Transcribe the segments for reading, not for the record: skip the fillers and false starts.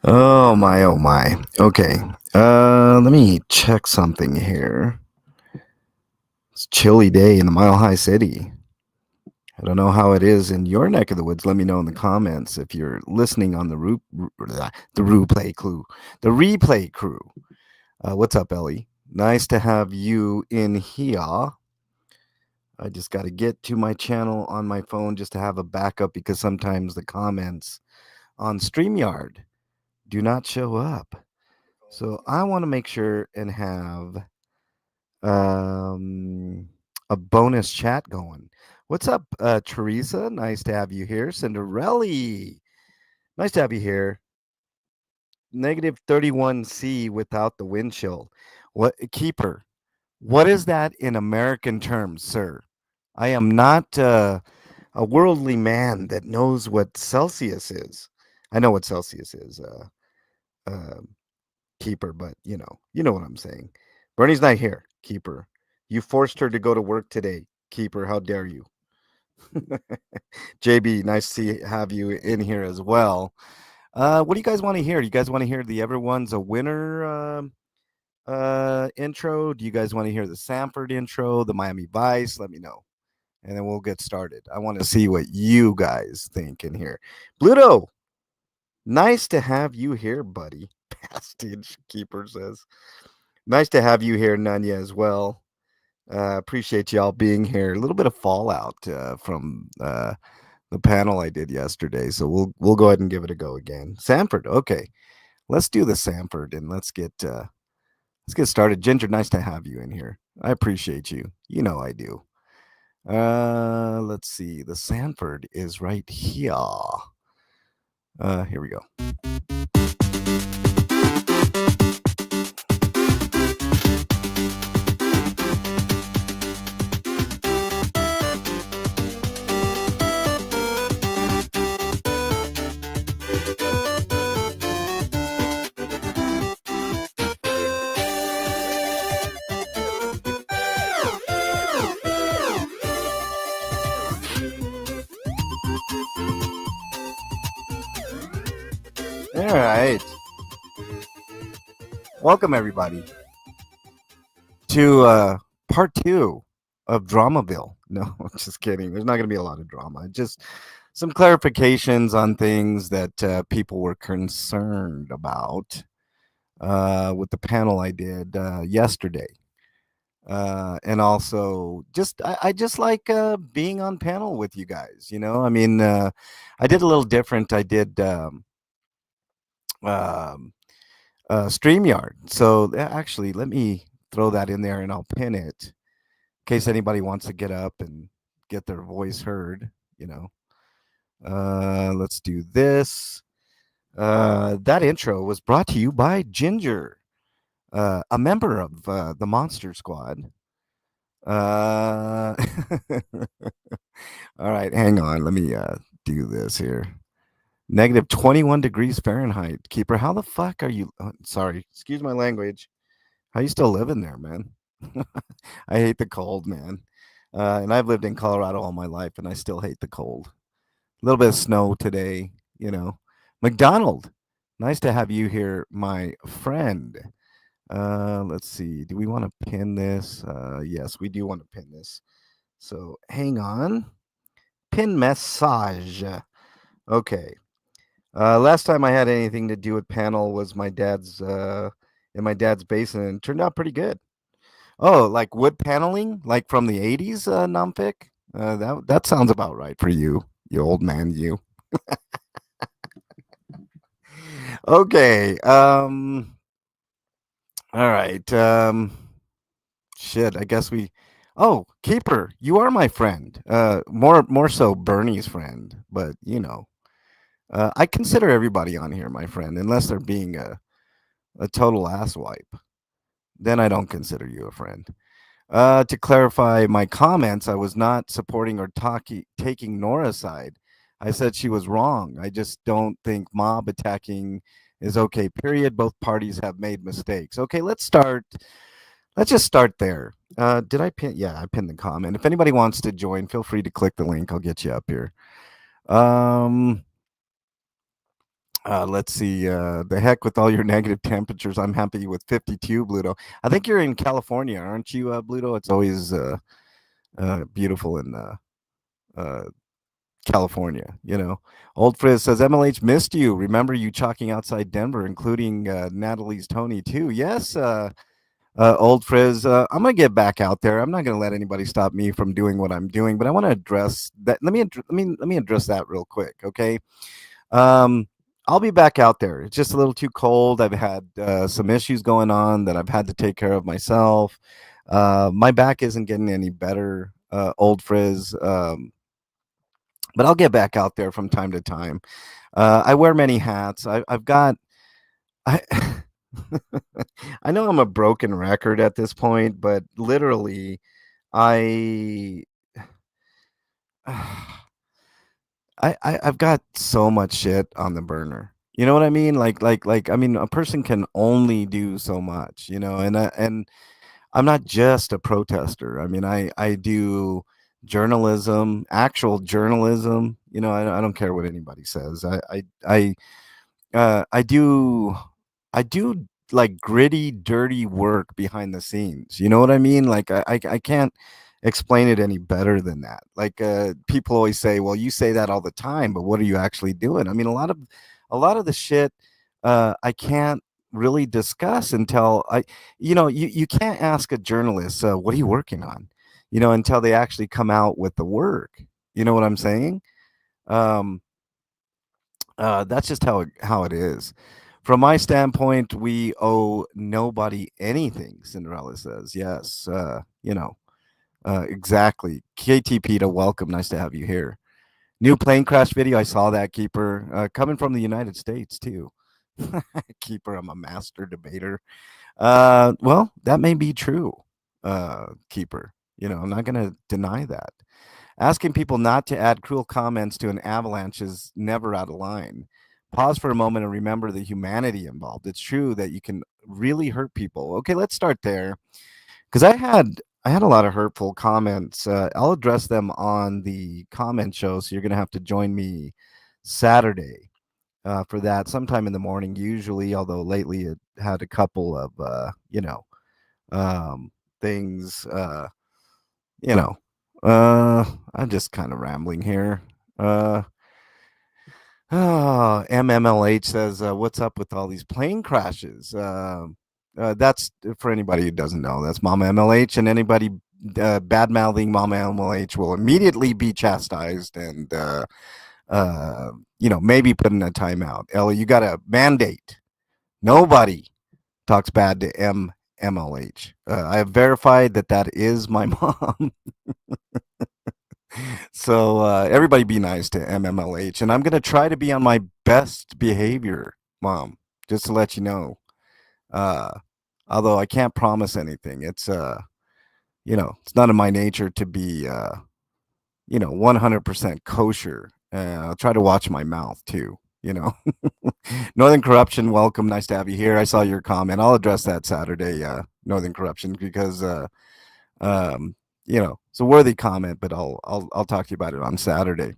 Oh my, oh my. Okay. Let me check something here. It's a chilly day in the Mile High City. I don't know how it is in your neck of the woods. Let me know in the comments if you're listening on the replay crew. The replay crew. What's up, Ellie? Nice to have you in here. I just got to get to my channel on my phone just to have a backup because sometimes the comments on StreamYard do not show up. So I want to make sure and have a bonus chat going. What's up, Teresa? Nice to have you here. Cinderella, nice to have you here. Negative 31C without the wind chill. What keeper? What is that in American terms, sir? I am not a worldly man that knows what Celsius is. I know what Celsius is, uh, keeper, but you know what I'm saying. Bernie's not here, keeper. You forced her to go to work today, keeper. How dare you? JB, nice to have you in here as well. What do you guys want to hear? Do you guys want to hear the Everyone's a Winner intro? Do you guys want to hear the Sanford intro, the Miami Vice? Let me know. And then we'll get started. I want to see what you guys think in here. Bluto, nice to have you here, buddy. Bastage Keeper says. Nice to have you here, Nanya, as well. Appreciate y'all being here. A little bit of fallout from the panel I did yesterday, so we'll go ahead and give it a go again. Sanford, okay, let's do the Sanford and let's get started. Ginger, nice to have you in here. I appreciate you. You know I do. Let's see. The Sanford is right here. Here we go. All right. Welcome, everybody, to part 2 of Dramaville. No, just kidding. There's not going to be a lot of drama. Just some clarifications on things that people were concerned about with the panel I did yesterday. And also, I just like being on panel with you guys. I mean, I did a little different. I did StreamYard. So actually, let me throw that in there and I'll pin it in case anybody wants to get up and get their voice heard. Let's do this. That intro was brought to you by Ginger, a member of the Monster Squad. All right, hang on. Let me do this here. Negative 21 degrees Fahrenheit. Keeper, how the fuck are you? Sorry, excuse my language. How you still living there, man? I hate the cold, man. And I've lived in Colorado all my life, and I still hate the cold. A little bit of snow today, McDonald, nice to have you here, my friend. Let's see. Do we want to pin this? Yes, we do want to pin this. So hang on. Pin message. Okay. Last time I had anything to do with panel was my dad's in my dad's basement, and it turned out pretty good. Oh, like wood paneling, like from the 80s, Numpik? That sounds about right for you old man, you. Okay. All right. Shit. I guess we. Oh, Keeper, you are my friend. More so Bernie's friend, but I consider everybody on here my friend, unless they're being a total asswipe. Then I don't consider you a friend. To clarify my comments, I was not supporting or taking Nora's side. I said she was wrong. I just don't think mob attacking is okay, period. Both parties have made mistakes. Okay, let's start. Let's just start there. Did I pin? Yeah, I pinned the comment. If anybody wants to join, feel free to click the link. I'll get you up here. Let's see. The heck with all your negative temperatures. I'm happy with 52, Bluto. I think you're in California, aren't you, Bluto? It's always beautiful in uh, California. Old Frizz says MLH missed you. Remember you chalking outside Denver, including Natalie's Tony too. Yes, Old Frizz. I'm gonna get back out there. I'm not gonna let anybody stop me from doing what I'm doing. But I want to address that. Let me address that real quick, okay? Um, I'll be back out there. It's just a little too cold. I've had some issues going on that I've had to take care of myself. My back isn't getting any better, Old Frizz. But I'll get back out there from time to time. I wear many hats. I've got. I I know I'm a broken record at this point, but literally, I. I've got so much shit on the burner. You know what I mean? I mean, a person can only do so much, and I'm not just a protester. I mean, I do journalism, actual journalism. I don't care what anybody says. I do I do like gritty, dirty work behind the scenes. You know what I mean? Like I can't explain it any better than that. Like people always say, "Well, you say that all the time, but what are you actually doing?" I mean, a lot of the shit I can't really discuss until you can't ask a journalist, "What are you working on?" until they actually come out with the work. You know what I'm saying? Um, that's just how it is. From my standpoint, we owe nobody anything. Cinderella says, "Yes, exactly." KTP to welcome. Nice to have you here. New plane crash video. I saw that, Keeper. Coming from the United States too. Keeper, I'm a master debater. Well, that may be true. Keeper. I'm not going to deny that. Asking people not to add cruel comments to an avalanche is never out of line. Pause for a moment and remember the humanity involved. It's true that you can really hurt people. Okay, let's start there because I had a lot of hurtful comments. I'll address them on the comment show, so you're going to have to join me Saturday for that, sometime in the morning, usually. Although lately it had a couple of um, things. You know, I'm just kind of rambling here. Uh, MMLH says, "What's up with all these plane crashes?" That's for anybody who doesn't know. That's Mama MLH, and anybody bad mouthing Mama MLH will immediately be chastised and maybe put in a timeout. Ellie, you got a mandate. Nobody talks bad to MLH. I have verified that is my mom. So everybody be nice to MMLH, and I'm gonna try to be on my best behavior, Mom. Just to let you know. Uh, Although I can't promise anything. It's not in my nature to be 100% kosher. I'll try to watch my mouth too. Northern Corruption, welcome. Nice to have you here. I saw your comment. I'll address that Saturday. Northern Corruption, because um, it's a worthy comment, but I'll talk to you about it on Saturday.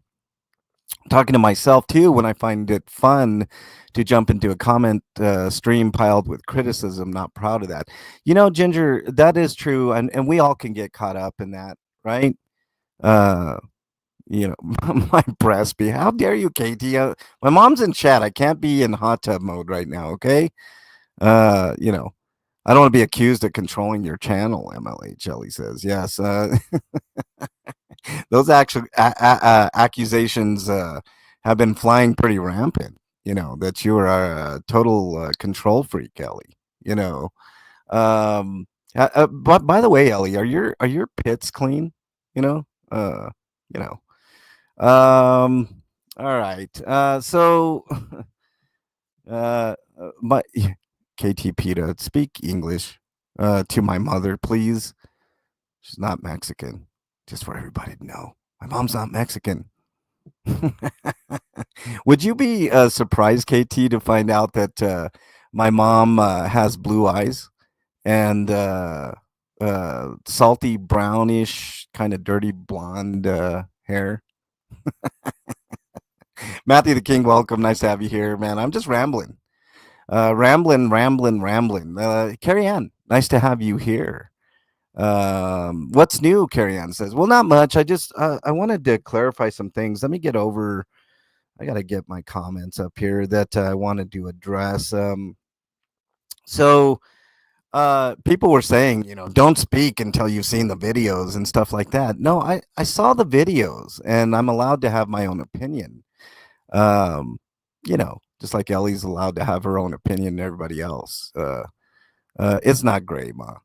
Talking to myself too when I find it fun to jump into a comment stream piled with criticism. Not proud of that. Ginger, that is true, and we all can get caught up in that, right? Uh, my breast be. How dare you, Katie? My mom's in chat. I can't be in hot tub mode right now. Okay. Uh, you know, I don't want to be accused of controlling your channel. MLH Ellie says yes. Those actual accusations have been flying pretty rampant. That you are a total control freak, Ellie. But by the way, Ellie, are your pits clean? You know, uh, you know. All right. So, my KT Peta, speak English to my mother, please. She's not Mexican. Just for everybody to know, my mom's not Mexican. Would you be surprised, KT, to find out that my mom has blue eyes and salty brownish, kind of dirty blonde hair? Matthew the King, welcome. Nice to have you here, man. I'm just rambling. Rambling. Carrie Ann, nice to have you here. What's new? Carrie Ann says, well, not much. I wanted to clarify some things. Let me get over. I got to get my comments up here that I wanted to address. So people were saying, don't speak until you've seen the videos and stuff like that. No, I saw the videos and I'm allowed to have my own opinion. Um, just like Ellie's allowed to have her own opinion and everybody else. It's not gray, Ma.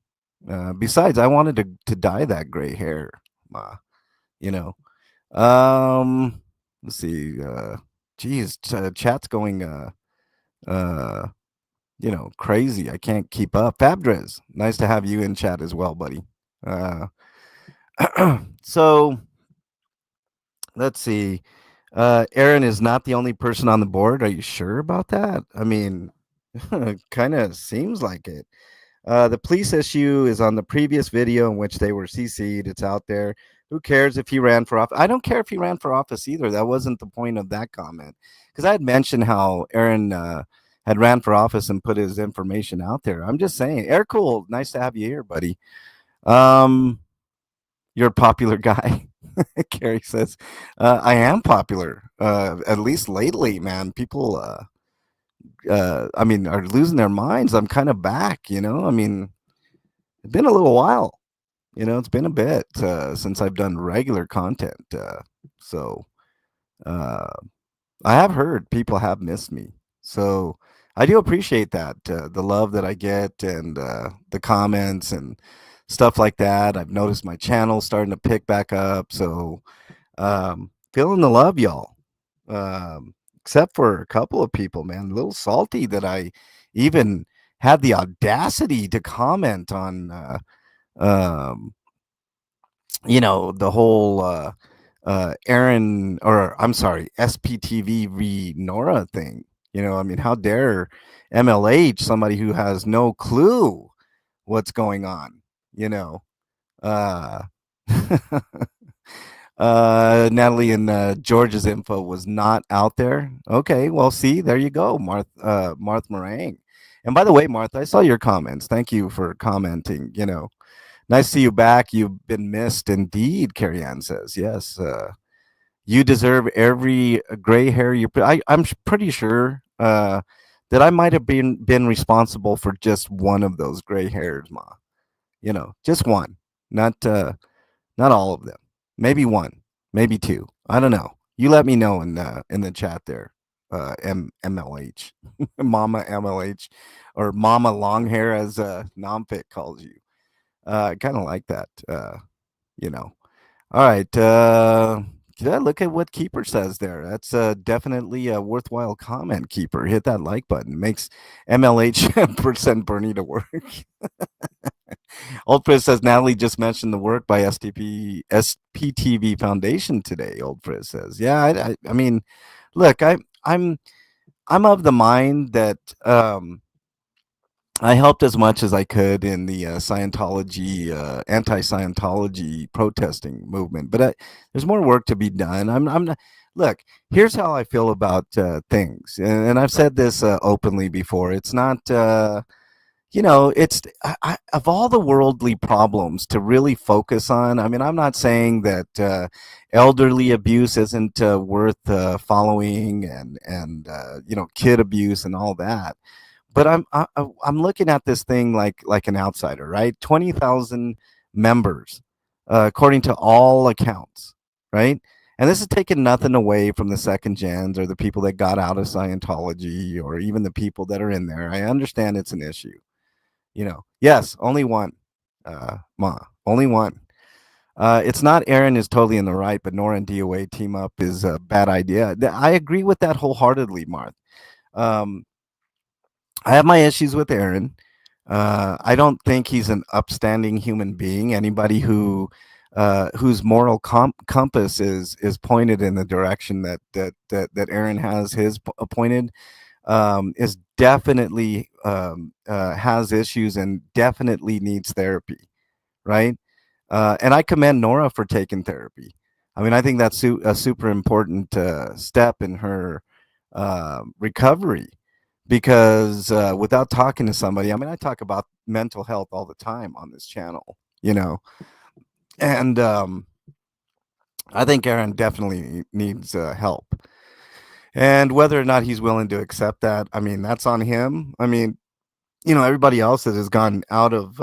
Besides, I wanted to dye that gray hair, Ma. You know. Let's see. Geez, chat's going uh crazy. I can't keep up. Fabdrez, nice to have you in chat as well, buddy. Uh, so let's see. Aaron is not the only person on the board. Are you sure about that? I mean, kind of seems like it. The police issue is on the previous video in which they were CC'd. It's out there. Who cares if he ran for office? I don't care if he ran for office either. That wasn't the point of that comment. Because I had mentioned how Aaron had ran for office and put his information out there. I'm just saying. Air Cool, nice to have you here, buddy. Um, you're a popular guy. Carrie says, I am popular, at least lately, man. People, I mean, are losing their minds. I'm kind of back, I mean, it's been a little while. It's been a bit since I've done regular content. So uh, I have heard people have missed me. So I do appreciate that, the love that I get and the comments and stuff like that. I've noticed my channel starting to pick back up. So feeling the love, y'all. Except for a couple of people, man, a little salty that I even had the audacity to comment on, um, the whole Aaron, or I'm sorry, SPTV v Nora thing. I mean, how dare MLH, somebody who has no clue what's going on, you know? Uh, Natalie and George's info was not out there. Okay, well, see, there you go, Martha Meringue. And by the way, Martha, I saw your comments. Thank you for commenting. Nice to see you back. You've been missed indeed, Carrie Ann says. Yes, you deserve every gray hair I'm pretty sure that I might have been responsible for just one of those gray hairs, Ma. Just one, not all of them. Maybe one, maybe two. I don't know. You let me know in the chat there. MLH, Mama MLH, or Mama Long Hair, as Nomfit calls you. I kind of like that. You know. All right. Yeah, look at what Keeper says there. That's definitely a worthwhile comment, Keeper. Hit that like button. Makes MLH percent Bernie to work. Old Frizz says Natalie just mentioned the work by SPTV Foundation today. Old Frizz says, yeah, I mean, look, I'm of the mind that I helped as much as I could in the Scientology, anti-Scientology protesting movement, but there's more work to be done. I'm not. Look, here's how I feel about things, and I've said this openly before. It's not. It's of all the worldly problems to really focus on. I mean, I'm not saying that elderly abuse isn't worth following, and kid abuse and all that. But I'm looking at this thing like an outsider, right? 20,000 members, according to all accounts, right? And this is taking nothing away from the second gens or the people that got out of Scientology or even the people that are in there. I understand it's an issue. Yes, only one, Ma, only one. It's not Aaron is totally in the right, but Nora and DOA team up is a bad idea. I agree with that wholeheartedly, Marth. Um, I have my issues with Aaron. I don't think he's an upstanding human being. Anybody whose moral compass is pointed in the direction that Aaron has his pointed is definitely has issues and definitely needs therapy, right? And I commend Nora for taking therapy. I mean, I think that's a super important step in her recovery because without talking to somebody, I mean, I talk about mental health all the time on this channel, and I think Aaron definitely needs help. And whether or not he's willing to accept that, I mean, that's on him. I mean, everybody else that has gone out of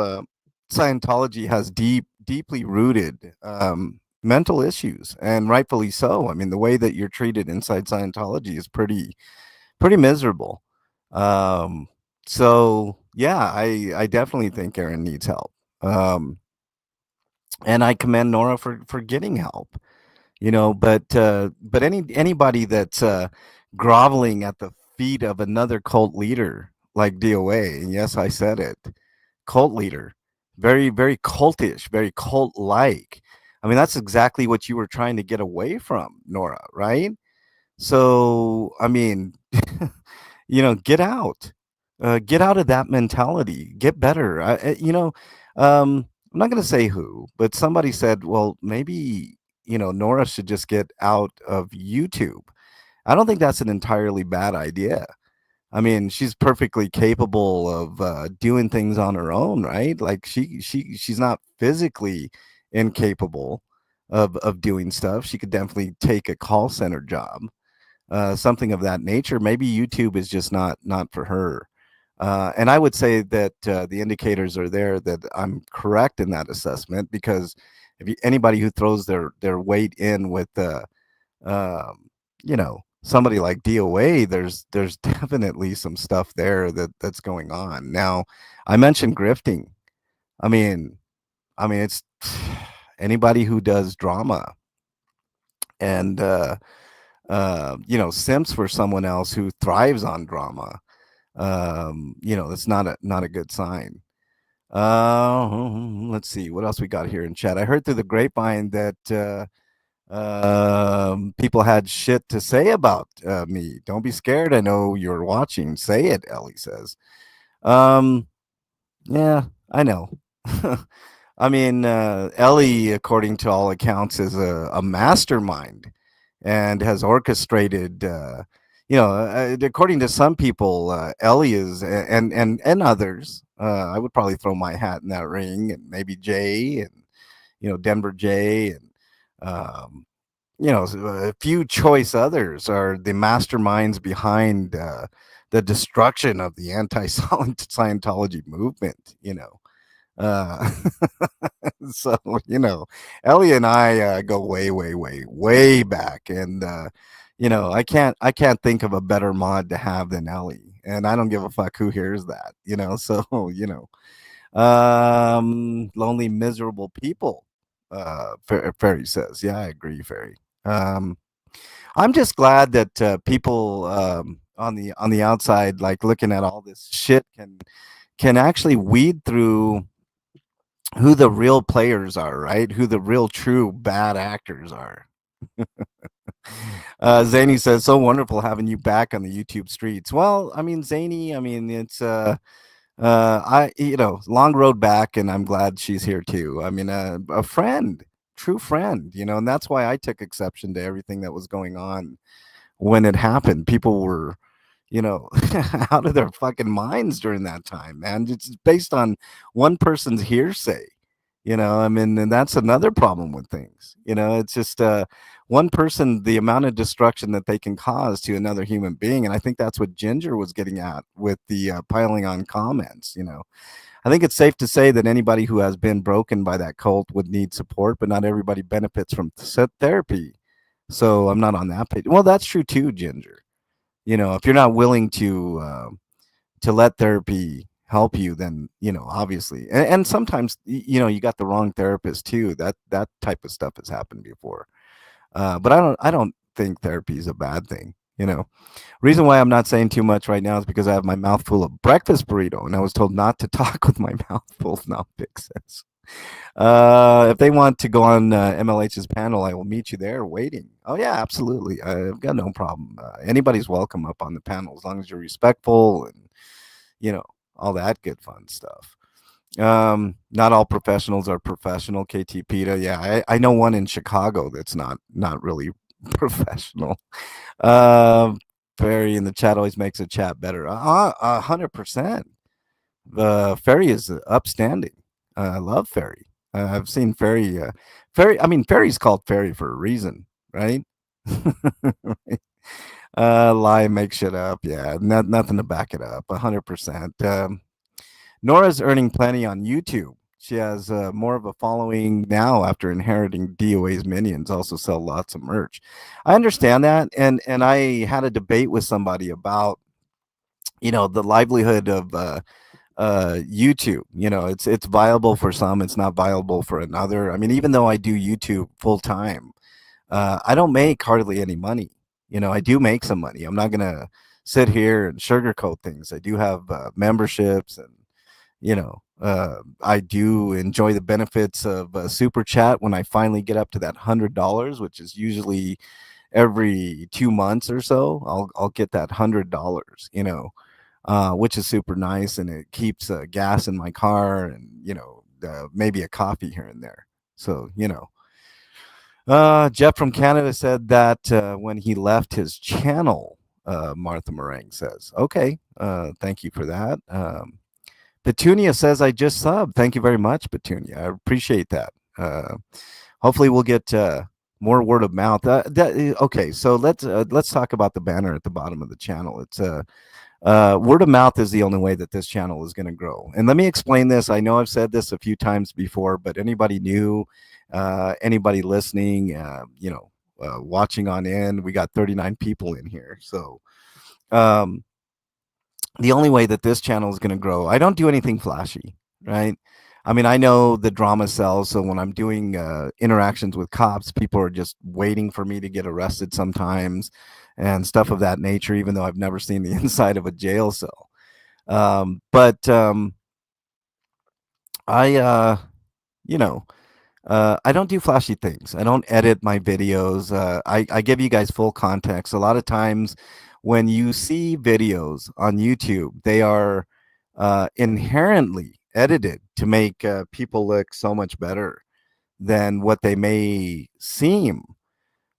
Scientology has deeply rooted mental issues, and rightfully so. I mean, the way that you're treated inside Scientology is pretty miserable. Um, so yeah, I definitely think Aaron needs help. Um, and I commend Nora for getting help. But anybody that's groveling at the feet of another cult leader like DOA, and yes, I said it, cult leader, very very cultish, very cult like. I mean, that's exactly what you were trying to get away from, Nora, right? So I mean, get out of that mentality, get better. I'm not going to say who, but somebody said, well, maybe Nora should just get out of YouTube. I don't think that's an entirely bad idea. I mean, she's perfectly capable of doing things on her own, right? Like she's not physically incapable of doing stuff. She could definitely take a call center job, something of that nature. Maybe YouTube is just not for her. And I would say that the indicators are there that I'm correct in that assessment, because anybody who throws their weight in with somebody like DOA, there's definitely some stuff there that's going on. Now, I mentioned grifting. I mean, it's anybody who does drama and simps for someone else who thrives on drama. That's not a good sign. Let's see what else we got here in chat. I heard through the grapevine that people had shit to say about me. Don't be scared. I know you're watching. Say it, Ellie says. Um, yeah, I know. I mean, Ellie, according to all accounts, is a mastermind and has orchestrated. According to some people, Ellie is, and others. I would probably throw my hat in that ring, and maybe Jay, and Denver Jay, and um, a few choice others are the masterminds behind the destruction of the anti-Scientology movement. Uh, so Ellie and I go way, way, way, way back, and I can't think of a better mod to have than Ellie, and I don't give a fuck who hears that. So lonely, miserable people. Fairy says, yeah, I agree, Fairy. Um, I'm just glad that people on the outside, like looking at all this shit, can actually weed through who the real players are, right? Who the real true bad actors are. Zany says, so wonderful having you back on the YouTube streets. Well, I mean, Zany, I mean, it's long road back, and I'm glad she's here too. I mean, a friend, true friend, and that's why I took exception to everything that was going on when it happened. People were, out of their fucking minds during that time, man. It's based on one person's hearsay. I mean, and that's another problem with things. It's just one person, the amount of destruction that they can cause to another human being. And I think that's what Ginger was getting at with the piling on comments. I think it's safe to say that anybody who has been broken by that cult would need support, but not everybody benefits from therapy. So I'm not on that page. Well, that's true too, Ginger. If you're not willing to let therapy help you, then obviously, and sometimes you got the wrong therapist too. That type of stuff has happened before. But I don't think therapy is a bad thing. Reason why I'm not saying too much right now is because I have my mouth full of breakfast burrito, and I was told not to talk with my mouth full. Now, big sense. If they want to go on MLH's panel, I will meet you there waiting. Oh yeah, absolutely. I've got no problem. Anybody's welcome up on the panel as long as you're respectful and all that good fun stuff. Not all professionals are professional. KT Peta, yeah, I know one in Chicago that's not really professional. Um, Ferry in the chat always makes a chat better. 100%. The Ferry is upstanding. I love Ferry. I've seen Ferry. Ferry. I mean, Ferry's called Ferry for a reason, right? Lie, make shit up. Yeah, nothing to back it up. 100%. Nora's earning plenty on YouTube. She has more of a following now after inheriting DOA's minions. Also sell lots of merch. I understand that, and I had a debate with somebody about the livelihood of YouTube. It's viable for some, it's not viable for another. I mean, even though I do YouTube full time, I don't make hardly any money. I do make some money. I'm not gonna sit here and sugarcoat things. I do have memberships, and I do enjoy the benefits of super chat when I finally get up to that $100, which is usually every 2 months or so. I'll get that $100. Which is super nice, and it keeps gas in my car, and maybe a coffee here and there. So Jeff from Canada said that when he left his channel, Martha Meringue says, okay, thank you for that. Petunia says, I just subbed. Thank you very much, Petunia. I appreciate that. Hopefully we'll get more word of mouth. Okay, so let's talk about the banner at the bottom of the channel. It's word of mouth is the only way that this channel is going to grow. And let me explain this. I know I've said this a few times before, but anybody new, anybody listening, watching on in, we got 39 people in here. So um, the only way that this channel is going to grow, I don't do anything flashy, right? I mean, I know the drama sells. So when I'm doing interactions with cops, people are just waiting for me to get arrested sometimes and stuff of that nature, even though I've never seen the inside of a jail cell. But I, you know, I don't do flashy things. I don't edit my videos. I give you guys full context. A lot of times when you see videos on YouTube, they are inherently edited to make people look so much better than what they may seem.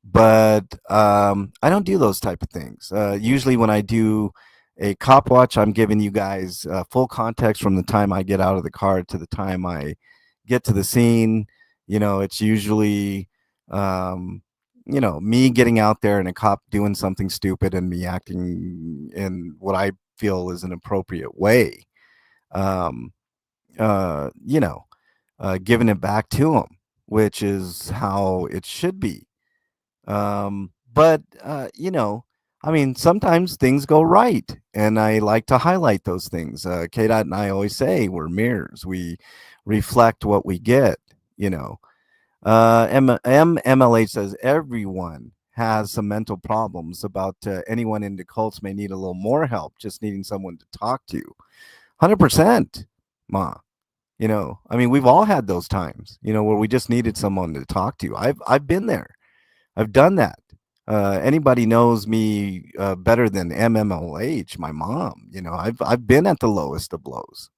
But I don't do those type of things. Usually when I do a cop watch, I'm giving you guys full context from the time I get out of the car to the time I get to the scene. It's usually me getting out there and a cop doing something stupid and me acting in what I feel is an appropriate way. um, giving it back to them, which is how it should be. But I mean, sometimes things go right, and I like to highlight those things. K Dot and I always say we're mirrors. We reflect what we get. You know, MLH says everyone has some mental problems. About anyone into cults may need a little more help, just needing someone to talk to. 100%, Ma. I mean, we've all had those times. Where we just needed someone to talk to. I've been there. I've done that. Anybody knows me better than MMLH, my mom. I've been at the lowest of lows.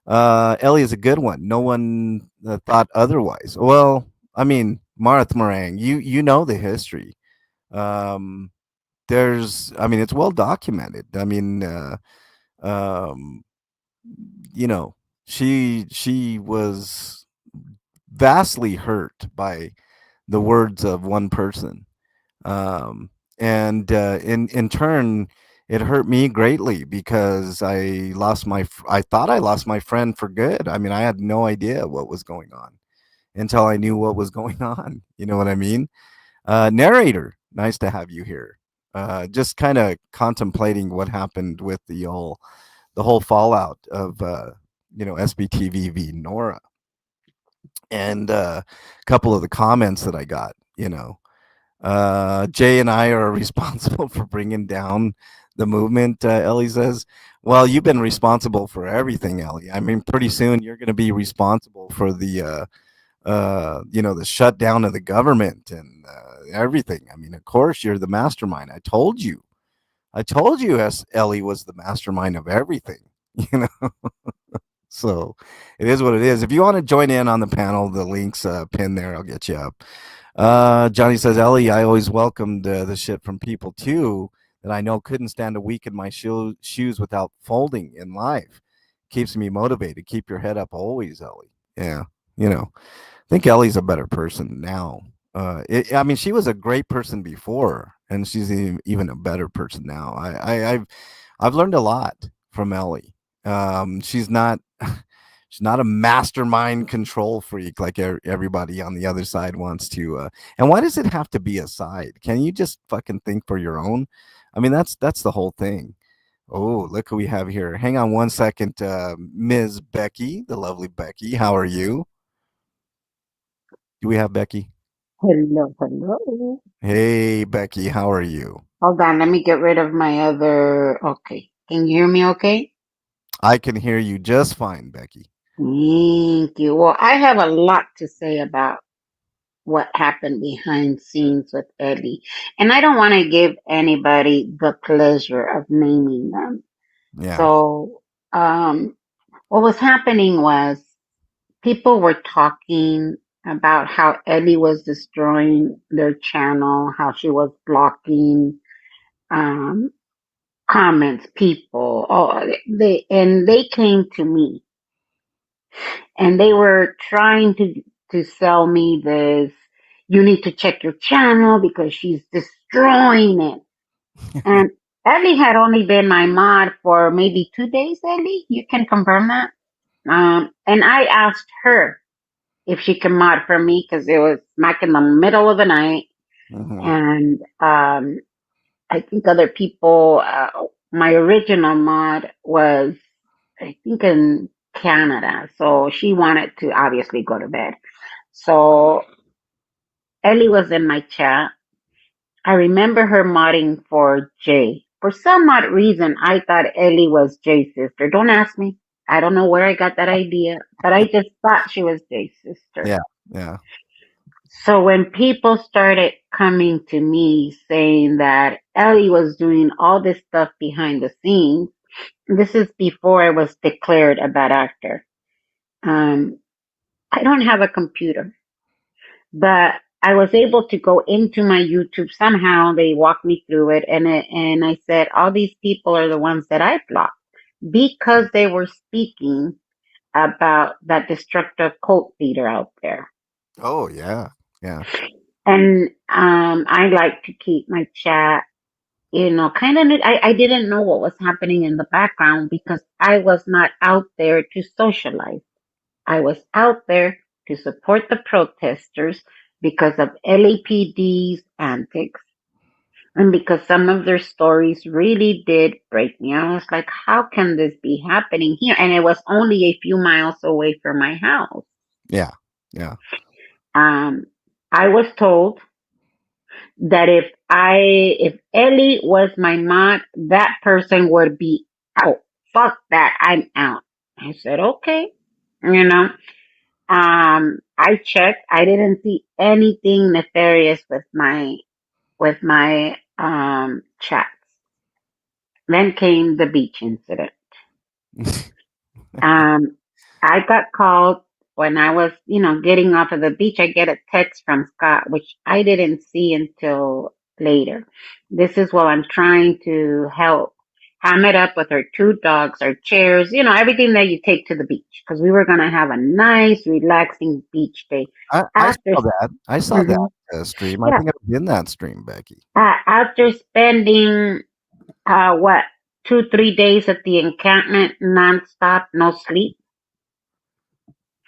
Ellie is a good one. No one thought otherwise. Well, I mean, Marth Meringue, you know the history. Um, I mean, it's well documented. I mean, um, you know, she was vastly hurt by the words of one person, and in turn, it hurt me greatly because I thought I lost my friend for good. I mean, I had no idea what was going on until I knew what was going on. You know what I mean? Narrator, nice to have you here. Just kind of contemplating what happened with the whole fallout of SPTV v Nora, and a couple of the comments that I got. Jay and I are responsible for bringing down the movement. Ellie says, "Well, you've been responsible for everything, Ellie. I mean, pretty soon you're going to be responsible for the shutdown of the government and everything. I mean, of course, you're the mastermind. I told you. Ellie was the mastermind of everything. You know. So it is what it is. If you want to join in on the panel, the link's pinned there. I'll get you up. Johnny says, Ellie, I always welcomed the shit from people too that I know couldn't stand a week in my shoes without folding in life. Keeps me motivated. Keep your head up always, Ellie. Yeah, you know, I think Ellie's a better person now. I mean, she was a great person before, and she's even a better person now. I've learned a lot from Ellie. She's not she's not a mastermind control freak like everybody on the other side wants to. And why does it have to be a side? Can you just fucking think for your own? I mean, that's the whole thing. Oh, look who we have here. Hang on one second, Ms. Becky, the lovely Becky. How are you? Do we have Becky? Hello, hello. Hey, Becky, how are you? Hold on, let me get rid of my other. Okay. Can you hear me okay? I can hear you just fine, Becky. Thank you. Well, I have a lot to say about what happened behind scenes with Eddie. And I don't want to give anybody the pleasure of naming them. Yeah. So, what was happening was people were talking about how Eddie was destroying their channel, how she was blocking, um, comments, people, they came to me and they were trying to sell me this. You need to check your channel because she's destroying it. And Ellie had only been my mod for maybe 2 days. Ellie, you can confirm that. And I asked her if she could mod for me because it was smack in the middle of the night, Hmm. and I think other people. My original mod was, I think, in Canada, so she wanted to obviously go to bed. So Ellie was in my chat. I remember her modding for Jay. For some odd reason, I thought Ellie was Jay's sister. Don't ask me. I don't know where I got that idea, but I just thought she was Jay's sister. Yeah. Yeah. So when people started coming to me saying that Ellie was doing all this stuff behind the scenes, this is before I was declared a bad actor. Um, I don't have a computer, but I was able to go into my YouTube somehow. They walked me through it, and I said all these people are the ones that I blocked because they were speaking about that destructive cult leader out there. Oh, yeah. Yeah. And I like to keep my chat, kind of. I didn't know what was happening in the background because I was not out there to socialize. I was out there to support the protesters because of LAPD's antics and because some of their stories really did break me. I was like, how can this be happening here? And it was only a few miles away from my house. Yeah. Yeah. Um, I was told that if Ellie was my mod, that person would be out. Fuck that, I'm out. I said, okay. You know, I checked. I didn't see anything nefarious with my chats. Then came the beach incident. Um, I got called when I was, getting off of the beach. I get a text from Scott, which I didn't see until later. This is while I'm trying to help ham it up with our two dogs, our chairs, everything that you take to the beach, because we were going to have a nice, relaxing beach day. I After, saw that. I saw that Mhm. stream. I Yeah, think I was in that stream, Becky. after spending, what, 2, 3 days at the encampment, nonstop, no sleep.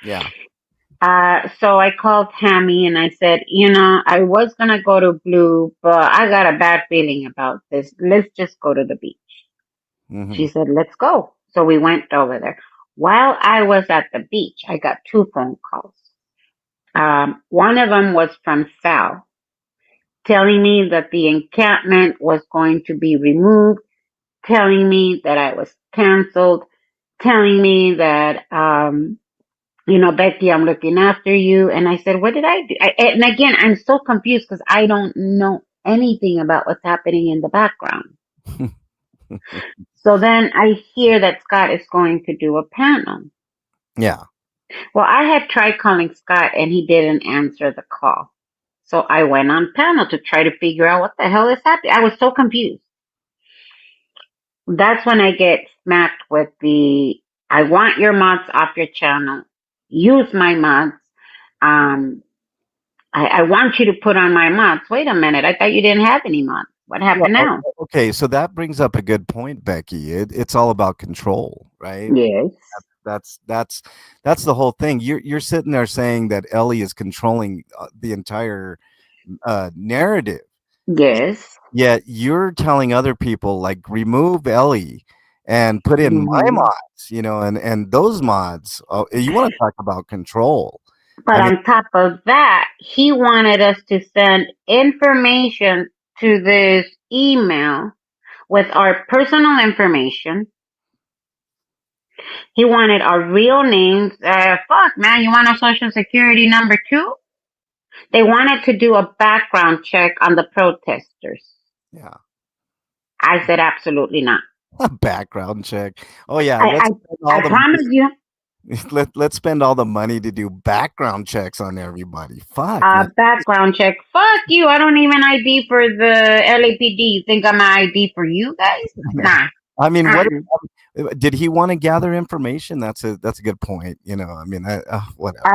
Yeah. So I called Tammy and I said, I was gonna go to Blue, but I got a bad feeling about this. Let's just go to the beach. Hmm. She said, let's go. So we went over there. While I was at the beach, I got two phone calls. One of them was from Sal, telling me that the encampment was going to be removed, telling me that I was canceled, telling me that, Becky, I'm looking after you. And I said, what did I do? And again, I'm so confused because I don't know anything about what's happening in the background. So then I hear that Scott is going to do a panel. Yeah. Well, I had tried calling Scott and he didn't answer the call. So I went on panel to try to figure out what the hell is happening. I was so confused. That's when I get smacked with the I want your mods off your channel. Use my mods. Um, I want you to put on my mods. Wait a minute. I thought you didn't have any mods. What Well, happened now? okay, so that brings up a good point, Becky. It's all about control, right? Yes. That's the whole thing. You're sitting there saying that Ellie is controlling the entire narrative. Yes. Yet you're telling other people like remove Ellie and put in my Hmm. mods, and those mods. You want to talk about control? I But mean, on top of that, he wanted us to send information to this email with our personal information. He wanted our real names. Fuck, man, you want a social security number too? They wanted to do a background check on the protesters. yeah, I said absolutely not. a background check. Oh yeah, I let's I, spend all I the promise money. you, Let's spend all the money to do background checks on everybody. Fuck, a man. background check. Fuck you. I don't even ID for the LAPD. You think I'm an ID for you guys? Nah. I mean, what Uh-uh. did he want to gather information? That's a good point. I mean, whatever.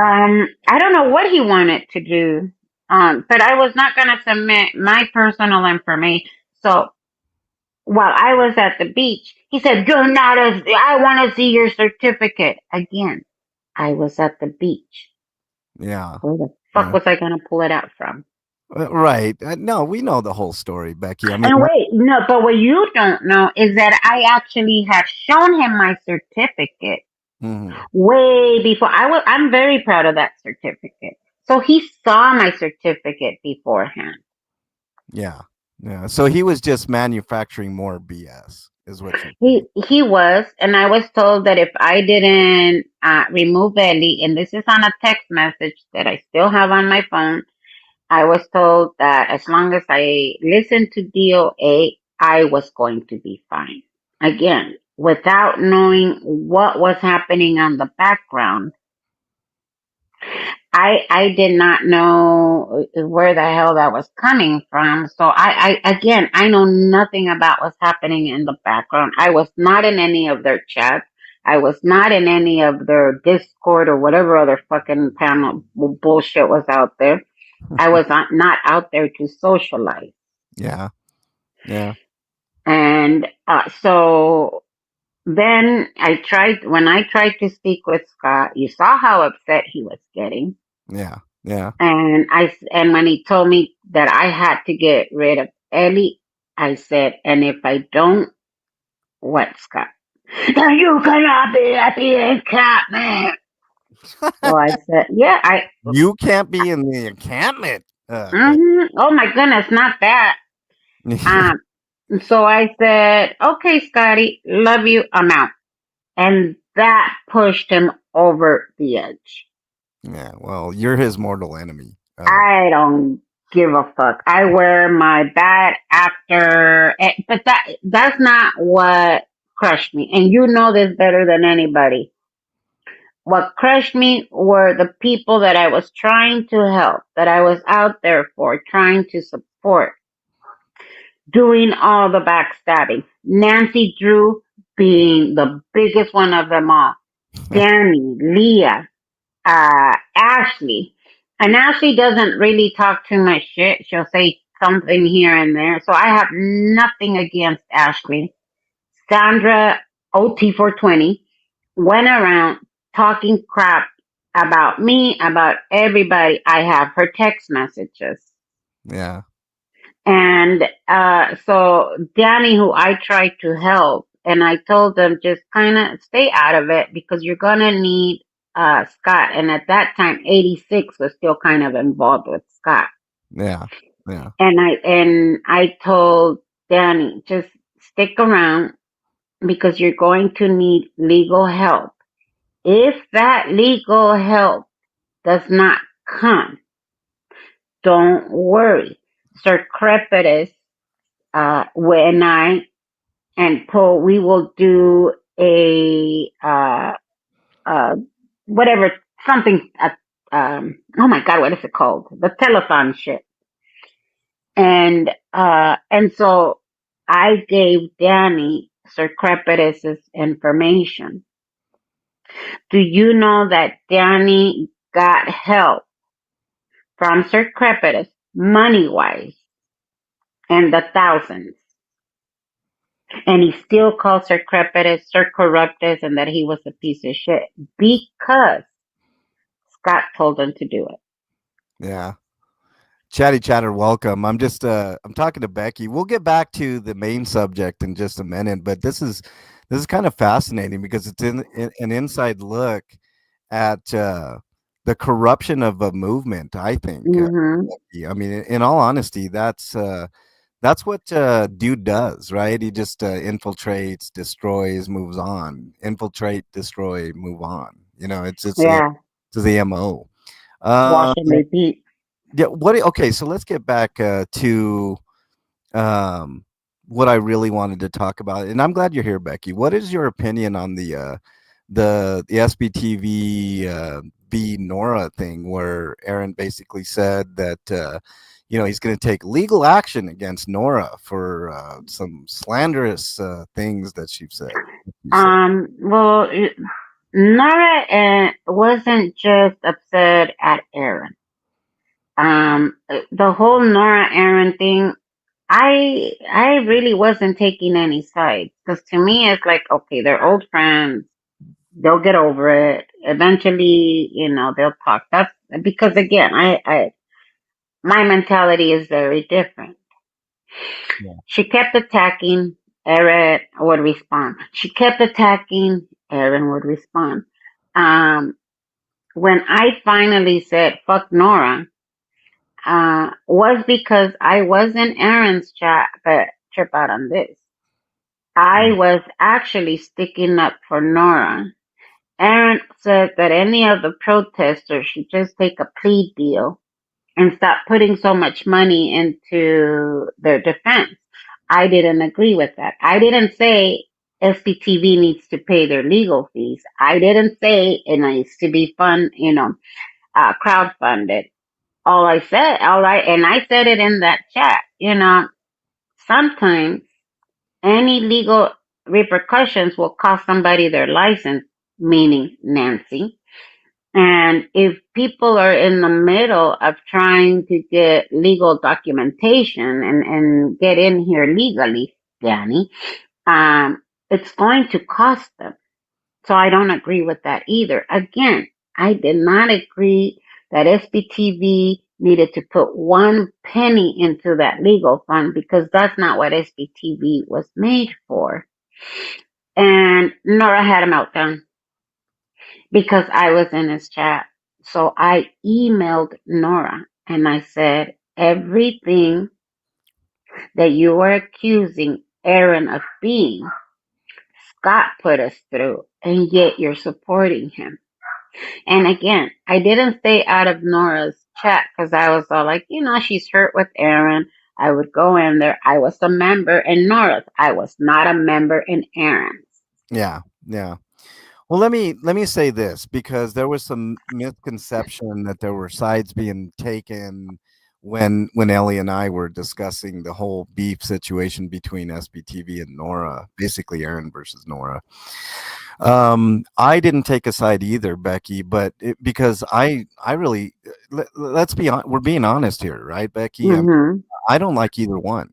I don't know what he wanted to do. But I was not gonna submit my personal information. So while I was at the beach, he said, "You're not a. I want to see your certificate again." I was at the beach. Yeah, Where the fuck yeah. was I gonna pull it out from? Right. No, we know the whole story, Becky. I mean, And wait, no, but what you don't know is that I actually have shown him my certificate mhm, way before. I'm very proud of that certificate. So he saw my certificate beforehand. yeah, yeah. So he was just manufacturing more BS, is what you're saying. He was, and I was told that if I didn't remove Ellie, and this is on a text message that I still have on my phone, I was told that as long as I listened to DOA, I was going to be fine. Again, without knowing what was happening on the background, I did not know where the hell that was coming from. So I again, I know nothing about what's happening in the background. I was not in any of their chats. I was not in any of their Discord or whatever other fucking panel bullshit was out there. I was not out there to socialize. Yeah, yeah, And so then when I tried to speak with Scott, you saw how upset he was getting. yeah, yeah. And when he told me that I had to get rid of Ellie, I said, and if I don't, what, Scott? Then you cannot be at the encampment. So I said, yeah, You can't be in the encampment, Becky. oh my goodness, not that. Um, so I said, okay, Scotty, love you, I'm out. And that pushed him over the edge. Yeah. Well, you're his mortal enemy. I don't give a fuck. I wear my bad actor, but that's not what crushed me. And you know this better than anybody. What crushed me were the people that I was trying to help, that I was out there for, trying to support, doing all the backstabbing. Nancy Drew being the biggest one of them all. Danny, Leah, Ashley. And Ashley doesn't really talk too much shit. She'll say something here and there. So I have nothing against Ashley. Sandra, OT420, went around talking crap about me, about everybody. I have her text messages. Yeah, And so Danny, who I tried to help, and I told them just kind of stay out of it because you're gonna need Scott. And at that time, 86 was still kind of involved with Scott. yeah, yeah, And I told Danny just stick around because you're going to need legal help. If that legal help does not come, don't worry. Sir Crepitus, when I and Paul, we will do a whatever, something. Oh my God, what is it called? The telethon shit. And so I gave Danny Sir Crepidus's information. Do you know that Danny got help from Sir Crepidus, money wise, in the thousands? And he still calls Sir Crepidus Sir Corruptus and that he was a piece of shit because Scott told him to do it. Yeah. Chatty chatter, welcome. I'm talking to Becky. We'll get back to the main subject in just a minute, but this is kind of fascinating because it's an inside look at the corruption of a movement. I think. Hmm. Becky. I mean, in all honesty, that's what dude does, right? He just infiltrates, destroys, moves on. Infiltrate, destroy, move on. You know, Yeah, it's the mo. wash Uh, and repeat. yeah. Okay, so let's get back to um, what I really wanted to talk about, and I'm glad you're here, Becky. What is your opinion on the SPTV v Nora thing, where Aaron basically said that he's going to take legal action against Nora for some slanderous things that she said. Well, Nora wasn't just upset at Aaron. The whole Nora Aaron thing, I really wasn't taking any sides because to me it's like, okay, they're old friends. They'll get over it eventually. They'll talk. That's because again, I my mentality is very different. Yeah. She kept attacking. Aaron would respond. She kept attacking. Aaron would respond. Um, when I finally said "fuck Nora," was because I was in Aaron's chat, but trip out on this. I Mm. was actually sticking up for Nora. Aaron said that any of the protesters should just take a plea deal and stop putting so much money into their defense. I didn't agree with that. I didn't say SPTV needs to pay their legal fees. I didn't say it needs to be crowdfunded. And I said it in that chat, sometimes any legal repercussions will cost somebody their license, meaning Nancy. And if people are in the middle of trying to get legal documentation and get in here legally, Danny, it's going to cost them. So I don't agree with that either. Again, I did not agree that SBTV needed to put one penny into that legal fund because that's not what SBTV was made for. And Nora had a meltdown because I was in his chat. So I emailed Nora and I said, everything that you are accusing Aaron of being, Scott put us through, and yet you're supporting him. And again, I didn't stay out of Nora's chat because I was all like, she's hurt with Aaron. I would go in there. I was a member in Nora's. I was not a member in Aaron's. Yeah, yeah. Well, let me say this because there was some misconception that there were sides being taken when Ellie and I were discussing the whole beef situation between SBTV and Nora, basically Aaron versus Nora. I didn't take a side either, Becky, but because I really let's be we're being honest here, right, Becky? Hmm. I don't like either one.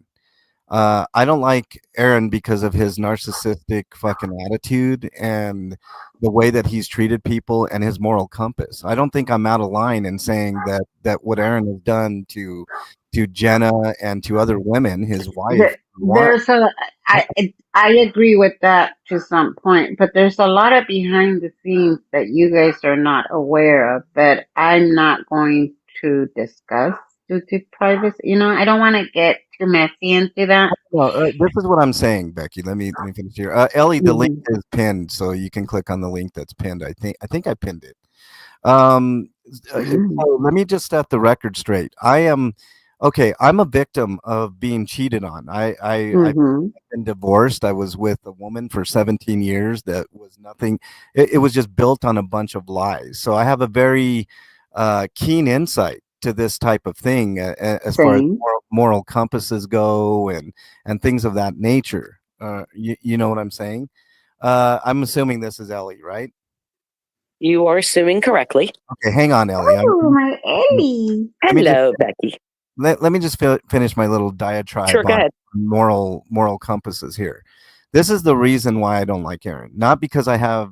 I don't like Aaron because of his narcissistic fucking attitude and the way that he's treated people and his moral compass. I don't think I'm out of line in saying that what Aaron has done to Jenna and to other women, his wife, one. There's I agree with that to some point, but there's a lot of behind the scenes that you guys are not aware of that I'm not going to discuss due to privacy. I don't want to get too messy into that. Well, this is what I'm saying, Becky. Let me finish here. Ellie, the link Hmm. is pinned, so you can click on the link that's pinned. I think I pinned it. So let me just set the record straight. Okay, I'm a victim of being cheated on. I've Mm-hmm. been divorced. I was with a woman for 17 years that was nothing. It was just built on a bunch of lies. So I have a very keen insight to this type of thing as far as Same. moral compasses go and things of that nature. You know what I'm saying? I'm assuming this is Ellie, right? You are assuming correctly. Okay, hang on, Ellie. Oh, my Ellie. Let me just Hello, Becky. let me just finish my little Sure, diatribe go on ahead. moral compasses here. This is the reason why I don't like Aaron. Not because I have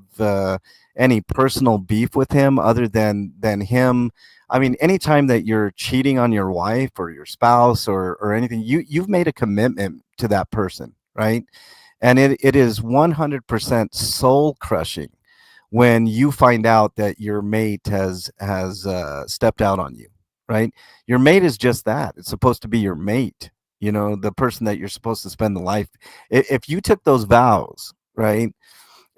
any personal beef with him, other than him. I mean, anytime that you're cheating on your wife or your spouse or anything, you've made a commitment to that person, right? And it is 100% soul crushing when you find out that your mate has stepped out on you, right? Your mate is just that. It's supposed to be your mate, you know, the person that you're supposed to spend the life. If you took those vows, right,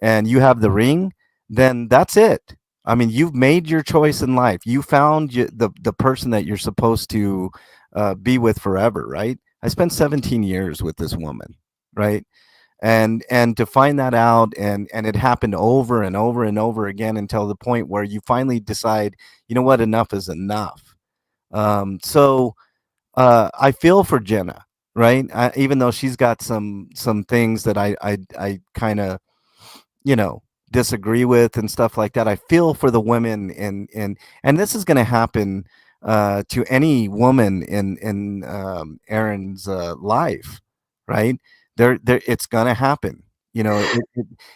and you have the ring, then that's it. I mean, you've made your choice in life. You found the person that you're supposed to be with forever, right? I spent 17 years with this woman, right? And to find that out, and it happened over and over and over again until the point where you finally decide, you know what, enough is enough. So I feel for Jenna, right? Even though she's got some things that I kind of, you know, disagree with and stuff like that. I feel for the women, and this is going to happen to any woman in Aaron's life, right? There, it's going to happen. You know,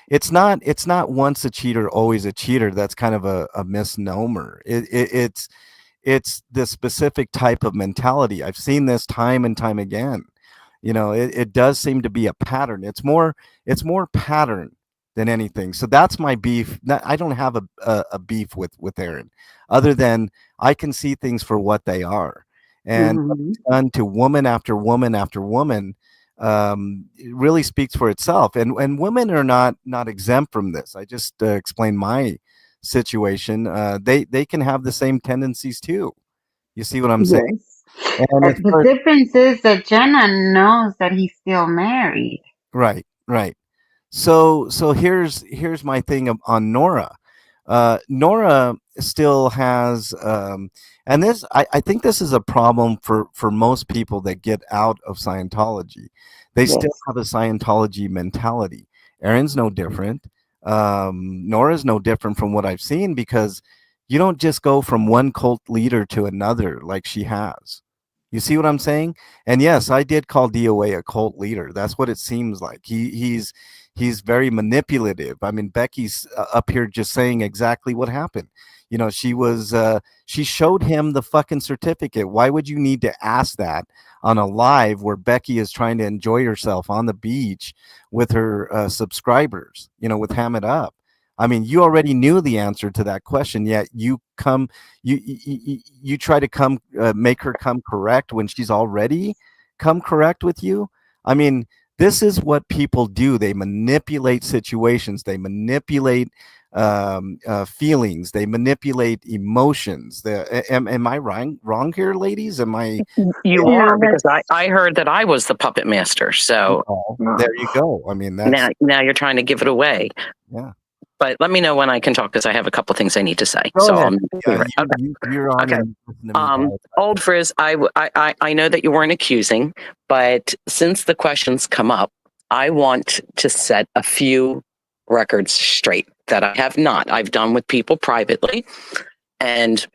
it's not once a cheater, always a cheater. That's kind of a misnomer. It's the specific type of mentality. I've seen this time and time again. You know, it does seem to be a pattern. It's more pattern than anything. So that's my beef. I don't have a beef with Aaron, other than I can see things for what they are, and what Mm-hmm. he's done to woman after woman after woman. It really speaks for itself, and women are not exempt from this. I just explained my situation. They can have the same tendencies too. You see what I'm saying? Yes. And as The far difference is that Jenna knows that he's still married. right, right. So here's my thing on Nora. Nora still has, and I think this is a problem for most people that get out of Scientology. They still Yes. have a Scientology mentality. Aaron's no different. Nora's no different from what I've seen, because you don't just go from one cult leader to another like she has. You see what I'm saying? And yes, I did call DOA a cult leader. That's what it seems like. He's very manipulative. I mean, Becky's up here just saying exactly what happened. You know, she showed him the fucking certificate. Why would you need to ask that on a live where Becky is trying to enjoy herself on the beach with her subscribers? You know, with Ham It Up. I mean, you already knew the answer to that question, yet you try to make her come correct when she's already come correct with you. I mean, this is what people do. They manipulate situations. They manipulate feelings. They manipulate emotions. Am I wrong here, ladies? Am I? You are, No, because that's I heard that I was the puppet master. So Oh, no. there you go. I mean, now, that's now you're trying to give it away. yeah. But let me know when I can talk, because I have a couple things I need to say. Go So ahead. I'm Yeah, okay. you're on Okay. and listen to me. Guys. Old Frizz, I know that you weren't accusing, but since the questions come up, I want to set a few records straight that I have not. I've done with people privately, and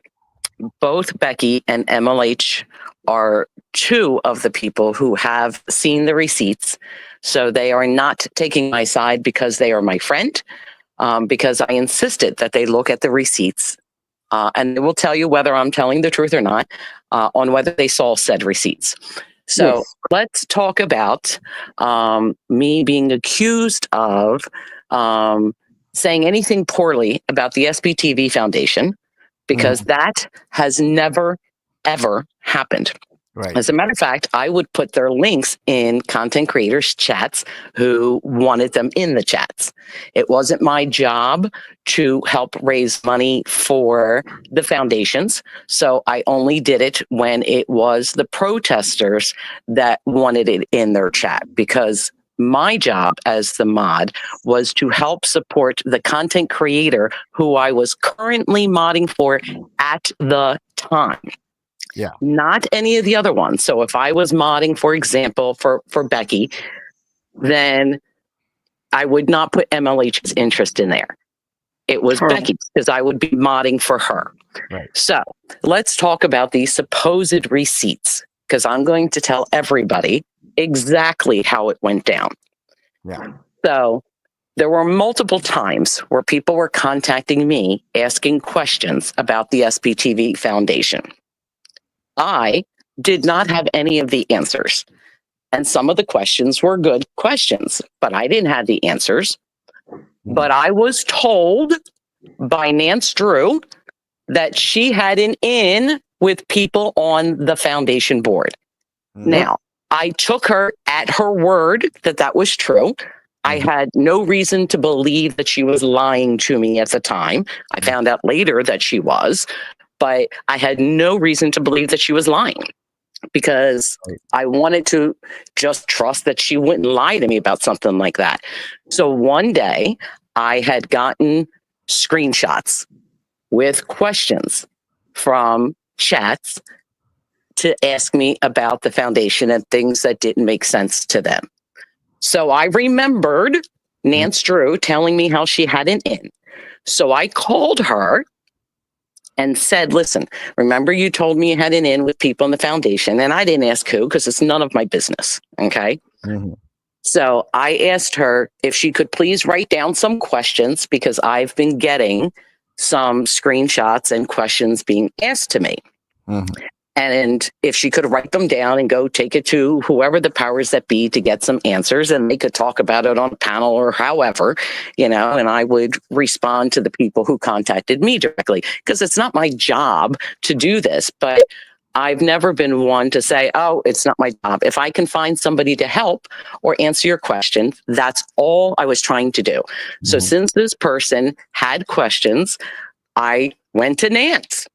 both Becky and MLH are two of the people who have seen the receipts. So they are not taking my side because they are my friend, because I insisted that they look at the receipts, and they will tell you whether I'm telling the truth or not, on whether they saw said receipts. So Yes. let's talk about me being accused of saying anything poorly about the SPTV Foundation, because Mhm. that has never, ever happened. Right. As a matter of fact, I would put their links in content creators' chats who wanted them in the chats. It wasn't my job to help raise money for the foundations. So I only did it when it was the protesters that wanted it in their chat, because my job as the mod was to help support the content creator who I was currently modding for at the time. Yeah. Not any of the other ones. So if I was modding, for example, for Becky, then I would not put MLH's interest in there. It was Correct. Becky's, because I would be modding for her. Right. So let's talk about these supposed receipts, because I'm going to tell everybody exactly how it went down. Yeah. So there were multiple times where people were contacting me asking questions about the SPTV Foundation. I did not have any of the answers. And some of the questions were good questions, but I didn't have the answers. But I was told by Nance Drew that she had an in with people on the foundation board. Now, I took her at her word that that was true. I had no reason to believe that she was lying to me at the time. I found out later that she was, but I had no reason to believe that she was lying, because I wanted to just trust that she wouldn't lie to me about something like that. So one day I had gotten screenshots with questions from chats to ask me about the foundation and things that didn't make sense to them. So I remembered Nance Drew telling me how she had an in. So I called her and said, listen, remember you told me you had an in with people in the foundation, and I didn't ask who, because it's none of my business. Okay. So I asked her if she could please write down some questions, because I've been getting some screenshots and questions being asked to me. And if she could write them down and go take it to whoever the powers that be to get some answers, and they could talk about it on a panel or however, and I would respond to the people who contacted me directly, because it's not my job to do this. But I've never been one to say, oh, it's not my job. If I can find somebody to help or answer your question, that's all I was trying to do. So since this person had questions, I went to Nance.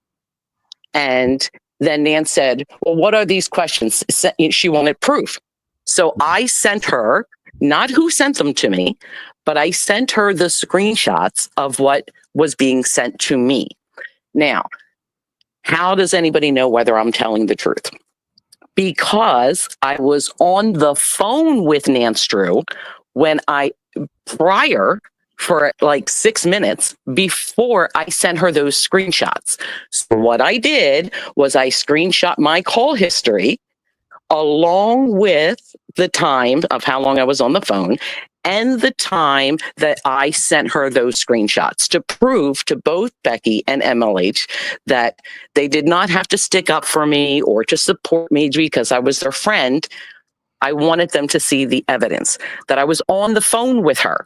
And then Nance said, well, what are these questions? She wanted proof. So I sent her, not who sent them to me, but I sent her the screenshots of what was being sent to me. Now, how does anybody know whether I'm telling the truth? Because I was on the phone with Nance Drew when prior for like 6 minutes before I sent her those screenshots. So what I did was I screenshot my call history along with the time of how long I was on the phone and the time that I sent her those screenshots to prove to both Becky and MLH that they did not have to stick up for me or to support me because I was their friend. I wanted them to see the evidence that I was on the phone with her.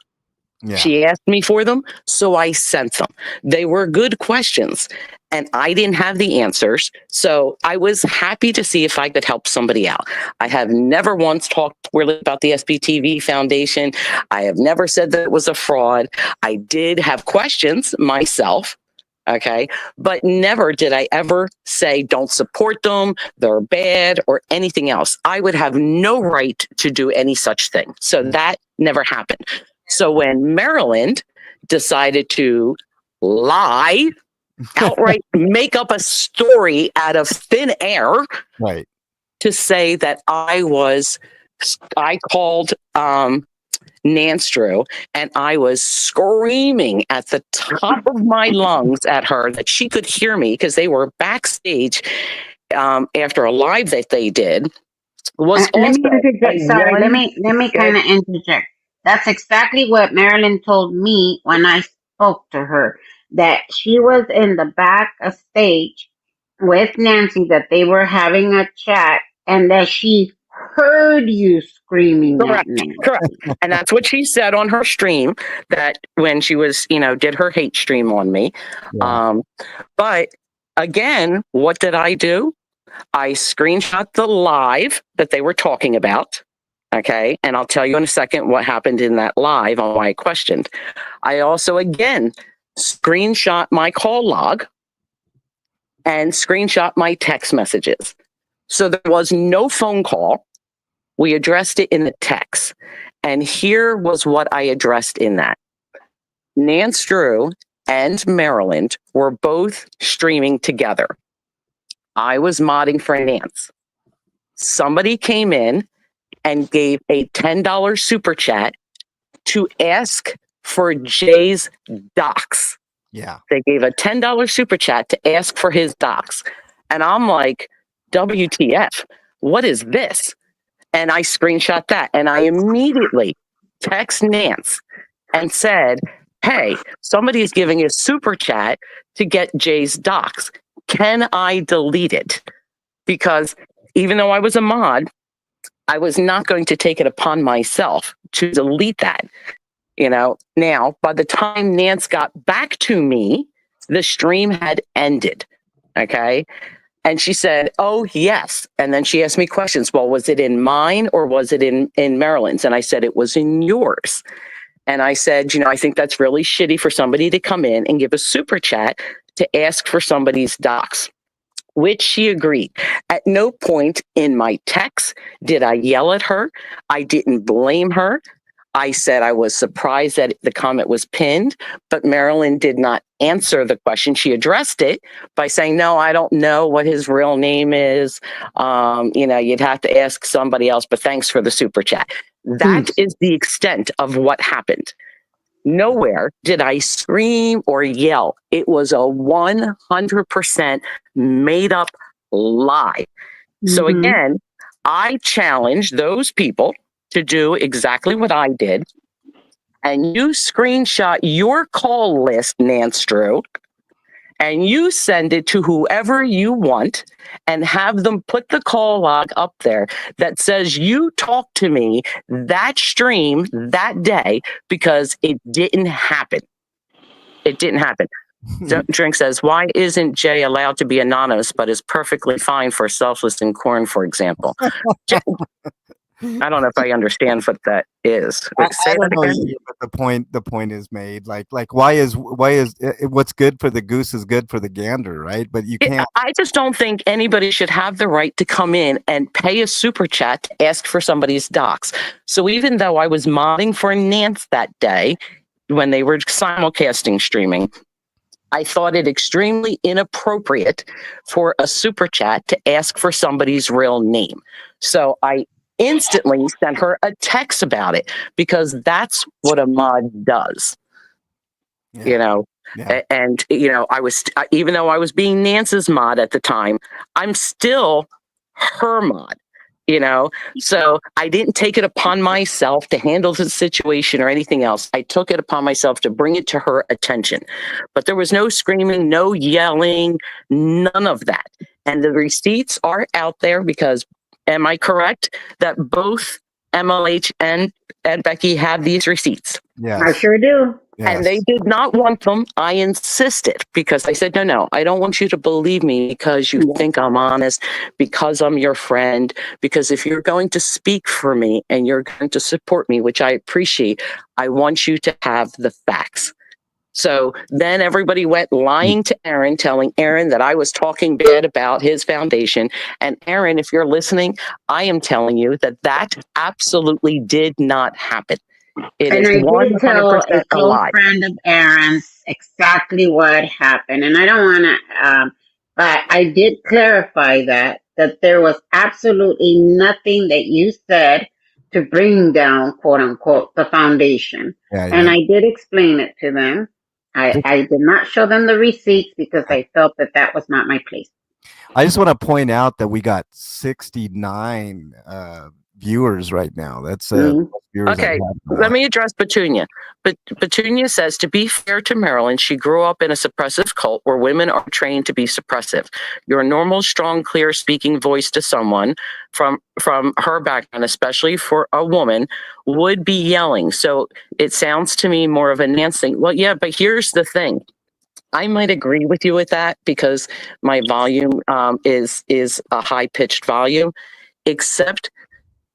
Yeah. She asked me for them, so I sent them. They were good questions, and I didn't have the answers, so I was happy to see if I could help somebody out. I have never once talked poorly about the SPTV Foundation. I have never said that it was a fraud. I did have questions myself, okay, but never did I ever say don't support them, they're bad, or anything else. I would have no right to do any such thing, so that never happened. So when Maryland decided to lie, outright make up a story out of thin air, right, to say that I called Nance Drew and I was screaming at the top of my lungs at her that she could hear me because they were backstage after a live that they did. Was let me interject. Sorry, let me kind of interject. That's exactly what Marilyn told me when I spoke to her, that she was in the back of stage with Nancy, that they were having a chat, and that she heard you screaming at Nancy. Correct. And that's what she said on her stream, that when she was, did her hate stream on me. Yeah. But again, what did I do? I screenshot the live that they were talking about. Okay. And I'll tell you in a second what happened in that live on why I questioned. I also, again, screenshot my call log and screenshot my text messages. So there was no phone call. We addressed it in the text. And here was what I addressed in that. Nance Drew and Maryland were both streaming together. I was modding for Nance. Somebody came in and gave a $10 super chat to ask for Jay's docs. Yeah. They gave a $10 super chat to ask for his docs. And I'm like, WTF, what is this? And I screenshot that. And I immediately text Nance and said, hey, somebody is giving a super chat to get Jay's docs. Can I delete it? Because even though I was a mod, I was not going to take it upon myself to delete that. Now, by the time Nance got back to me, the stream had ended. Okay. And she said, oh, yes. And then she asked me questions. Well, was it in mine or was it in Maryland's? And I said, it was in yours. And I said, I think that's really shitty for somebody to come in and give a super chat to ask for somebody's docs, which she agreed. At no point in my text did I yell at her. I didn't blame her. I said I was surprised that the comment was pinned, but Marilyn did not answer the question. She addressed it by saying, no, I don't know what his real name is. You'd have to ask somebody else, but thanks for the super chat. That is the extent of what happened. Nowhere did I scream or yell. It was a 100% made up lie. So again, I challenged those people to do exactly what I did. And you screenshot your call list, Nance Drew, and you send it to whoever you want and have them put the call log up there that says you talked to me that stream that day, because it didn't happen. It didn't happen. Drink says, why isn't Jay allowed to be anonymous, but is perfectly fine for Selfless and Corn, for example? I don't know if I understand what that is. I don't know either, but the point is made. Like why is what's good for the goose is good for the gander, right? But you can't. I just don't think anybody should have the right to come in and pay a super chat to ask for somebody's docs. So even though I was modding for Nance that day when they were simulcasting streaming, I thought it extremely inappropriate for a super chat to ask for somebody's real name. So I instantly sent her a text about it, because that's what a mod does. Yeah. Yeah. And I was, even though I was being Nance's mod at the time, I'm still her mod. So I didn't take it upon myself to handle the situation or anything else. I took it upon myself to bring it to her attention. But there was no screaming, no yelling, none of that. And the receipts are out there, because am I correct that both MLH and Becky have these receipts? Yes. I sure do. Yes. And they did not want them. I insisted, because I said, no, I don't want you to believe me because you think I'm honest, because I'm your friend, because if you're going to speak for me and you're going to support me, which I appreciate, I want you to have the facts. So then everybody went lying to Aaron, telling Aaron that I was talking bad about his foundation. And Aaron, if you're listening, I am telling you that absolutely did not happen. It and is I did tell 100% a a close lie. friend of Aaron's exactly what happened. And I don't want to, but I did clarify that there was absolutely nothing that you said to bring down, quote unquote, the foundation. Yeah, And I did explain it to them. I did not show them the receipts because I felt that was not my place. I just want to point out that we got 69 viewers right now. That's viewers. Okay, let me address Petunia. But Petunia says, to be fair to Marilyn, she grew up in a suppressive cult where women are trained to be suppressive. Your normal, strong, clear speaking voice to someone from her background, especially for a woman, would be yelling. So it sounds to me more of a Nance thing. Well, yeah, but here's the thing. I might agree with you with that because my volume is a high pitched volume. Except,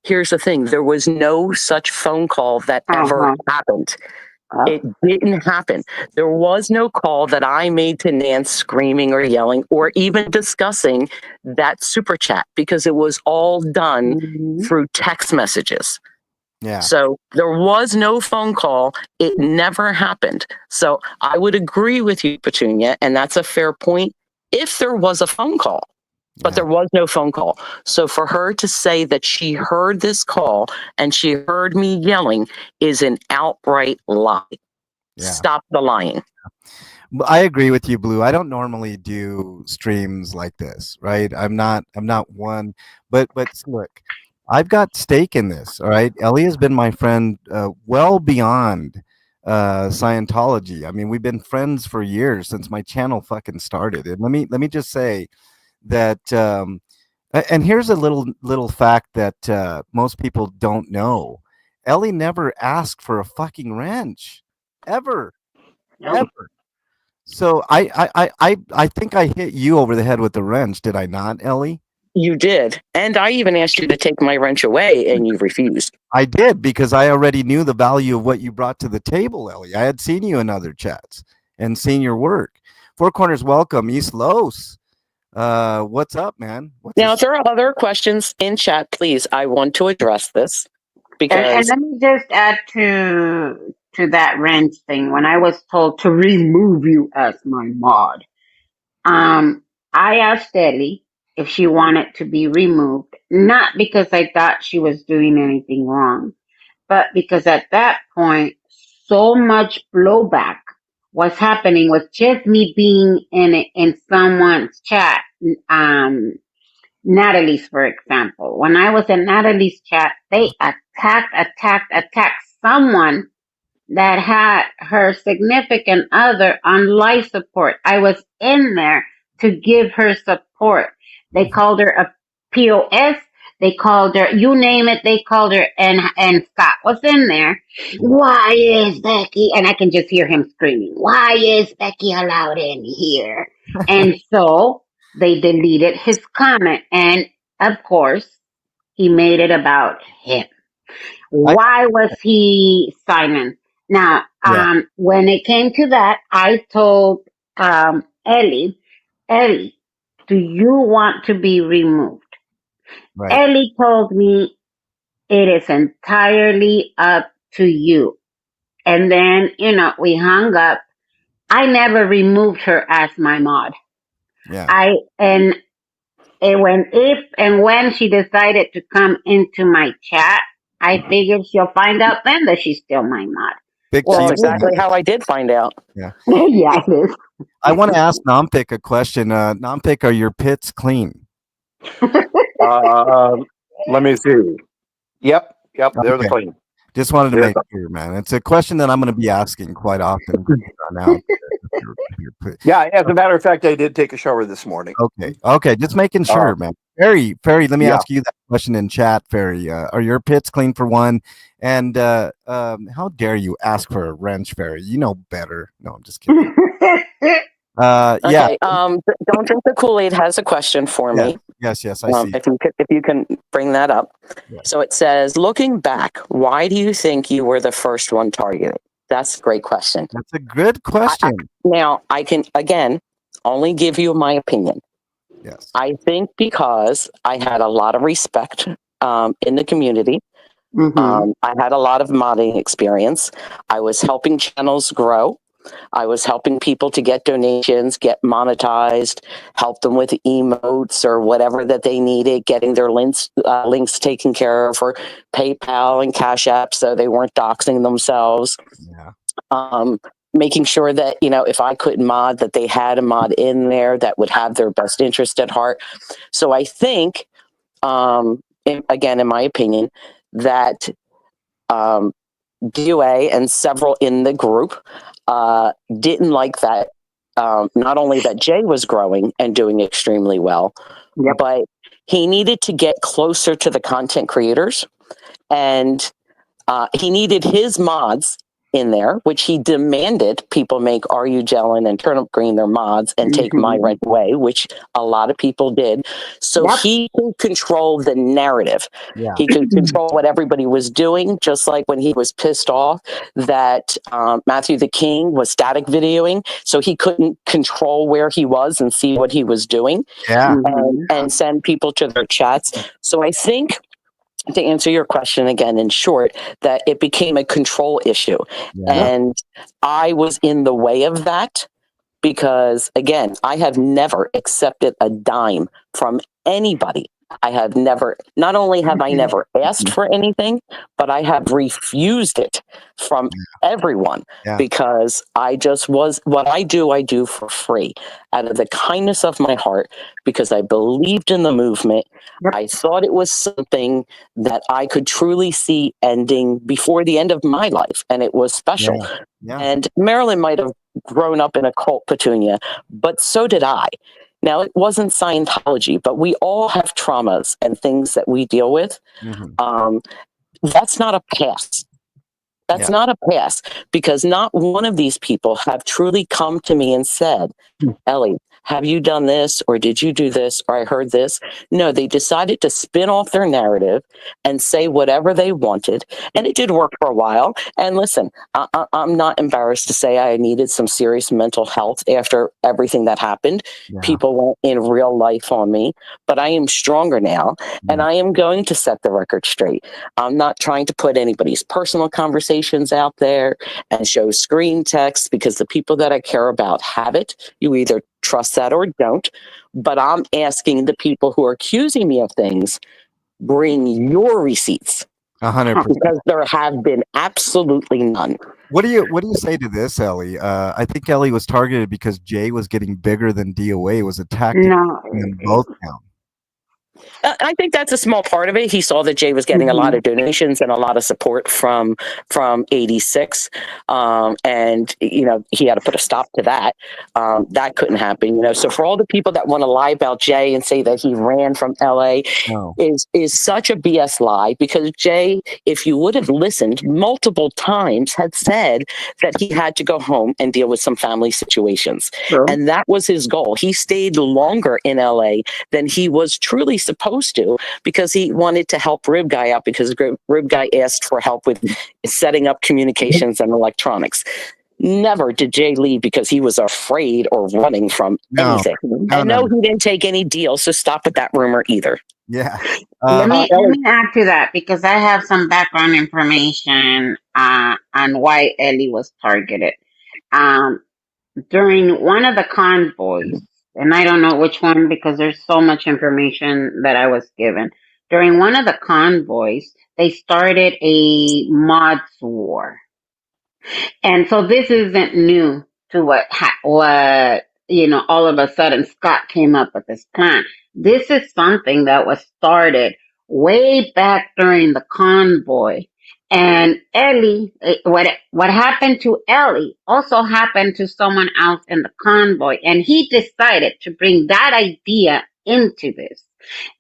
here's the thing: there was no such phone call that ever happened. It didn't happen. There was no call that I made to Nance screaming or yelling or even discussing that super chat because it was all done through text messages. Yeah. So there was no phone call. It never happened. So I would agree with you, Petunia, and that's a fair point if there was a phone call. But there was no phone call. So for her to say that she heard this call and she heard me yelling is an outright lie. Yeah. Stop the lying. I agree with you, Blue. I don't normally do streams like this, right? I'm not one, but look, I've got stake in this. All right. Ellie has been my friend well beyond Scientology. I mean, we've been friends for years since my channel fucking started. And let me just say that and here's a little fact that most people don't know. Ellie never asked for a fucking wrench. Ever. Ever. So I think I hit you over the head with the wrench, did I not, Ellie? You did. And I even asked you to take my wrench away and you refused. I did because I already knew the value of what you brought to the table, Ellie. I had seen you in other chats and seen your work. Four Corners, welcome. East Los. What's up, man? Now, if there are other questions in chat, please, I want to address this because. And let me just add to that wrench thing. When I was told to remove you as my mod, I asked Ellie if she wanted to be removed, not because I thought she was doing anything wrong, but because at that point, so much blowback was happening with just me being in someone's chat. Natalie's, for example. When I was in Natalie's chat, they attacked someone that had her significant other on life support. I was in there to give her support. They called her a POS. They called her, you name it, they called her, and Scott was in there. Why is Becky, and I can just hear him screaming, why is Becky allowed in here? And so they deleted his comment. And of course, he made it about him. Why was he silent? Now, when it came to that, I told Ellie, do you want to be removed? Right. Ellie told me it is entirely up to you. And then, we hung up. I never removed her as my mod. Yeah. And when she decided to come into my chat, I figured she'll find out then that she's still my mod. That's exactly how I did find out. Yeah. Yeah, it is. I want to ask Nompik a question. Nompik, are your pits clean? Let me see. Yep, they're the clean. Just wanted to make sure, man. It's a question that I'm going to be asking quite often. Yeah, as a matter of fact, I did take a shower this morning. Okay, just making sure, man. Ferry, let me ask you that question in chat, Ferry. Are your pits clean for one? And how dare you ask for a wrench, Ferry? You know better. No, I'm just kidding. Okay, Don't Drink the Kool-Aid has a question for me. Yes, I see. If you can bring that up. Yeah. So it says, looking back, why do you think you were the first one targeted? That's a great question. That's a good question. Now, I can, again, only give you my opinion. Yes. I think because I had a lot of respect in the community. Mm-hmm. I had a lot of modding experience. I was helping channels grow. I was helping people to get donations, get monetized, help them with emotes or whatever that they needed, getting their links taken care of for PayPal and Cash App so they weren't doxing themselves. Yeah. Making sure that, if I couldn't mod, that they had a mod in there that would have their best interest at heart. So I think, again, in my opinion, that DOA and several in the group didn't like that. Not only that Jay was growing and doing extremely well, but he needed to get closer to the content creators, and he needed his mods in there, which he demanded people make Are You Gelling and Turnip Green their mods and take my rent away, which a lot of people did. So Yep. he could control the narrative. Yeah. He could control what everybody was doing, just like when he was pissed off that Matthew the King was static videoing. So he couldn't control where he was and see what he was doing Yeah. and send people to their chats. So I think, to answer your question again in short, that it became a control issue. Yeah. And I was in the way of that because, again, I have never accepted a dime from anybody. I have never, not only have I never asked for anything, but I have refused it from everyone because I just was, what I do for free out of the kindness of my heart because I believed in the movement. Yep. I thought it was something that I could truly see ending before the end of my life, and it was special. Yeah. And Marilyn might have grown up in a cult, Petunia, but so did I. Now, it wasn't Scientology, but we all have traumas and things that we deal with. That's not a pass. That's not a pass because not one of these people have truly come to me and said, Ellie, have you done this? Or did you do this? Or I heard this? No, they decided to spin off their narrative and say whatever they wanted. And it did work for a while. And listen, I'm not embarrassed to say I needed some serious mental health after everything that happened. People went in real life on me, but I am stronger now. And I am going to set the record straight. I'm not trying to put anybody's personal conversations out there and show screen text because the people that I care about have it. You either trust that or don't. But I'm asking the people who are accusing me of things, bring your receipts. 100%. Because there have been absolutely none. What do you say to this, Ellie? I think Ellie was targeted because Jay was getting bigger than DOA was attacking them both down. I think that's a small part of it. He saw that Jay was getting a lot of donations and a lot of support from 86. And, you know, he had to put a stop to that. That couldn't happen, you know. So for all the people that want to lie about Jay and say that he ran from LA is such a BS lie because Jay, if you would have listened multiple times, had said that he had to go home and deal with some family situations. And that was his goal. He stayed longer in LA than he was truly supposed to because he wanted to help Rib Guy out because Rib Guy asked for help with setting up communications and electronics. Never did Jay leave because he was afraid or running from anything. No, he didn't take any deals, so stop with that rumor either. Yeah. Let me add to that because I have some background information on why Ellie was targeted. During one of the convoys, and I don't know which one because there's so much information that I was given. During one of the convoys, they started a mods war. And so this isn't new to what you know, all of a sudden Scott came up with this plan. This is something that was started way back during the convoy. And Ellie, what happened to Ellie also happened to someone else in the convoy. And he decided to bring that idea into this.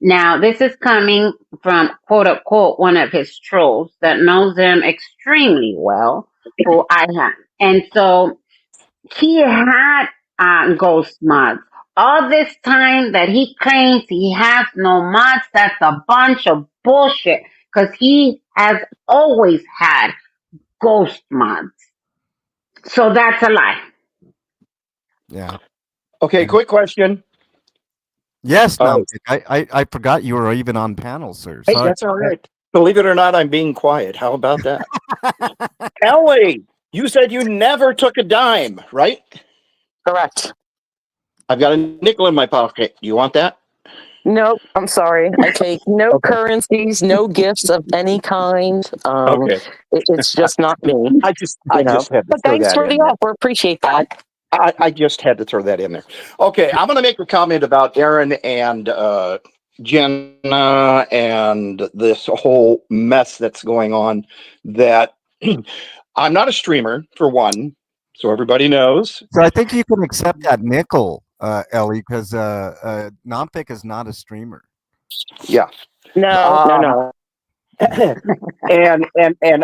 Now, this is coming from quote unquote one of his trolls that knows him extremely well, who I have. And so he had ghost mods. All this time that he claims he has no mods, that's a bunch of bullshit because he has always had ghost mods. So that's a lie. Yeah. Okay, quick question. Yes, I forgot you were even on panel, sir. Hey, Sorry. that's all right. Believe it or not, I'm being quiet. How about that? Ellie, you said you never took a dime, right? Correct. I've got a nickel in my pocket. You want that? Nope, I'm sorry. I take no currencies, no gifts of any kind. It's just not me. I just had to but throw thanks that for in the there. offer. Appreciate that. I just had to throw that in there. Okay, I'm going to make a comment about Aaron and Jenna and this whole mess that's going on. That I'm not a streamer, for one, so everybody knows. So I think you can accept that nickel, Ellie, because Nompik is not a streamer. Yeah. No. and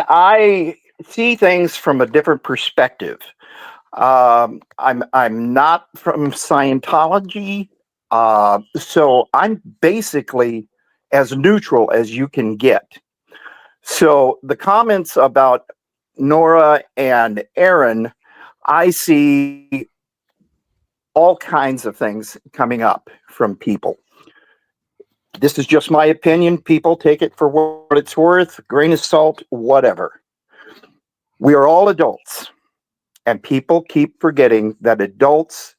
I see things from a different perspective. I'm not from Scientology, so I'm basically as neutral as you can get. So the comments about Nora and Aaron, I see all kinds of things coming up from people. This is just my opinion. People take it for what it's worth, grain of salt, whatever. We are all adults, and people keep forgetting that adults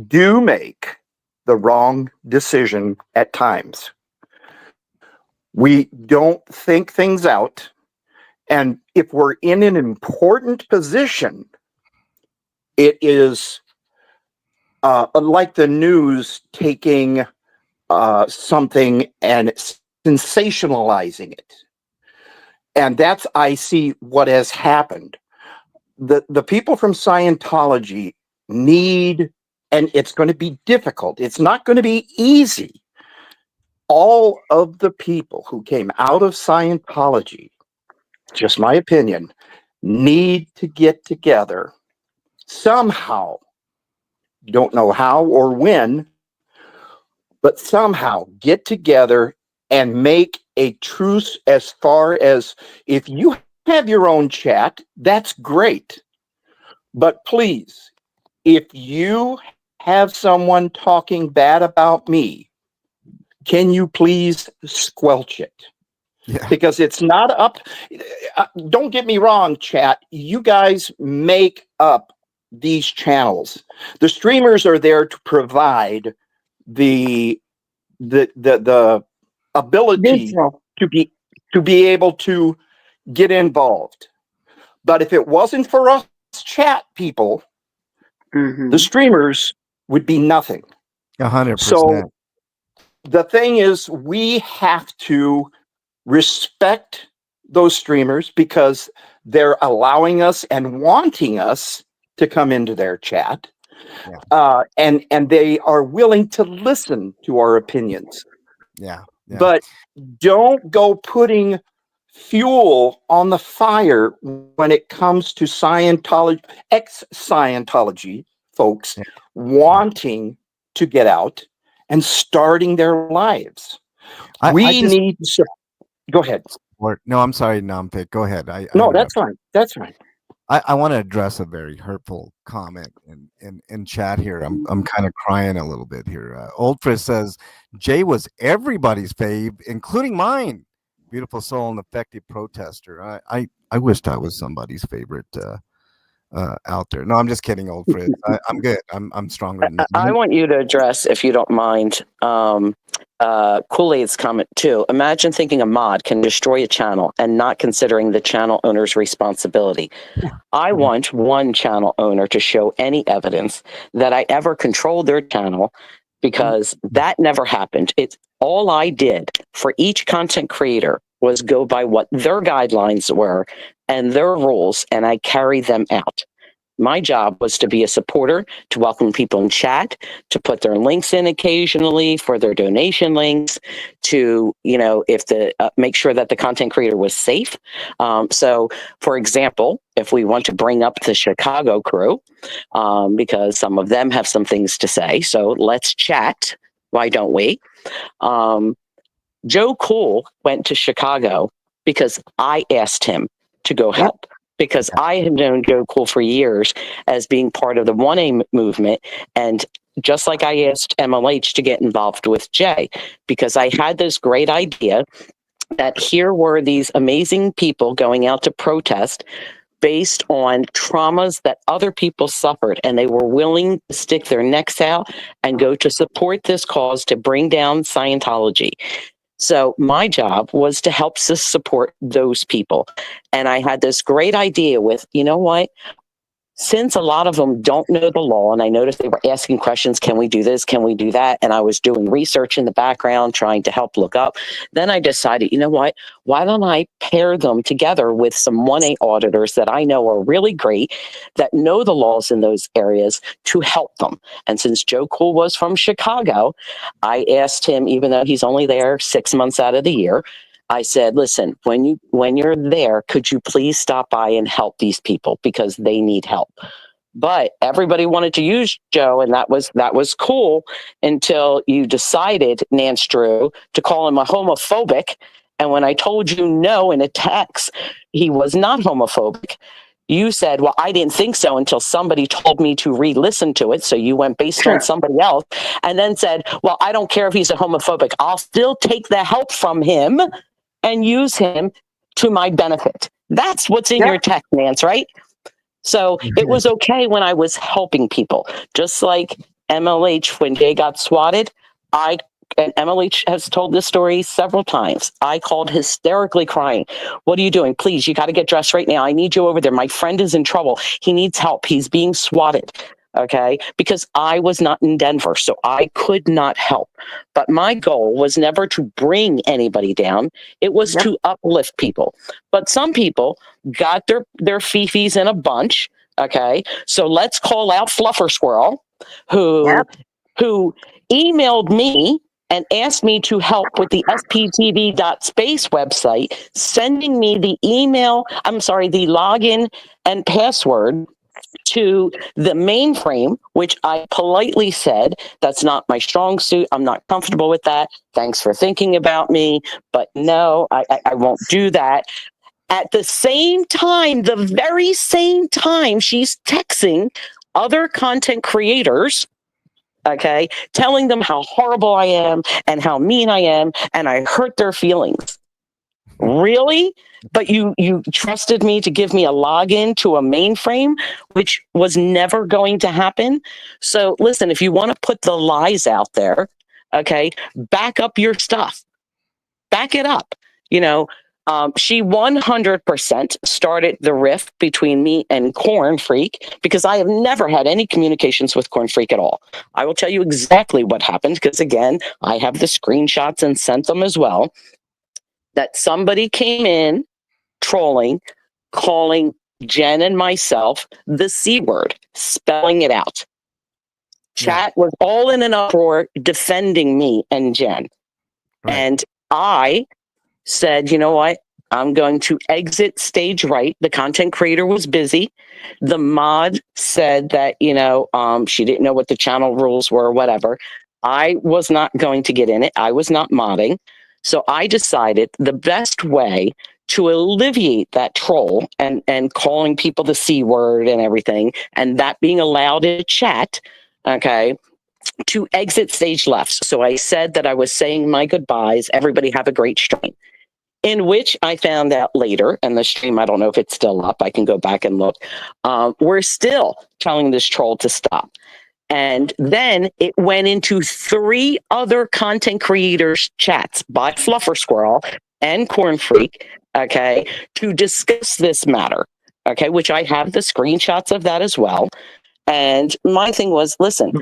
do make the wrong decision at times. We don't think things out. And if we're in an important position, it is like the news taking something and sensationalizing it. And that's, I see what has happened. The people from Scientology need, and it's going to be difficult. It's not going to be easy. All of the people who came out of Scientology, just my opinion, need to get together somehow. Don't know how or when, but somehow get together and make a truce. As far as, if you have your own chat, that's great. But please, if you have someone talking bad about me, can you please squelch it? Yeah. Because it's not up. Don't get me wrong, chat. You guys make up these channels. The streamers are there to provide the ability Neutral. to be able to get involved. But if it wasn't for us chat people, the streamers would be nothing. 100%. So the thing is, we have to respect those streamers because they're allowing us and wanting us to come into their chat. Yeah. And they are willing to listen to our opinions. Yeah. But don't go putting fuel on the fire when it comes to Scientology, ex-Scientology folks wanting to get out and starting their lives. We need to. Go ahead. No, I'm sorry, Nampik. Go ahead. No, that's fine. That's fine. I want to address a very hurtful comment in chat here. I'm kind of crying a little bit here. Old Chris says Jay was everybody's fave, including mine. Beautiful soul and effective protester. I wished I was somebody's favorite out there. No, I'm just kidding, Old Fritz. I'm good. I'm stronger than that. I want you to address, if you don't mind, Kool-Aid's comment too. Imagine thinking a mod can destroy a channel and not considering the channel owner's responsibility. I want one channel owner to show any evidence that I ever controlled their channel, because that never happened. It's all I did for each content creator was go by what their guidelines were and their rules, and I carry them out. My job was to be a supporter, to welcome people in chat, to put their links in occasionally for their donation links, to, if make sure that the content creator was safe. So, for example, if we want to bring up the Chicago crew, because some of them have some things to say, so let's chat. Why don't we? Joe Cool went to Chicago because I asked him to go help. Because I have known Joe Cool for years as being part of the 1A movement. And just like I asked MLH to get involved with Jay, because I had this great idea that here were these amazing people going out to protest based on traumas that other people suffered, and they were willing to stick their necks out and go to support this cause to bring down Scientology. So my job was to help support those people. And I had this great idea with, you know what? Since a lot of them don't know the law, and I noticed they were asking questions, can we do this? Can we do that? And I was doing research in the background, trying to help look up. Then I decided, you know what? Why don't I pair them together with some 1A auditors that I know are really great, that know the laws in those areas, to help them. And since Joe Cool was from Chicago, I asked him, even though he's only there 6 months out of the year, I said, listen, when you're there, could you please stop by and help these people because they need help? But everybody wanted to use Joe, and that was cool until you decided, Nance Drew, to call him a homophobic. And when I told you no in a text, he was not homophobic. You said, well, I didn't think so until somebody told me to re-listen to it. So you went based on somebody else and then said, well, I don't care if he's a homophobic. I'll still take the help from him and use him to my benefit. That's what's in your text, Nance, right? So it was okay when I was helping people, just like MLH when Jay got swatted. And MLH has told this story several times. I called hysterically crying. What are you doing? Please, you got to get dressed right now. I need you over there. My friend is in trouble. He needs help. He's being swatted. Okay. Because I was not in Denver, so I could not help. But my goal was never to bring anybody down. It was to uplift people. But some people got their fifis in a bunch. Okay. So let's call out Fluffer Squirrel, who emailed me and asked me to help with the SPTV.space website, sending me the the login and password to the mainframe, which I politely said, that's not my strong suit. I'm not comfortable with that. Thanks for thinking about me. But no, I won't do that. At the same time, the very same time, she's texting other content creators, okay, telling them how horrible I am and how mean I am, and I hurt their feelings. Really? But you trusted me to give me a login to a mainframe, which was never going to happen. So listen, if you want to put the lies out there, okay, back up your stuff. Back it up. She 100% started the rift between me and Corn Freak because I have never had any communications with Corn Freak at all. I will tell you exactly what happened because, again, I have the screenshots and sent them as well. That somebody came in trolling, calling Jen and myself the C word, spelling it out. Chat was all in an uproar defending me and Jen. Right. And I said, you know what? I'm going to exit stage right. The content creator was busy. The mod said that, she didn't know what the channel rules were or whatever. I was not going to get in it. I was not modding. So I decided the best way to alleviate that troll and calling people the C word and everything, and that being allowed in chat, okay, to exit stage left. So I said that I was saying my goodbyes. Everybody have a great stream. In which I found out later, and the stream, I don't know if it's still up. I can go back and look. We're still telling this troll to stop. And then it went into 3 other content creators' chats by Fluffer Squirrel and Corn Freak, okay, to discuss this matter, okay, which I have the screenshots of that as well. And my thing was, listen,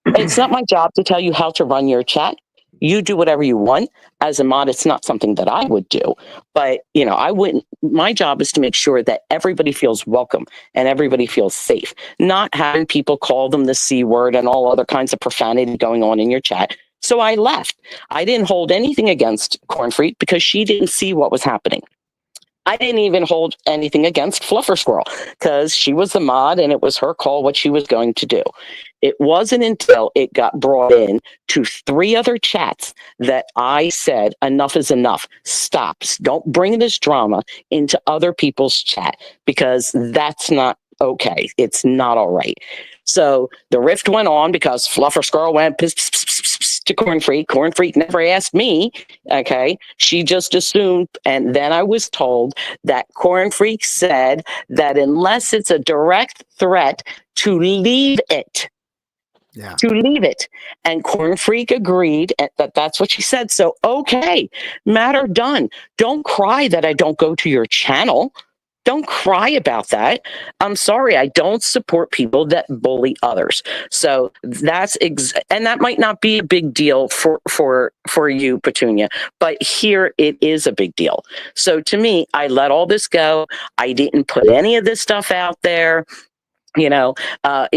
it's not my job to tell you how to run your chat. You do whatever you want. As a mod, it's not something that I would do. But, I wouldn't. My job is to make sure that everybody feels welcome and everybody feels safe. Not having people call them the C word and all other kinds of profanity going on in your chat. So I left. I didn't hold anything against Corn Freak because she didn't see what was happening. I didn't even hold anything against Fluffer Squirrel because she was the mod and it was her call what she was going to do. It wasn't until it got brought in to 3 other chats that I said, enough is enough. Stop. Don't bring this drama into other people's chat because that's not okay. It's not all right. So the rift went on because Fluffer Squirrel went to Corn Freak. Corn Freak never asked me. Okay. She just assumed. And then I was told that Corn Freak said that unless it's a direct threat to leave it. Yeah. To leave it. And Corn Freak agreed that that's what she said. So, okay, matter done. Don't cry that I don't go to your channel. Don't cry about that. I'm sorry. I don't support people that bully others. So that's and that might not be a big deal for you, Petunia, but here it is a big deal. So to me, I let all this go. I didn't put any of this stuff out there.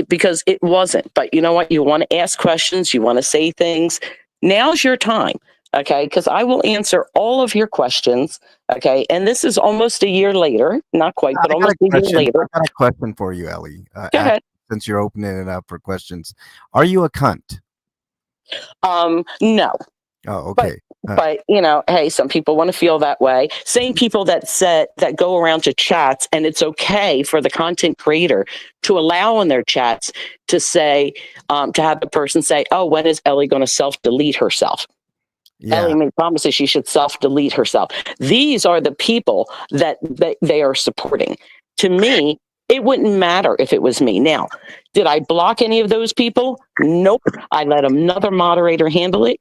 Because it wasn't. But you know what? You want to ask questions. You want to say things. Now's your time. Okay, because I will answer all of your questions. Okay, and this is almost a year later, not quite, but I got almost a a year question. later. I got a question for you, Ellie. Go ahead. Since you're opening it up for questions, are you a cunt? No. Oh, But okay. hey, some people want to feel that way. Same people that go around to chats, and it's okay for the content creator to allow in their chats to say, to have the person say, "Oh, when is Ellie going to self delete herself?" Yeah, Ellie made promises she should self delete herself. These are the people that they are supporting. To me, it wouldn't matter if it was me. Now, did I block any of those people? Nope. I let another moderator handle it,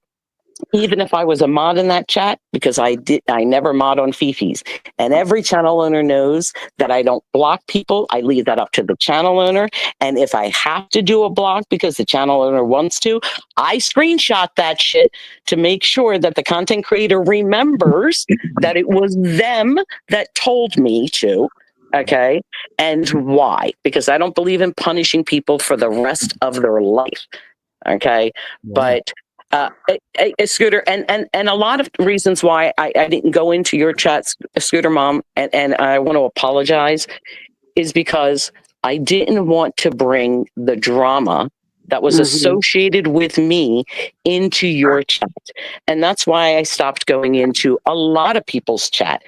even if I was a mod in that chat, because I never mod on Fifi's. And every channel owner knows that I don't block people. I leave that up to the channel owner. And if I have to do a block because the channel owner wants to, I screenshot that shit to make sure that the content creator remembers that it was them that told me to. Okay. And why? Because I don't believe in punishing people for the rest of their life. Okay. yeah, But Scooter, and a lot of reasons why I didn't go into your chats, Scooter Mom, and I want to apologize, is because I didn't want to bring the drama that was Mm-hmm. associated with me into your chat. And that's why I stopped going into a lot of people's chat,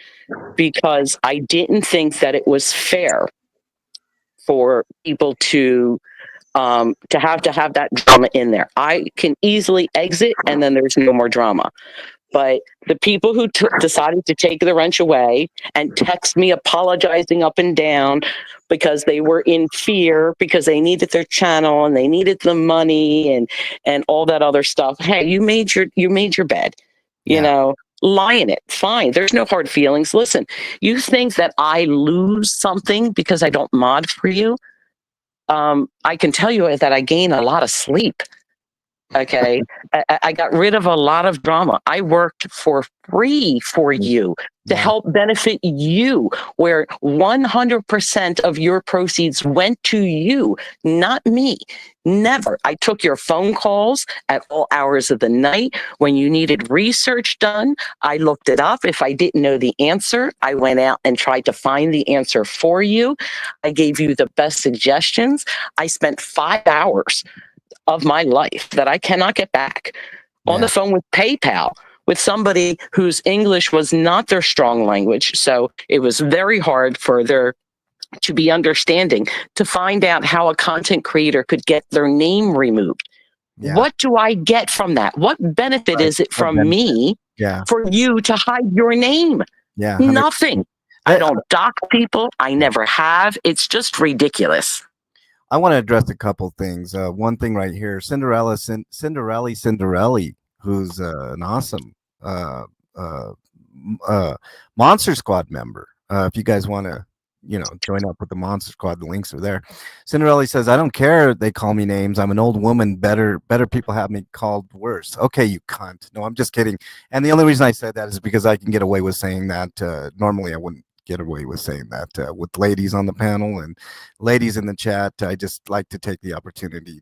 because I didn't think that it was fair for people to have that drama in there. I can easily exit and then there's no more drama. But the people who decided to take the wrench away and text me apologizing up and down because they were in fear, because they needed their channel and they needed the money and all that other stuff. Hey, you made your bed. You yeah, know, lie in it. Fine. There's no hard feelings. Listen, you think that I lose something because I don't mod for you? I can tell you that I gain a lot of sleep. Okay. I got rid of a lot of drama. I worked for free for you to yeah, help benefit you, where 100% of your proceeds went to you, not me. Never. I took your phone calls at all hours of the night when you needed research done. I looked it up. If I didn't know the answer, I went out and tried to find the answer for you. I gave you the best suggestions. I spent 5 hours of my life that I cannot get back on yeah, the phone with PayPal with somebody whose English was not their strong language. So it was very hard for their to be understanding to find out how a content creator could get their name removed. yeah. What do I get from that? What benefit Right. is it What from benefit? me Yeah, for you to hide your name? yeah. Nothing. I That, don't dock people. I never have. It's just ridiculous. I want to address a couple things. One thing right here, Cinderella, who's an awesome uh, uh, Monster Squad member. If you guys want to, join up with the Monster Squad, the links are there. Cinderella says, "I don't care. They call me names. I'm an old woman. Better people have me called worse." Okay, you cunt. No, I'm just kidding. And the only reason I said that is because I can get away with saying that. Normally, I wouldn't get away with saying that with ladies on the panel and ladies in the chat. I just like to take the opportunity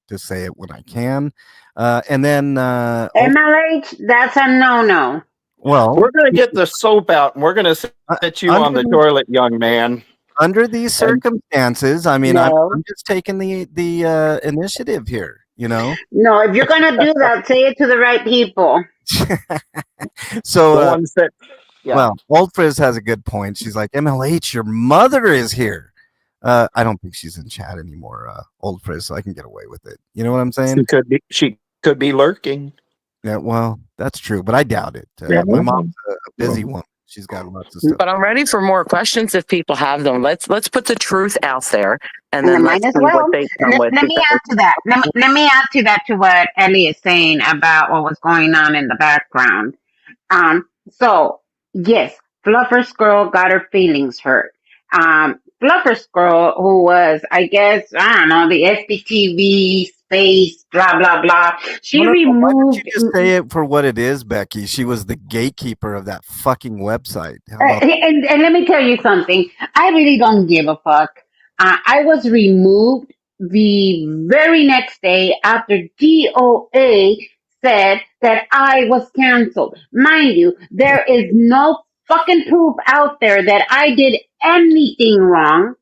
to say it when I can. And then, MLH, that's a no-no. well, We're going to get the soap out and we're going to uh, set you under on the these, toilet, young man. under these And circumstances, I mean, No. I'm just taking the initiative here. No, if you're going to do that, say it to the right people. So, the ones that, yeah. well, Old Frizz has a good point. She's like, MLH, your mother is here. I don't think she's in chat anymore, Old Frizz, so I can get away with it. You know what I'm saying? She could be lurking. Yeah, well, that's true, but I doubt it. My mom's a busy woman. She's got lots of stuff. But I'm ready for more questions if people have them. Let's put the truth out there, and then might let's as see well. what they come with. Let me add to that. Let me add to that to what Ellie is saying about what was going on in the background. So yes, Fluffer's girl got her feelings hurt. Fluffer's girl, who was, I guess, I don't know, the SPTV space, blah blah blah. She No, why don't you removed. just say it for what it is, Becky? She was the gatekeeper of that fucking website. How about And let me tell you something. I really don't give a fuck. I was removed the very next day after DOA said that I was canceled. Mind you, there is no fucking proof out there that I did anything wrong.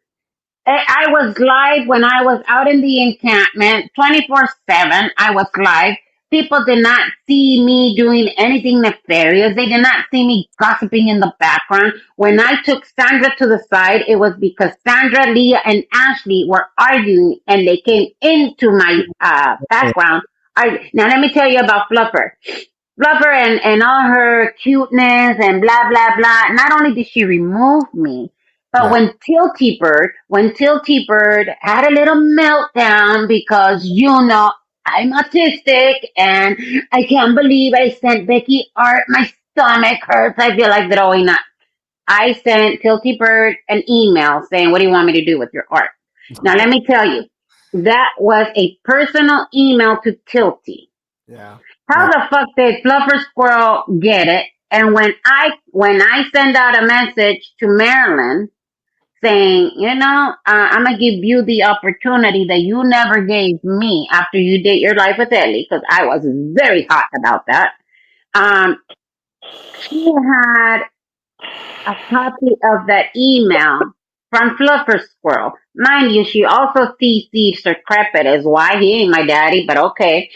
I was live when I was out in the encampment 24/7. I was live. People did not see me doing anything nefarious. They did not see me gossiping in the background. When I took Sandra to the side, it was because Sandra, Leah, and Ashley were arguing and they came into my background. Now, let me tell you about Fluffer. Fluffer and all her cuteness and blah, blah, blah. Not only did she remove me, but Yeah. when Tilty Bird had a little meltdown because, I'm autistic and I can't believe I sent Becky art. My stomach hurts. I feel like throwing up. I sent Tilty Bird an email saying, what do you want me to do with your art? Now, let me tell you, that was a personal email to Tilty. Yeah. How the fuck did Fluffer Squirrel get it? And when I send out a message to Marilyn saying, I'm gonna give you the opportunity that you never gave me after you did your life with Ellie, because I was very hot about that. She had a copy of that email from Fluffer Squirrel. Mind you, she also CC'd Sir Crepit as why he ain't my daddy, but okay.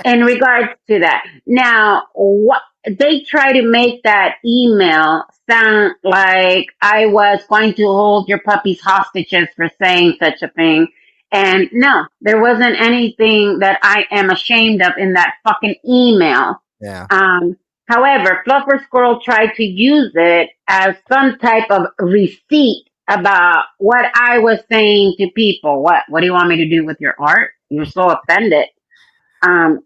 In regards to that. Now, what they try to make that email sound like I was going to hold your puppies hostages for saying such a thing. And no, there wasn't anything that I am ashamed of in that fucking email. Yeah. However, Fluffer Squirrel tried to use it as some type of receipt about what I was saying to people. What do you want me to do with your art? You're so offended. Now,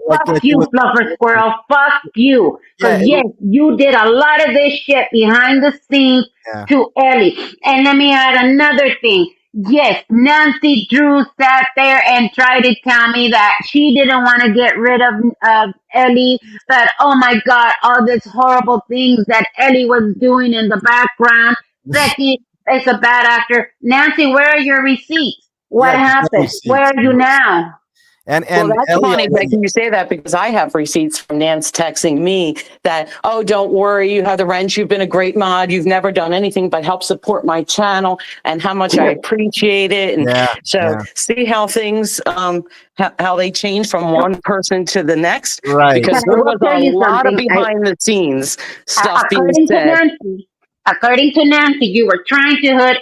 fuck you, Fluffer Squirrel. Fuck you. Because, yes, you did a lot of this shit behind the scenes to Ellie. And let me add another thing. Yes, Nancy Drew sat there and tried to tell me that she didn't want to get rid of Ellie, but oh my God, all these horrible things that Ellie was doing in the background. Becky is a bad actor. Nancy, where are your receipts? What happened? Where are you now? And well, that's Elliot, funny, Becky, you say that because I have receipts from Nance texting me that, oh, don't worry, you have the wrench, you've been a great mod, you've never done anything but help support my channel and how much I appreciate it. And see how things, how they change from one person to the next. Right. Because there was a lot of behind the scenes stuff being said. According to Nancy, you were trying to hurt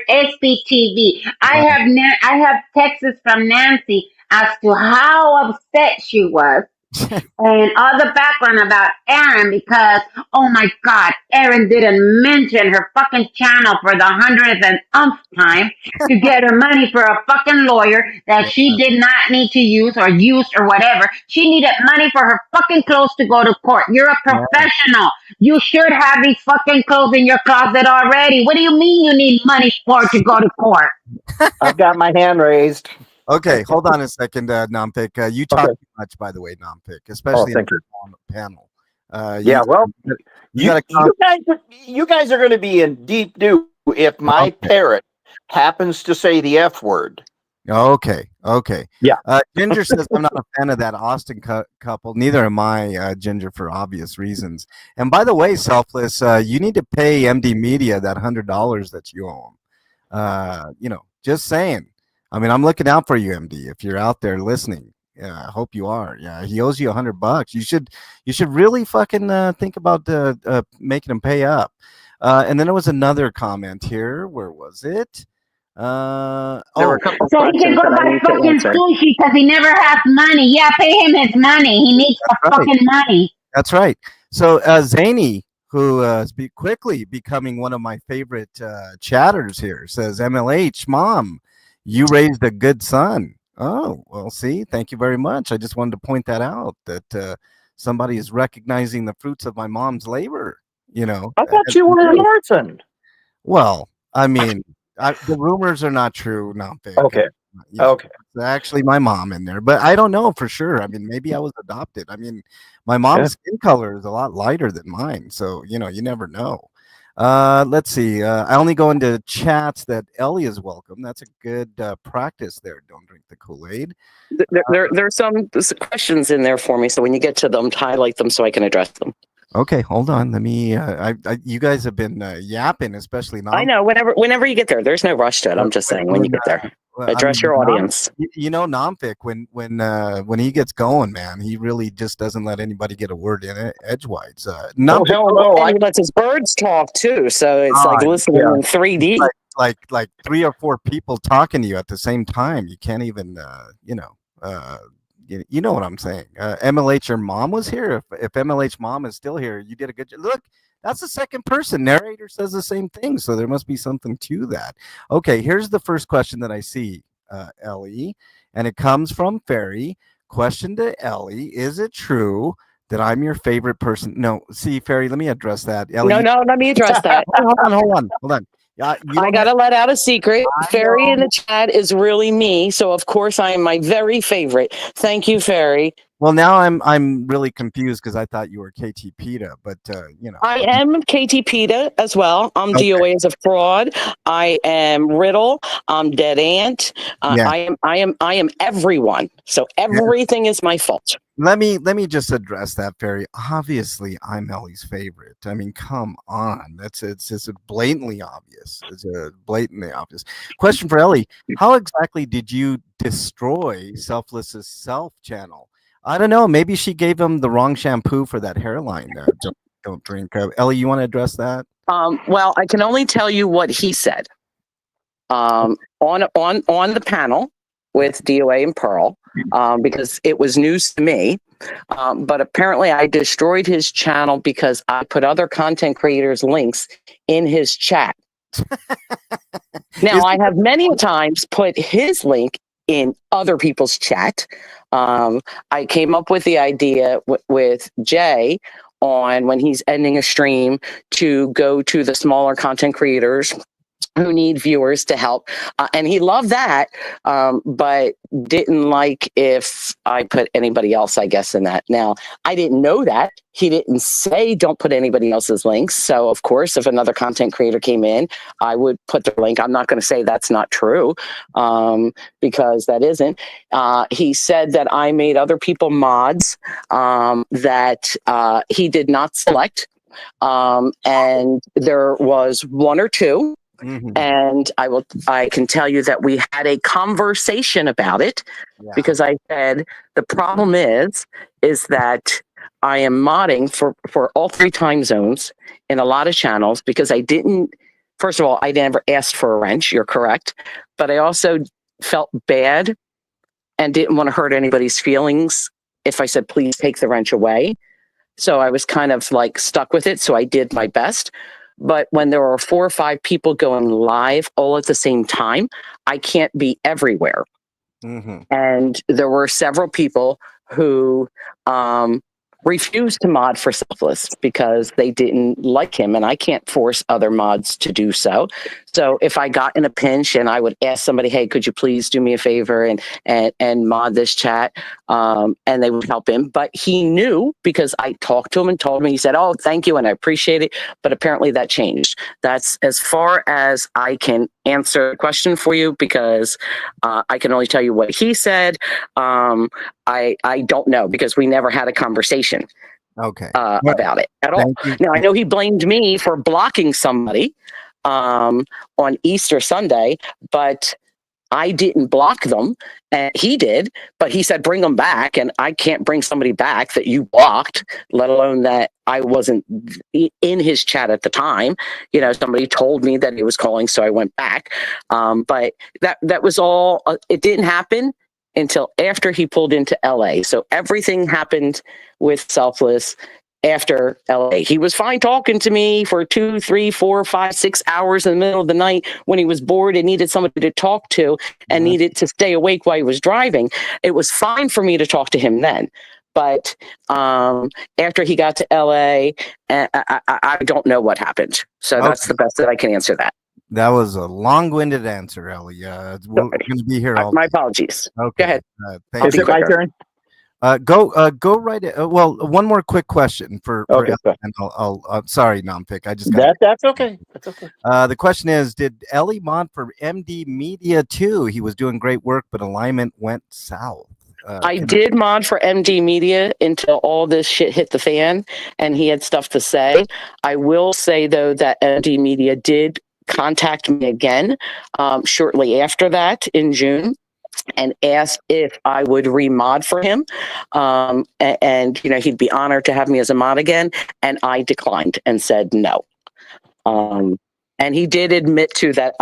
SPTV. I have texts from Nancy as to how upset she was and all the background about Aaron because, oh my God, Aaron didn't mention her fucking channel for the 100th time to get her money for a fucking lawyer that she did not need to use or whatever. She needed money for her fucking clothes to go to court. You're a professional. You should have these fucking clothes in your closet already. What do you mean you need money for to go to court? I've got my hand raised. Okay, hold on a second, Nompic. You talk too much, by the way, Nompic, especially on the panel. You guys are going to be in deep doo if my parrot happens to say the F word. Okay. Yeah. Ginger says, I'm not a fan of that Austin couple. Neither am I, Ginger, for obvious reasons. And by the way, Selfless, you need to pay MD Media that $100 that you owe them. Just saying. I mean, I'm looking out for you, MD. If you're out there listening, I hope you are. Yeah, he owes you $100. You should really fucking think about making him pay up. And then there was another comment here. Where was it? There were a couple so he can go buy fucking sushi because he never has money. Yeah, pay him his money. He needs the fucking money. That's right. So Zany, who is quickly becoming one of my favorite chatters here, says, MLH, Mom, you raised a good son. Oh, well, see, thank you very much. I just wanted to point that out, that somebody is recognizing the fruits of my mom's labor, I thought you were an orphan. Well, I mean, the rumors are not true. Okay. Okay. It's actually my mom in there, but I don't know for sure. I mean, maybe I was adopted. I mean, my mom's skin color is a lot lighter than mine. So, you never know. Let's see. I only go into chats that Ellie is welcome. That's a good practice there. Don't drink the Kool-Aid. There's some questions in there for me, so when you get to them, highlight them so I can address them. Okay, hold on. Let me. You guys have been yapping, especially now. I know. Whenever you get there, there's no rush to it. I'm just saying when you get there, address your audience. You know, Namfik, when he gets going, man, he really just doesn't let anybody get a word in edgewise. Hell no! And he lets his birds talk too, so it's like listening in 3D. Like 3 or 4 people talking to you at the same time. You can't even, you know what I'm saying. MLH, your mom was here. If MLH mom is still here, you did a good job. Look, that's the second person. Narrator says the same thing, so there must be something to that. Okay, here's the first question that I see, Ellie, and it comes from Ferry. Question to Ellie: is it true that I'm your favorite person? No, see, Ferry, let me address that. Ellie, No, let me address that. hold on. I gotta let out a secret. Ferry in the chat is really me, so of course I am my very favorite. Thank you, Ferry. Well, now I'm really confused because I thought you were KT PETA, but you know. I am KT PETA as well. I'm DOA as a fraud. I am Riddle. I'm Dead Ant. I am everyone. So everything is my fault. Let me just address that, Ferry. Obviously, I'm Ellie's favorite. I mean, come on. It's blatantly obvious. It's a blatantly obvious. Question for Ellie: how exactly did you destroy Selfless's self channel? I don't know. Maybe she gave him the wrong shampoo for that hairline. Don't drink. Ellie, you want to address that? Well, I can only tell you what he said. On the panel with DOA and Pearl, because it was news to me. But apparently I destroyed his channel because I put other content creators' links in his chat. Now, I have many times put his link in other people's chat. I came up with the idea with Jay on when he's ending a stream to go to the smaller content creators who need viewers to help. And he loved that, but didn't like if I put anybody else, I guess, in that. Now, I didn't know that. He didn't say don't put anybody else's links. So, of course, if another content creator came in, I would put their link. I'm not going to say that's not true, because that isn't. He said that I made other people mods that he did not select. And there was 1 or 2. Mm-hmm. And I can tell you that we had a conversation about it, because I said the problem is that I am modding for all 3 time zones in a lot of channels because first of all, I never asked for a wrench. You're correct. But I also felt bad and didn't want to hurt anybody's feelings if I said, please take the wrench away. So I was kind of like stuck with it. So I did my best. But when there are 4 or 5 people going live all at the same time, I can't be everywhere. Mm-hmm. And there were several people who refused to mod for Selfless because they didn't like him, and I can't force other mods to do so. So if I got in a pinch and I would ask somebody, hey, could you please do me a favor and mod this chat, and they would help him. But he knew because I talked to him and told him, he said, oh, thank you, and I appreciate it. But apparently that changed. That's as far as I can answer the question for you, because I can only tell you what he said. I don't know, because we never had a conversation about it at all. Now, I know he blamed me for blocking somebody on Easter Sunday, but I didn't block them, and he did, but he said, bring them back. And I can't bring somebody back that you blocked, let alone that I wasn't in his chat at the time. You know, somebody told me that he was calling, so I went back. But that was all. It didn't happen until after he pulled into LA. So everything happened with Selfless after LA. He was fine talking to me for 2, 3, 4, 5, 6 hours in the middle of the night when he was bored and needed somebody to talk to and needed to stay awake while he was driving. It was fine for me to talk to him then. But after he got to LA, I don't know what happened. So that's the best that I can answer that. That was a long-winded answer, Ellie. We're going to be here all My apologies. Okay. Go ahead. Is it my turn? Go right. Well, one more quick question for Okay, Ellie, good. and sorry, Nompic. I just got That's okay. That's okay. the question is, did Ellie mod for MD Media too? He was doing great work, but alignment went south. I did mod for MD Media until all this shit hit the fan and he had stuff to say. I will say, though, that MD Media did contact me again shortly after that in June and asked if I would remod for him. And, you know, he'd be honored to have me as a mod again. And I declined and said no. And he did admit to that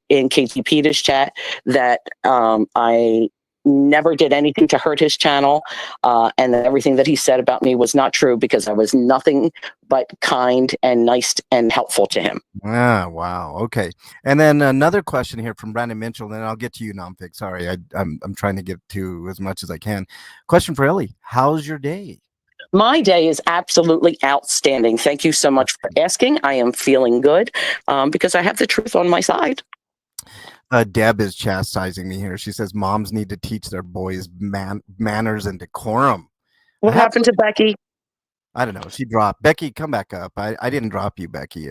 in KT Peters chat, that I never did anything to hurt his channel, and that everything that he said about me was not true because I was nothing but kind and nice and helpful to him. Ah, wow. Okay. And then another question here from Brandon Mitchell, and then I'll get to you, Nompic. Sorry, I'm trying to get to as much as I can. Question for Ellie: how's your day? My day is absolutely outstanding. Thank you so much for asking. I am feeling good because I have the truth on my side. Deb is chastising me here. She says moms need to teach their boys manners and decorum. What happened to Becky? I don't know. She dropped. Becky, come back up. I didn't drop you, Becky.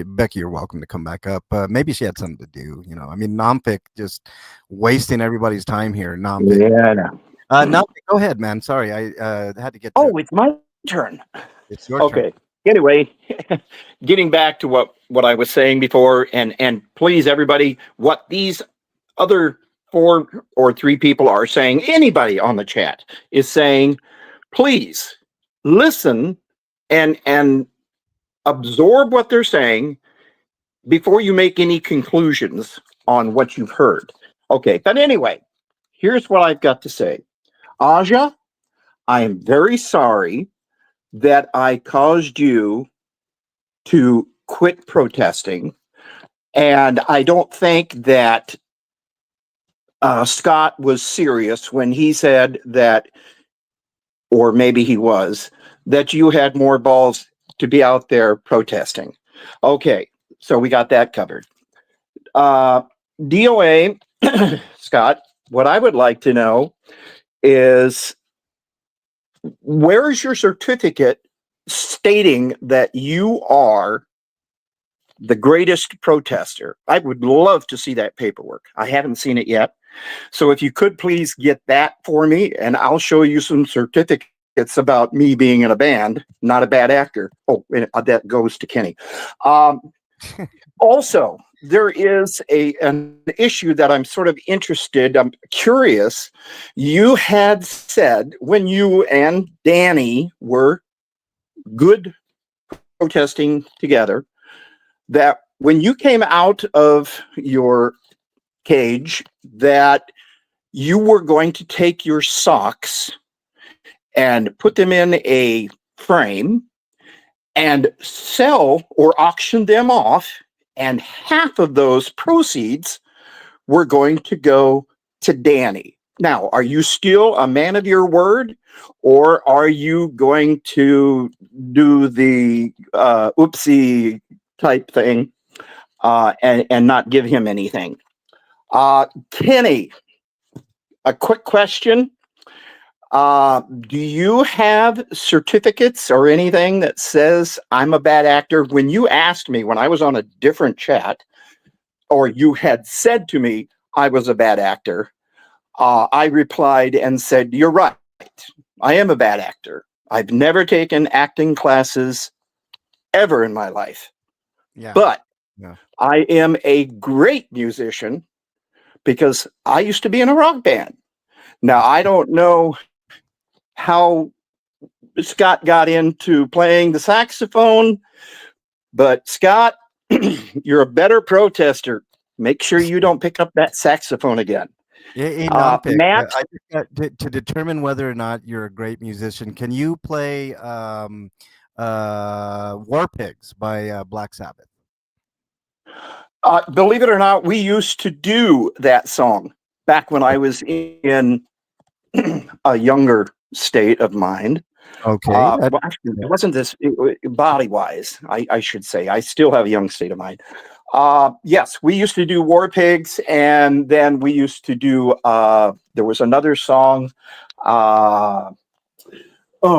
Becky, you're welcome to come back up. Maybe she had something to do. You know, I mean, Nompic just wasting everybody's time here. Nompic. Yeah, no. Nompic, go ahead, man. Sorry, I had to get. Oh, it's my turn. It's your turn. Okay. Anyway, getting back to what I was saying before, and please, everybody, what these other 4 or 3 people are saying, anybody on the chat is saying, please listen and absorb what they're saying before you make any conclusions on what you've heard. Okay, but anyway, here's what I've got to say. Aja, I am very sorry that I caused you to quit protesting. And I don't think that Scott was serious when he said that, or maybe he was, that you had more balls to be out there protesting. Okay, so we got that covered. DOA, Scott, what I would like to know is, where's your certificate stating that you are the greatest protester? I would love to see that paperwork. I haven't seen it yet. So if you could please get that for me, and I'll show you some certificates about me being in a band, not a bad actor. Oh, and that goes to Kenny. Also, there is an issue that I'm sort of interested, I'm curious. You had said when you and Danny were good protesting together, that when you came out of your cage, that you were going to take your socks and put them in a frame and sell or auction them off, and half of those proceeds were going to go to Danny. Now, are you still a man of your word, or are you going to do the oopsie type thing and not give him anything? Kenny, a quick question. Do you have certificates or anything that says I'm a bad actor? When you asked me, when I was on a different chat, or you had said to me I was a bad actor, I replied and said, you're right. I am a bad actor. I've never taken acting classes ever in my life. Yeah. But I am a great musician because I used to be in a rock band. Now, I don't know how Scott got into playing the saxophone, but Scott, you're a better protester. Make sure you don't pick up that saxophone again. Matt, to determine whether or not you're a great musician, can you play War Pigs by Black Sabbath? Believe it or not, we used to do that song back when I was in a younger state of mind. Okay. Well, actually, it wasn't this body-wise, I should say. I still have a young state of mind. Yes, we used to do War Pigs, and then we used to do. There was another song. Oh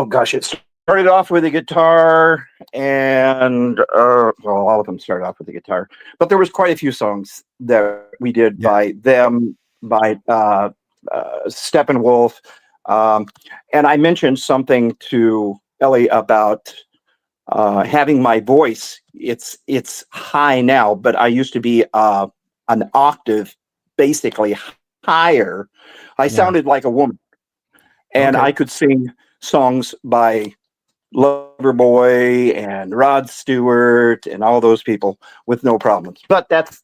gosh, it started off with a guitar, and well, all of them started off with a guitar, but there was quite a few songs that we did by them, by Steppenwolf, and I mentioned something to Ellie about having my voice. It's high now, but I used to be an octave basically higher. I sounded like a woman, and I could sing songs by Loverboy and Rod Stewart and all those people with no problems. But that's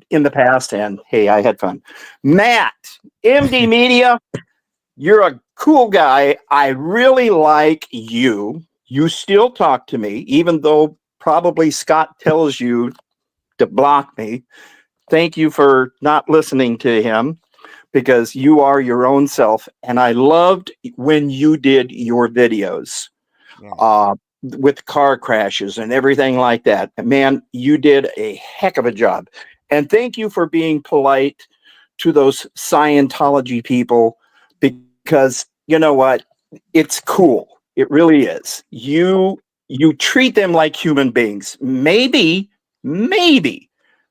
in the past, and hey, I had fun. Matt, MD Media, you're a cool guy. I really like you. You still talk to me, even though probably Scott tells you to block me. Thank you for not listening to him, because you are your own self. And I loved when you did your videos with car crashes and everything like that. Man, you did a heck of a job. And thank you for being polite to those Scientology people, because you know what? It's cool. It really is. You treat them like human beings. Maybe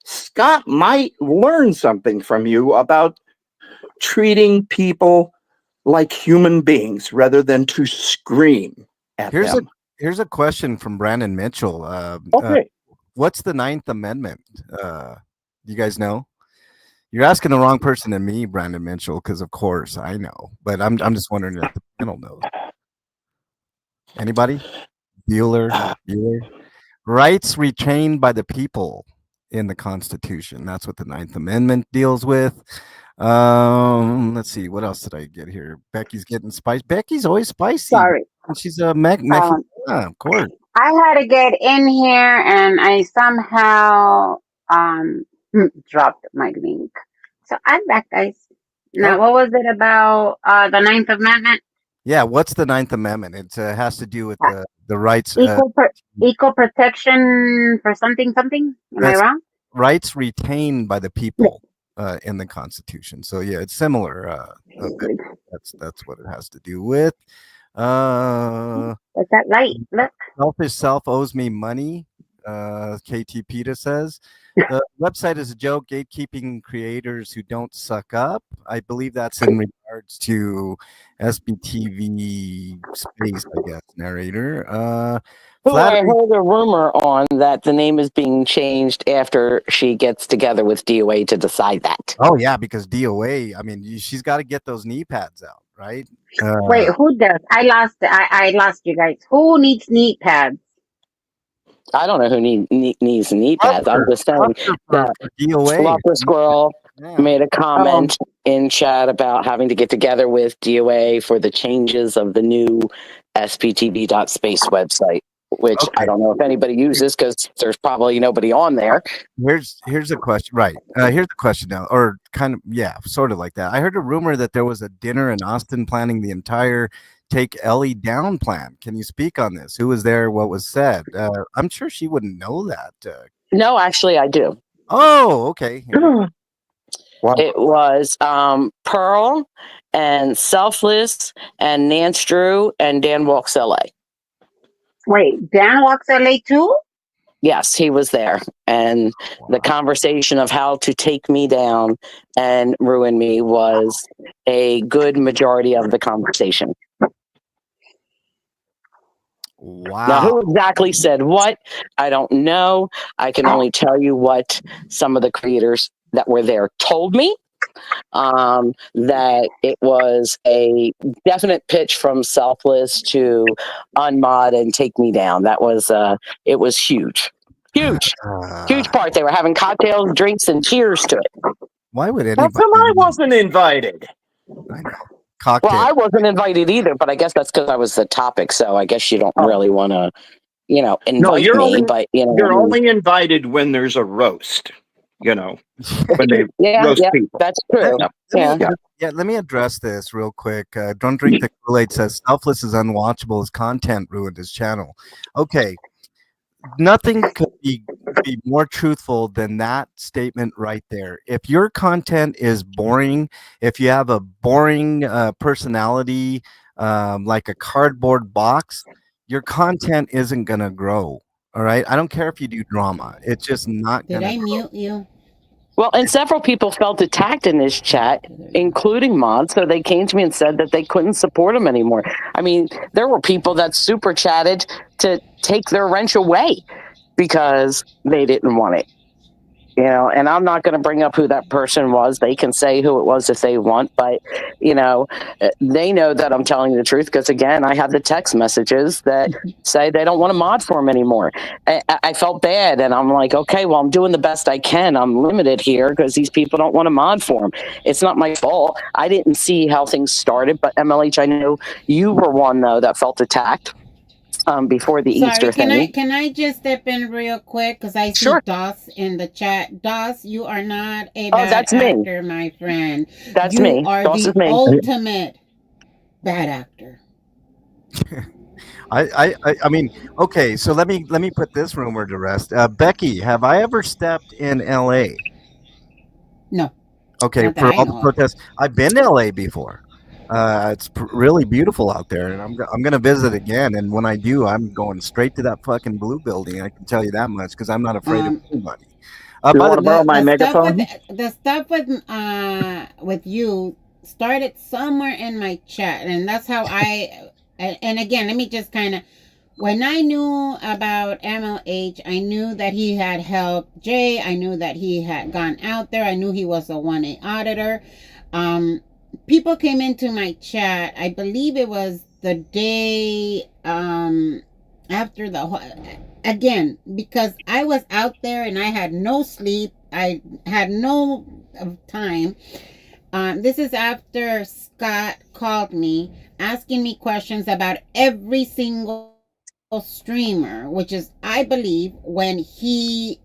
Scott might learn something from you about treating people like human beings rather than to scream at them. Here's a question from Brandon Mitchell. Okay. What's the Ninth Amendment? You guys know? You're asking the wrong person than me, Brandon Mitchell, because of course I know. But I'm just wondering if the panel knows. Anybody? Bueller? Rights retained by the people in the Constitution. That's what the Ninth Amendment deals with. Let's see. What else did I get here? Becky's getting spicy. Becky's always spicy. Sorry. She's a of course. I had to get in here and I somehow dropped my link. So I'm back, guys. Now, what was it about the Ninth Amendment? Yeah, what's the Ninth Amendment? It has to do with the rights. Equal protection for something. Am I wrong? Rights retained by the people in the Constitution. So yeah, it's similar. That's what it has to do with. What's that light? Look. Selfish self owes me money. KT PETA says. The website is a joke, gatekeeping creators who don't suck up. I believe that's in regards to SPTV space, I guess, narrator. I heard a rumor on that the name is being changed after she gets together with DOA to decide that. Oh, yeah, because DOA, I mean, she's got to get those knee pads out, right? Wait, who does? I lost you guys. Who needs knee pads? I don't know who needs knee pads. I'm just saying that Flopper Squirrel made a comment in chat about having to get together with DOA for the changes of the new SPTV.space website, which I don't know if anybody uses because there's probably nobody on there. Here's a question. Right. Here's the question now, or kind of, yeah, sort of like that. I heard a rumor that there was a dinner in Austin planning the entire Take Ellie Down plan. Can you speak on this? Who was there? What was said? I'm sure she wouldn't know that. No, actually, I do. Oh, okay. Wow. It was Pearl and Selfless and Nance Drew and Dan Walks LA. Wait, Dan Walks LA too? Yes, he was there. And the conversation of how to take me down and ruin me was a good majority of the conversation. Wow. Now, who exactly said what? I don't know. I can only tell you what some of the creators that were there told me. That it was a definite pitch from Selfless to Unmod and Take Me Down. That was it was huge part. They were having cocktails, drinks, and cheers to it. Why would anybody? How come I wasn't invited? I know. Cocktail. Well, I wasn't invited either, but I guess that's because I was the topic. So I guess you don't really want to, invite me. But you're only invited when there's a roast. When they roast people. That's true. Let me address this real quick. Don't Drink the Kool-Aid says Selfless is unwatchable. His content ruined his channel. Okay. Nothing could be more truthful than that statement right there. If your content is boring, if you have a boring personality, like a cardboard box, your content isn't gonna grow. All right. I don't care if you do drama. It's just not Did gonna I grow. mute you? Well, and several people felt attacked in this chat, including mods. So they came to me and said that they couldn't support him anymore. I mean, there were people that super chatted to take their wrench away because they didn't want it. You know, and I'm not going to bring up who that person was. They can say who it was if they want, but you know, they know that I'm telling the truth because again, I have the text messages that say they don't want to mod for him anymore. I felt bad, and I'm like, okay, well, I'm doing the best I can. I'm limited here because these people don't want to mod for him. It's not my fault. I didn't see how things started, but MLH, I know you were one though that felt attacked. Before the Easter thing. Can I just step in real quick because I see Sure. Doss in the chat. Doss, you are not a Oh, bad that's me. actor, my friend. That's you me. are Doss is the me. ultimate bad actor. I mean, okay, so let me put this rumor to rest. Becky, have I ever stepped in LA? No. Okay, Not that for I all the know of. protests, I've been to LA before. It's really beautiful out there, and I'm gonna visit again. And when I do, I'm going straight to that fucking blue building. I can tell you that much because I'm not afraid of anybody. You By want to borrow my megaphone? The stuff with you started somewhere in my chat, and that's how I. And again, let me just kind of. When I knew about MLH, I knew that he had helped Jay. I knew that he had gone out there. I knew he was a 1A auditor. People came into my chat. I believe it was the day after again, because I was out there and I had no sleep. I had no time. This is after Scott called me asking me questions about every single streamer, which is, I believe, when he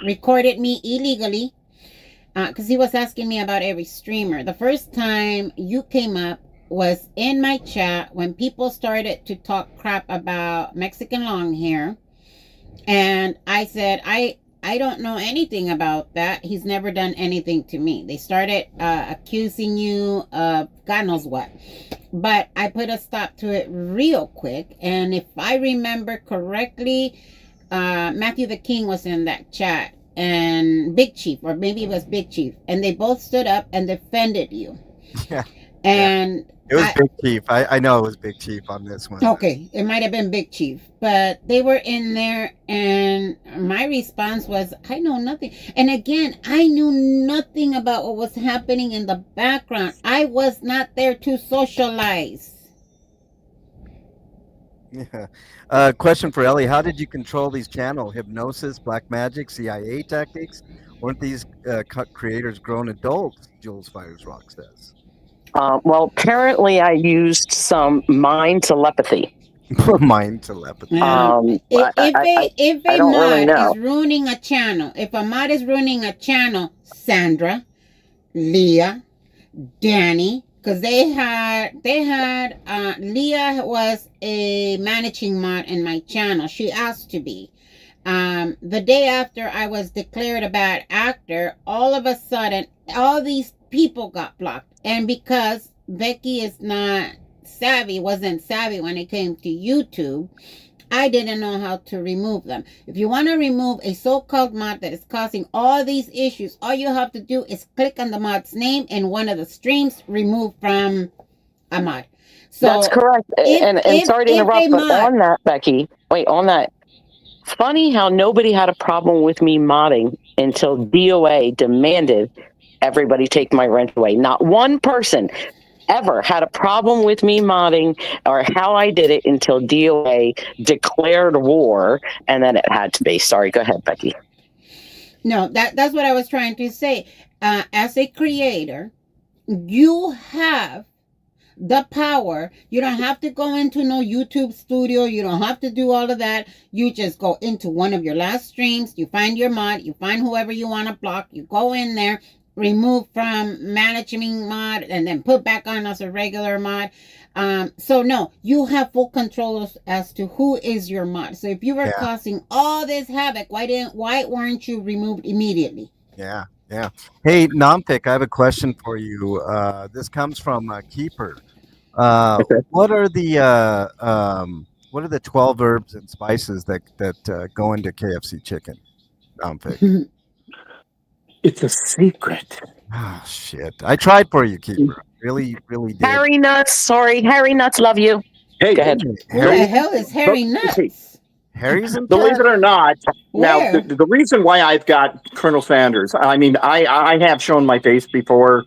recorded me illegally, because he was asking me about every streamer. The first time you came up was in my chat when people started to talk crap about Mexican long hair, and I said, I don't know anything about that. He's never done anything to me. They started accusing you of God knows what. But I put a stop to it real quick. And if I remember correctly, Matthew the King was in that chat. And Big Chief, or maybe it was Big Chief. And they both stood up and defended you. Yeah. And it was Big Chief. I know it was Big Chief on this one. Okay, it might have been Big Chief, but they were in there, and my response was, I know nothing. And again, I knew nothing about what was happening in the background. I was not there to socialize. Yeah. Question for Ellie: how did you control these channels? Hypnosis, black magic, CIA tactics? Weren't these creators grown adults? Jules Fires Rock says. Well, apparently I used some mind telepathy. Mind telepathy. If a don't mod really know. is ruining a channel, if a mod is ruining a channel, Sandra, Leah, Danny, because they had Leah was a managing mod in my channel. She asked to be. The day after I was declared a bad actor, all of a sudden, all these people got blocked. And because Becky is not savvy, wasn't savvy when it came to YouTube, I didn't know how to remove them. If you want to remove a so-called mod that is causing all these issues, all you have to do is click on the mod's name in one of the streams, remove from a mod. So that's correct. And sorry to interrupt, but on that, Becky, wait, on that. Funny how nobody had a problem with me modding until DOA demanded everybody take my rent away. Not one person ever had a problem with me modding or how I did it until DOA declared war, and then it had to be. Sorry, go ahead, Becky. No, that's what I was trying to say. As a creator, you have the power. You don't have to go into no YouTube studio. You don't have to do all of that. You just go into one of your last streams. You find your mod. You find whoever you want to block. You go in there. removed from managing mod and then put back on as a regular mod. So no, you have full control as to who is your mod. So if you were causing all this havoc, why weren't you removed immediately? Yeah. Hey, Nompic, I have a question for you. This comes from Keeper. Okay. What are the 12 herbs and spices that go into KFC chicken? Nompic. It's a secret. Oh shit! I tried for you, Keeper. Really did. Harry Nuts. Sorry, Harry Nuts. Love you. Hey, Go ahead. Who the hell is Harry Nuts? Harry's in believe it or not, now Where? the reason why I've got Colonel Sanders, I mean, I have shown my face before.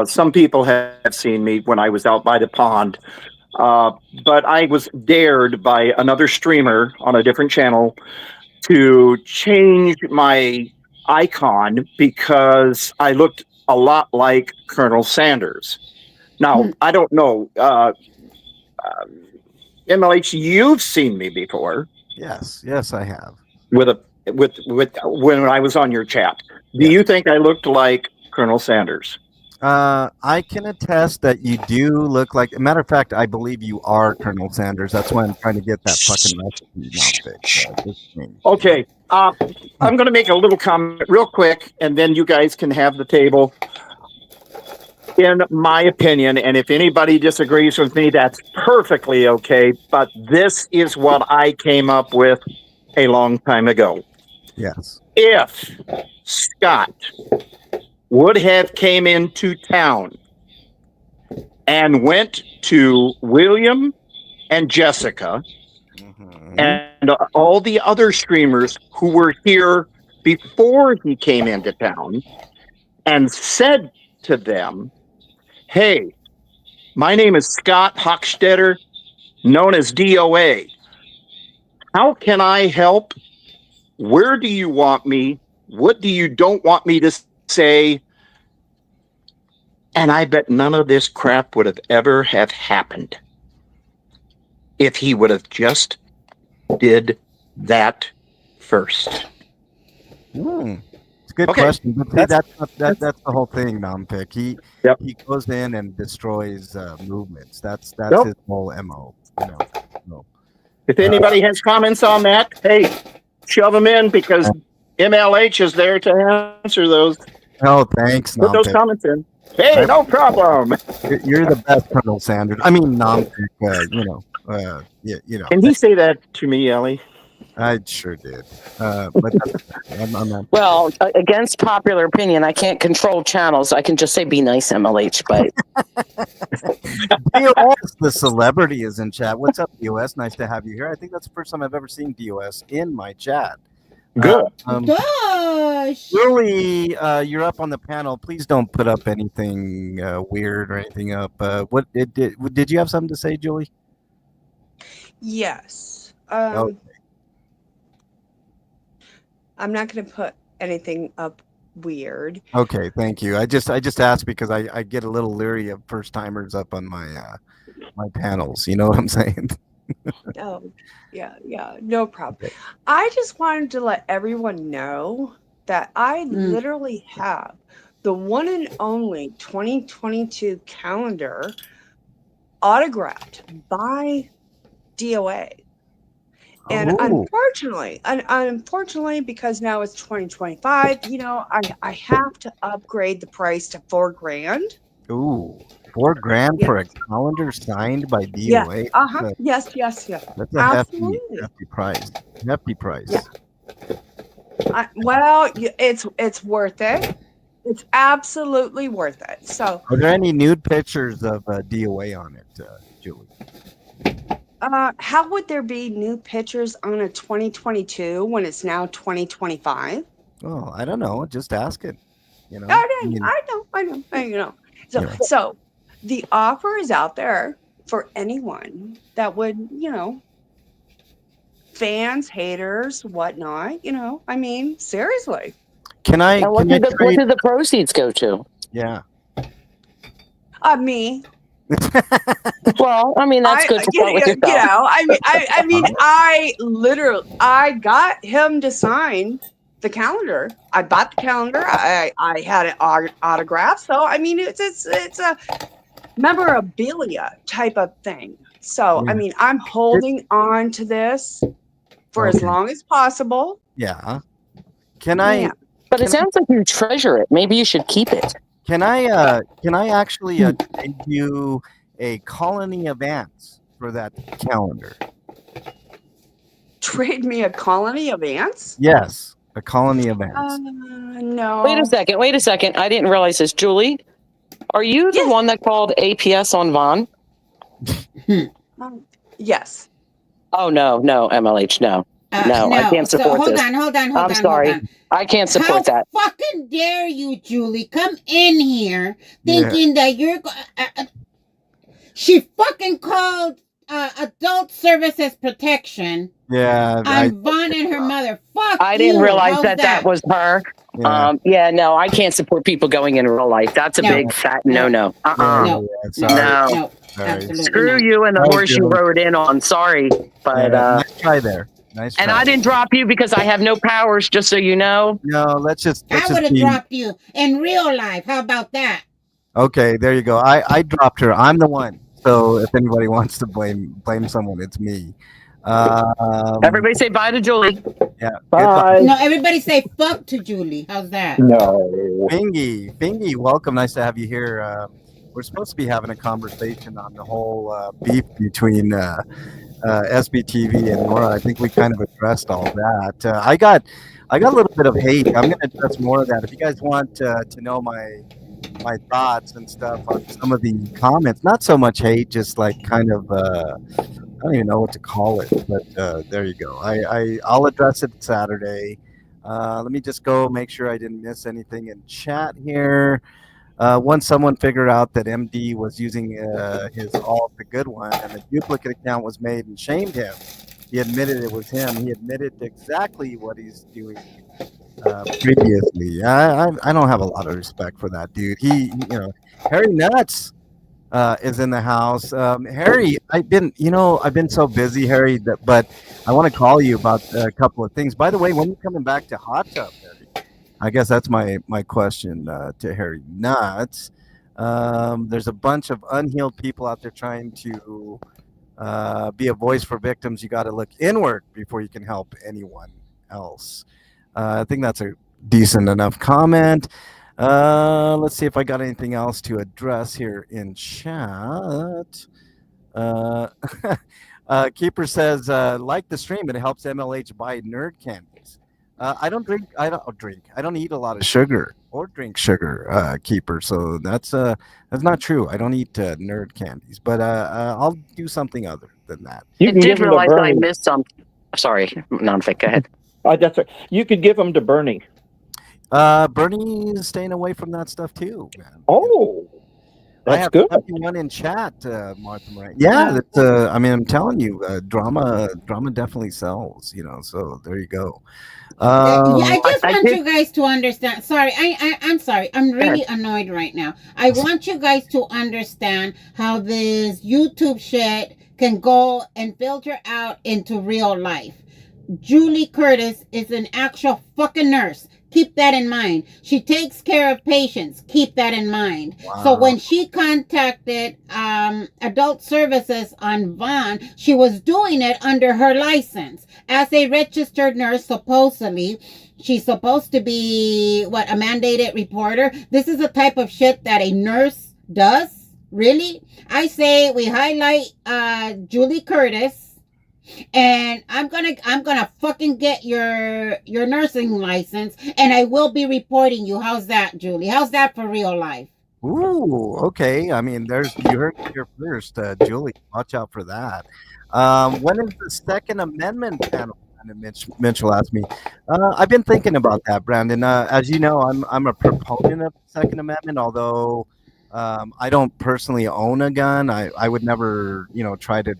Some people have seen me when I was out by the pond, but I was dared by another streamer on a different channel to change my icon because I looked a lot like Colonel Sanders. Now, I don't know. MLH, you've seen me before. Yes, I have. With when I was on your chat. Do you think I looked like Colonel Sanders? I can attest that you do look like. A matter of fact, I believe you are Colonel Sanders. That's why I'm trying to get that fucking recipe. Okay, I'm going to make a little comment real quick, and then you guys can have the table. In my opinion, and if anybody disagrees with me, that's perfectly okay. But this is what I came up with a long time ago. Yes. If Scott would have came into town and went to William and Jessica and all the other streamers who were here before he came into town and said to them, hey, my name is Scott Hochstetter, known as DOA. How can I help? Where do you want me? What do you don't want me to say? And I bet none of this crap would have ever have happened if he would have just did that first. It's a good question. But that's the whole thing, Nompic. He goes in and destroys movements. That's his whole MO. You know. So, if anybody has comments on that, hey, shove them in because MLH is there to answer those. Oh, thanks, Put those comments in. Hey, no problem. You're the best, Colonel Sanders. I mean, Nompic. You know. Can he say that to me, Ellie? I sure did. But I'm well, against popular opinion, I can't control channels. I can just say be nice, MLH. But DOS, the celebrity, is in chat. What's up, DOS? Nice to have you here. I think that's the first time I've ever seen DOS in my chat. Good. Gosh. Julie, you're up on the panel. Please don't put up anything weird or anything up. What did you have something to say, Julie? Yes. Okay. I'm not going to put anything up weird. Okay, thank you. I just asked because I get a little leery of first timers up on my my panels. You know what I'm saying? Oh, yeah, no problem. I just wanted to let everyone know that I literally have the one and only 2022 calendar autographed by DOA. And unfortunately, because now it's 2025, you know, I have to upgrade the price to $4,000. Ooh, $4,000 for a calendar signed by DOA? Yeah. Yes. That's a hefty price. Hefty price. Yeah. Well, it's worth it. It's absolutely worth it. So, are there any nude pictures of DOA on it, Julie? how would there be new pictures on a 2022 when it's now 2025? Oh, I don't know. Just ask it. You know. I know. So the offer is out there for anyone that would, you know, fans, haters, whatnot. You know, I mean, seriously. What do the proceeds go to? Yeah. Me. Well, I mean, that's good to start with yourself. I mean, I got him to sign the calendar. I bought the calendar. I had it autographed. So I mean, it's a memorabilia type of thing. So I mean, I'm holding on to this for as long as possible. Yeah. Can I? But it sounds like you treasure it. Maybe you should keep it. Can I actually trade you a colony of ants for that calendar? Trade me a colony of ants? Yes, a colony of ants. No. Wait a second. I didn't realize this. Julie, are you the one that called APS on Vaughn? Yes. Oh, no, MLH, no. No, I can't support hold this. Hold on. I'm sorry. I can't support that. How fucking dare you, Julie, come in here thinking that you're... she fucking called Adult Services Protection on Vaughn and her mother. Fuck I didn't realize that was her. Yeah. No, I can't support people going in real life. That's a big fat no. No, absolutely Screw not. you and the horse you rode in on. Sorry, but nice try there. Nice try. And I didn't drop you because I have no powers. Just so you know. No, let's I would have dropped you in real life. How about that? Okay, there you go. I dropped her. I'm the one. So if anybody wants to blame someone, it's me. Everybody say bye to Julie. Yeah. Bye. No, everybody say fuck to Julie. How's that? No. Fingy, welcome. Nice to have you here. We're supposed to be having a conversation on the whole beef between SPTV and Nora. I think we kind of addressed all that. I got a little bit of hate. I'm going to address more of that. If you guys want to know my thoughts and stuff on some of the comments, not so much hate, just like kind of I don't even know what to call it, but there you go. I'll address it Saturday. Let me just go make sure I didn't miss anything in chat here. Once someone figured out that MD was using his All the Good One and a duplicate account was made and shamed him, he admitted it was him. He admitted exactly what he's doing previously. I don't have a lot of respect for that dude. Harry Nuts is in the house. Harry, I've been so busy, Harry, but I want to call you about a couple of things. By the way, when are you coming back to Hot Tub, Harry? I guess that's my question to Harry Nuts. There's a bunch of unhealed people out there trying to be a voice for victims. You got to look inward before you can help anyone else. I think that's a decent enough comment. Let's see if I got anything else to address here in chat. Keeper says, like the stream, it helps MLH buy nerd candies. I don't eat a lot of sugar or drink sugar, Keeper. So that's not true. I don't eat nerd candies, but I'll do something other than that. I did realize I missed something. Sorry, non-fic. Go ahead. That's right. You could give them to Bernie. Bernie's staying away from that stuff too, man. Oh, that's good. I have one in chat, Martha Moran. Yeah, I'm telling you, drama definitely sells. So there you go. I just want you guys to understand. Sorry, I'm sorry. I'm really annoyed right now. I want you guys to understand how this YouTube shit can go and filter out into real life. Julie Curtis is an actual fucking nurse. Keep that in mind. She takes care of patients. Keep that in mind. Wow. So when she contacted Adult Services on Vaughn, she was doing it under her license. As a registered nurse, supposedly, she's supposed to be, a mandated reporter. This is the type of shit that a nurse does? Really? I say we highlight Julie Curtis. And I'm gonna fucking get your nursing license, and I will be reporting you. How's that, Julie? How's that for real life? Ooh, okay. I mean, you heard it here first, Julie. Watch out for that. When is the Second Amendment panel? Mitchell asked me. I've been thinking about that, Brandon. As you know, I'm a proponent of the Second Amendment, although I don't personally own a gun. I would never, try to,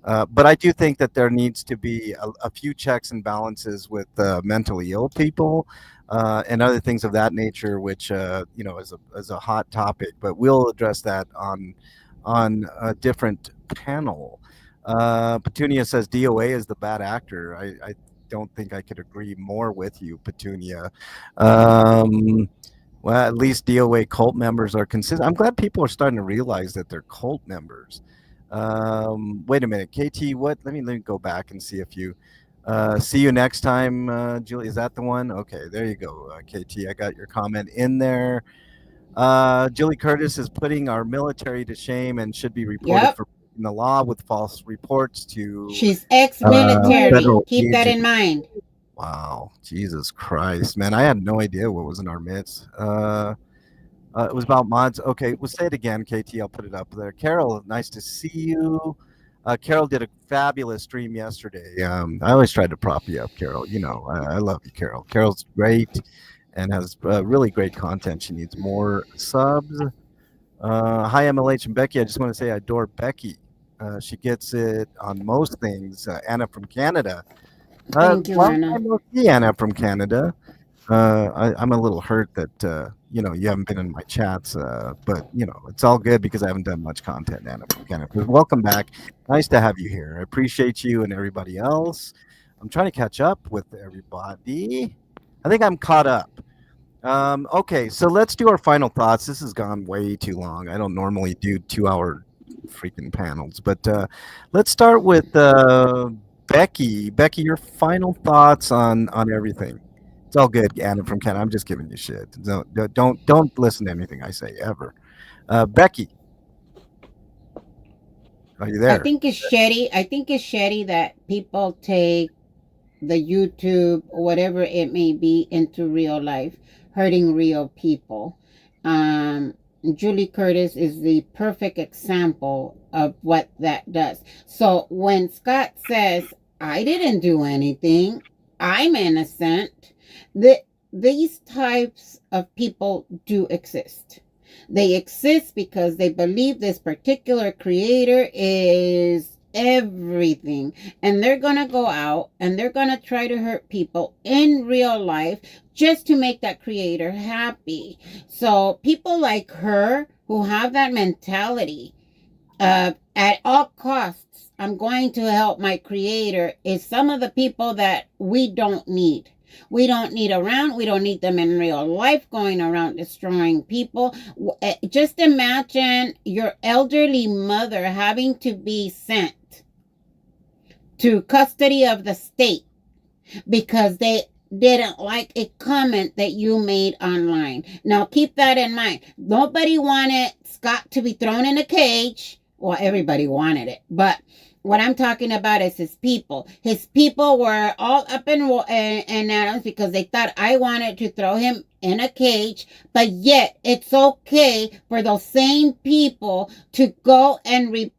but I do think that there needs to be a few checks and balances with mentally ill people and other things of that nature, which is a hot topic. But we'll address that on a different panel. Petunia says DOA is the bad actor. I don't think I could agree more with you, Petunia. Um, well, at least DOA cult members are consistent. I'm glad people are starting to realize that they're cult members. Wait a minute, KT. What? Let me go back and see if you. See you next time, Julie. Is that the one? Okay, there you go, KT. I got your comment in there. Julie Curtis is putting our military to shame and should be reported Yep. for breaking the law with false reports to She's ex-military. federal Keep that in agents. mind. Wow, Jesus Christ, man! I had no idea what was in our midst. It was about mods. Okay, we'll say it again, KT. I'll put it up there. Carol, nice to see you. Carol did a fabulous stream yesterday. I always tried to prop you up, Carol. You know, I love you, Carol. Carol's great and has really great content. She needs more subs. Hi, MLH and Becky. I just want to say I adore Becky. She gets it on most things. Anna from Canada. Thank you, Long Anna. time no see, Anna from Canada. I'm a little hurt that you know you haven't been in my chats, but you know it's all good because I haven't done much content, Anna from Canada. But welcome back. Nice to have you here. I appreciate you and everybody else. I'm trying to catch up with everybody. I think I'm caught up. Okay, so let's do our final thoughts. This has gone way too long. I don't normally do 2-hour freaking panels, but let's start with Becky. Becky, your final thoughts on everything. It's all good, Anna from Canada. I'm just giving you shit. Don't listen to anything I say ever. Becky, are you there? I think it's shitty that people take the YouTube, whatever it may be, into real life, hurting real people. Julie Curtis is the perfect example of what that does. So when Scott says, I didn't do anything, I'm innocent, these types of people do exist. They exist because they believe this particular creator is everything, and they're gonna go out and they're gonna try to hurt people in real life just to make that creator happy. So people like her who have that mentality of at all costs I'm going to help my creator is some of the people that we don't need. We don't need around. We don't need them in real life going around destroying people. Just imagine your elderly mother having to be sent to custody of the state because they didn't like a comment that you made online. Now keep that in mind. Nobody wanted Scott to be thrown in a cage. Well, everybody wanted it, but what I'm talking about is his people. His people were all up in arms because they thought I wanted to throw him in a cage, but yet it's okay for those same people to go and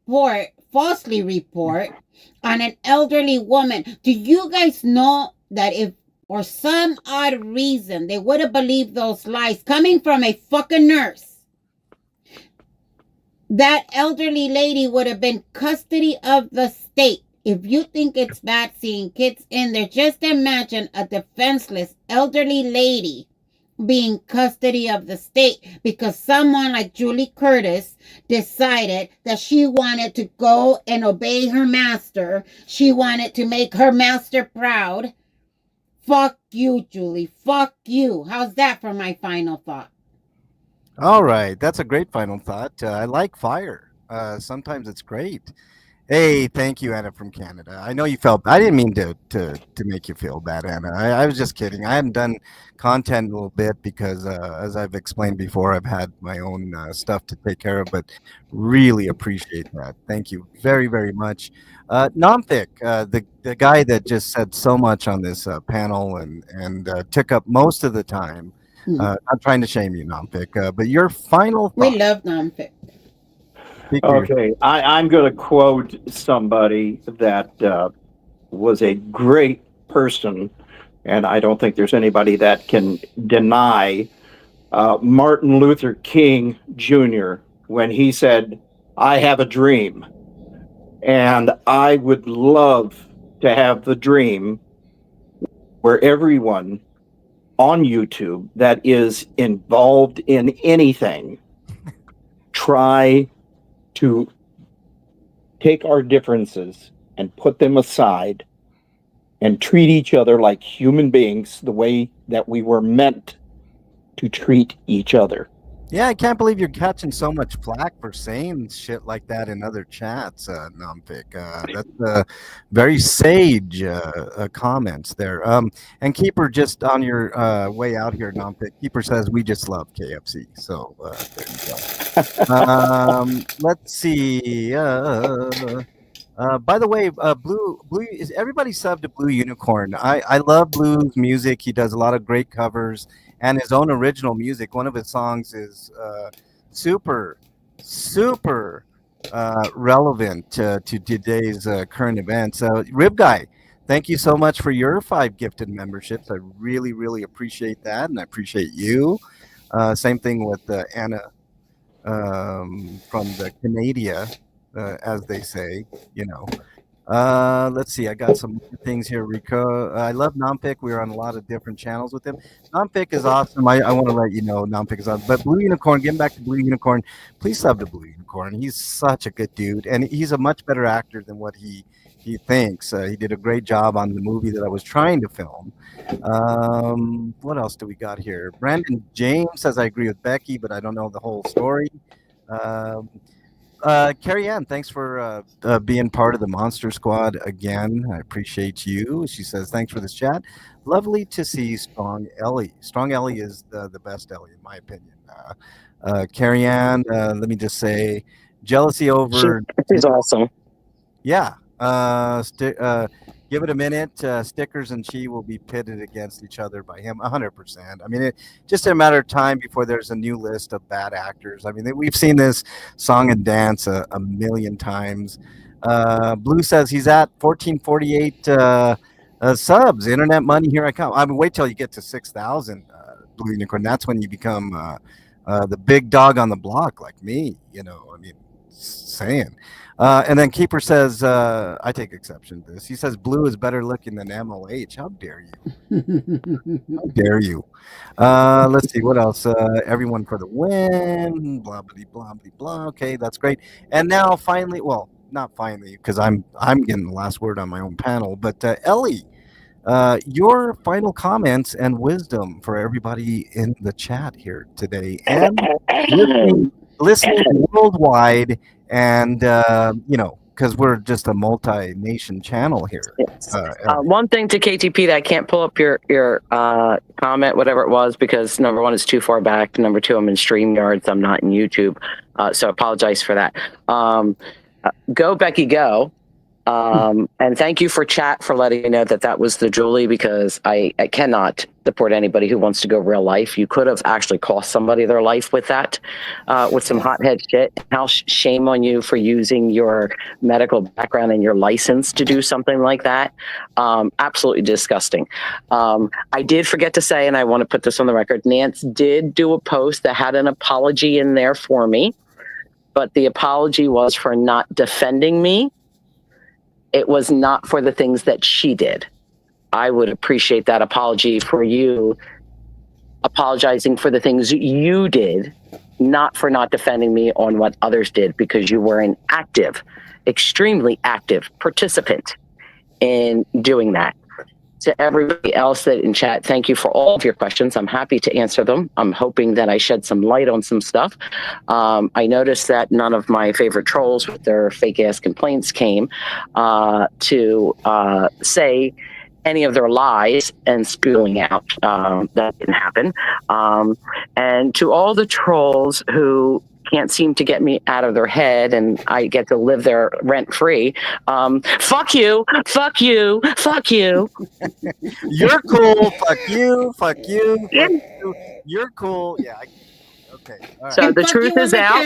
falsely report on an elderly woman. Do you guys know that if for some odd reason they would have believed those lies coming from a fucking nurse, that elderly lady would have been custody of the state? If you think it's bad seeing kids in there, just imagine a defenseless elderly lady being custody of the state because someone like Julie Curtis decided that she wanted to go and obey her master. She wanted to make her master proud. Fuck you, Julie. Fuck you. How's that for my final thought? All right, that's a great final thought. I like fire. Sometimes it's great. Hey, thank you, Anna from Canada. I know you felt. I didn't mean to make you feel bad, Anna. I was just kidding. I hadn't done content a little bit because, as I've explained before, I've had my own stuff to take care of. But really appreciate that. Thank you very, very much. Nomthic, the guy that just said so much on this panel and took up most of the time. Not trying to shame you, Nomthic, but your final thought. We love Nomthic. Okay, I'm going to quote somebody that was a great person, and I don't think there's anybody that can deny Martin Luther King Jr. when he said, I have a dream, and I would love to have the dream where everyone on YouTube that is involved in anything try to take our differences and put them aside and treat each other like human beings the way that we were meant to treat each other. Yeah, I can't believe you're catching so much flack for saying shit like that in other chats, Nompic. That's very sage comments there. And Keeper, just on your way out here, Nompic, Keeper says, we just love KFC. So there you go. Let's see. By the way, Blue is everybody subbed to Blue Unicorn. I love Blue's music. He does a lot of great covers and his own original music. One of his songs is super relevant to today's current events. Rib Guy, thank you so much for your 5 gifted memberships. I really appreciate that, and I appreciate you. Same thing with Anna from the Canada, as they say, you know. Let's see. I got some things here. Rico, I love Nompic. We're on a lot of different channels with him. Nompic is awesome. I want to let you know Nompic is awesome. But Blue Unicorn, getting back to Blue Unicorn, please sub to Blue Unicorn. He's such a good dude, and he's a much better actor than what he thinks. He did a great job on the movie that I was trying to film. What else do we got here? Brandon James says, I agree with Becky, but I don't know the whole story. Carrie Ann, thanks for being part of the Monster Squad again. I appreciate you. She says, thanks for this chat. Lovely to see Strong Ellie. Strong Ellie is the best Ellie, in my opinion. Carrie Ann, let me just say, jealousy over... She's awesome. Yeah. Give it a minute. Stickers and she will be pitted against each other by him 100%. I mean, it's just a matter of time before there's a new list of bad actors. I mean, we've seen this song and dance a million times. Blue says he's at 1448 subs. Internet money, here I come. I mean, wait till you get to 6,000, Blue Unicorn. That's when you become the big dog on the block like me. You know, I mean, saying. And then Keeper says, I take exception to this. He says Blue is better looking than MOH. How dare you? How dare you? Let's see what else. Everyone for the win. Blah blah blah blah blah. Okay, that's great. And now finally, well, not finally, because I'm getting the last word on my own panel. But Ellie, your final comments and wisdom for everybody in the chat here today, and listening worldwide. And, you know, because we're just a multi-nation channel here. Yes. One thing to KTP that I can't pull up your comment, whatever it was, because number one, it's too far back. Number two, I'm in StreamYard, so I'm not in YouTube. So I apologize for that. Go, Becky, go. And thank you for chat for letting me know that was the Julie, because I cannot support anybody who wants to go real life. You could have actually cost somebody their life with that, with some hothead shit. How shame on you for using your medical background and your license to do something like that. Absolutely disgusting. I did forget to say, and I want to put this on the record, Nance did do a post that had an apology in there for me, but the apology was for not defending me. It was not for the things that she did. I would appreciate that apology for you apologizing for the things you did, not for not defending me on what others did, because you were an active, extremely active participant in doing that. To everybody else that in chat, thank you for all of your questions. I'm happy to answer them. I'm hoping that I shed some light on some stuff. I noticed that none of my favorite trolls with their fake ass complaints came to say any of their lies and spewing out. That didn't happen. And to all the trolls who can't seem to get me out of their head and I get to live there rent free. Fuck you, fuck you, fuck you. You're cool. Fuck you, fuck you, fuck you. You're cool. Yeah. Okay. All right. So the truth is out.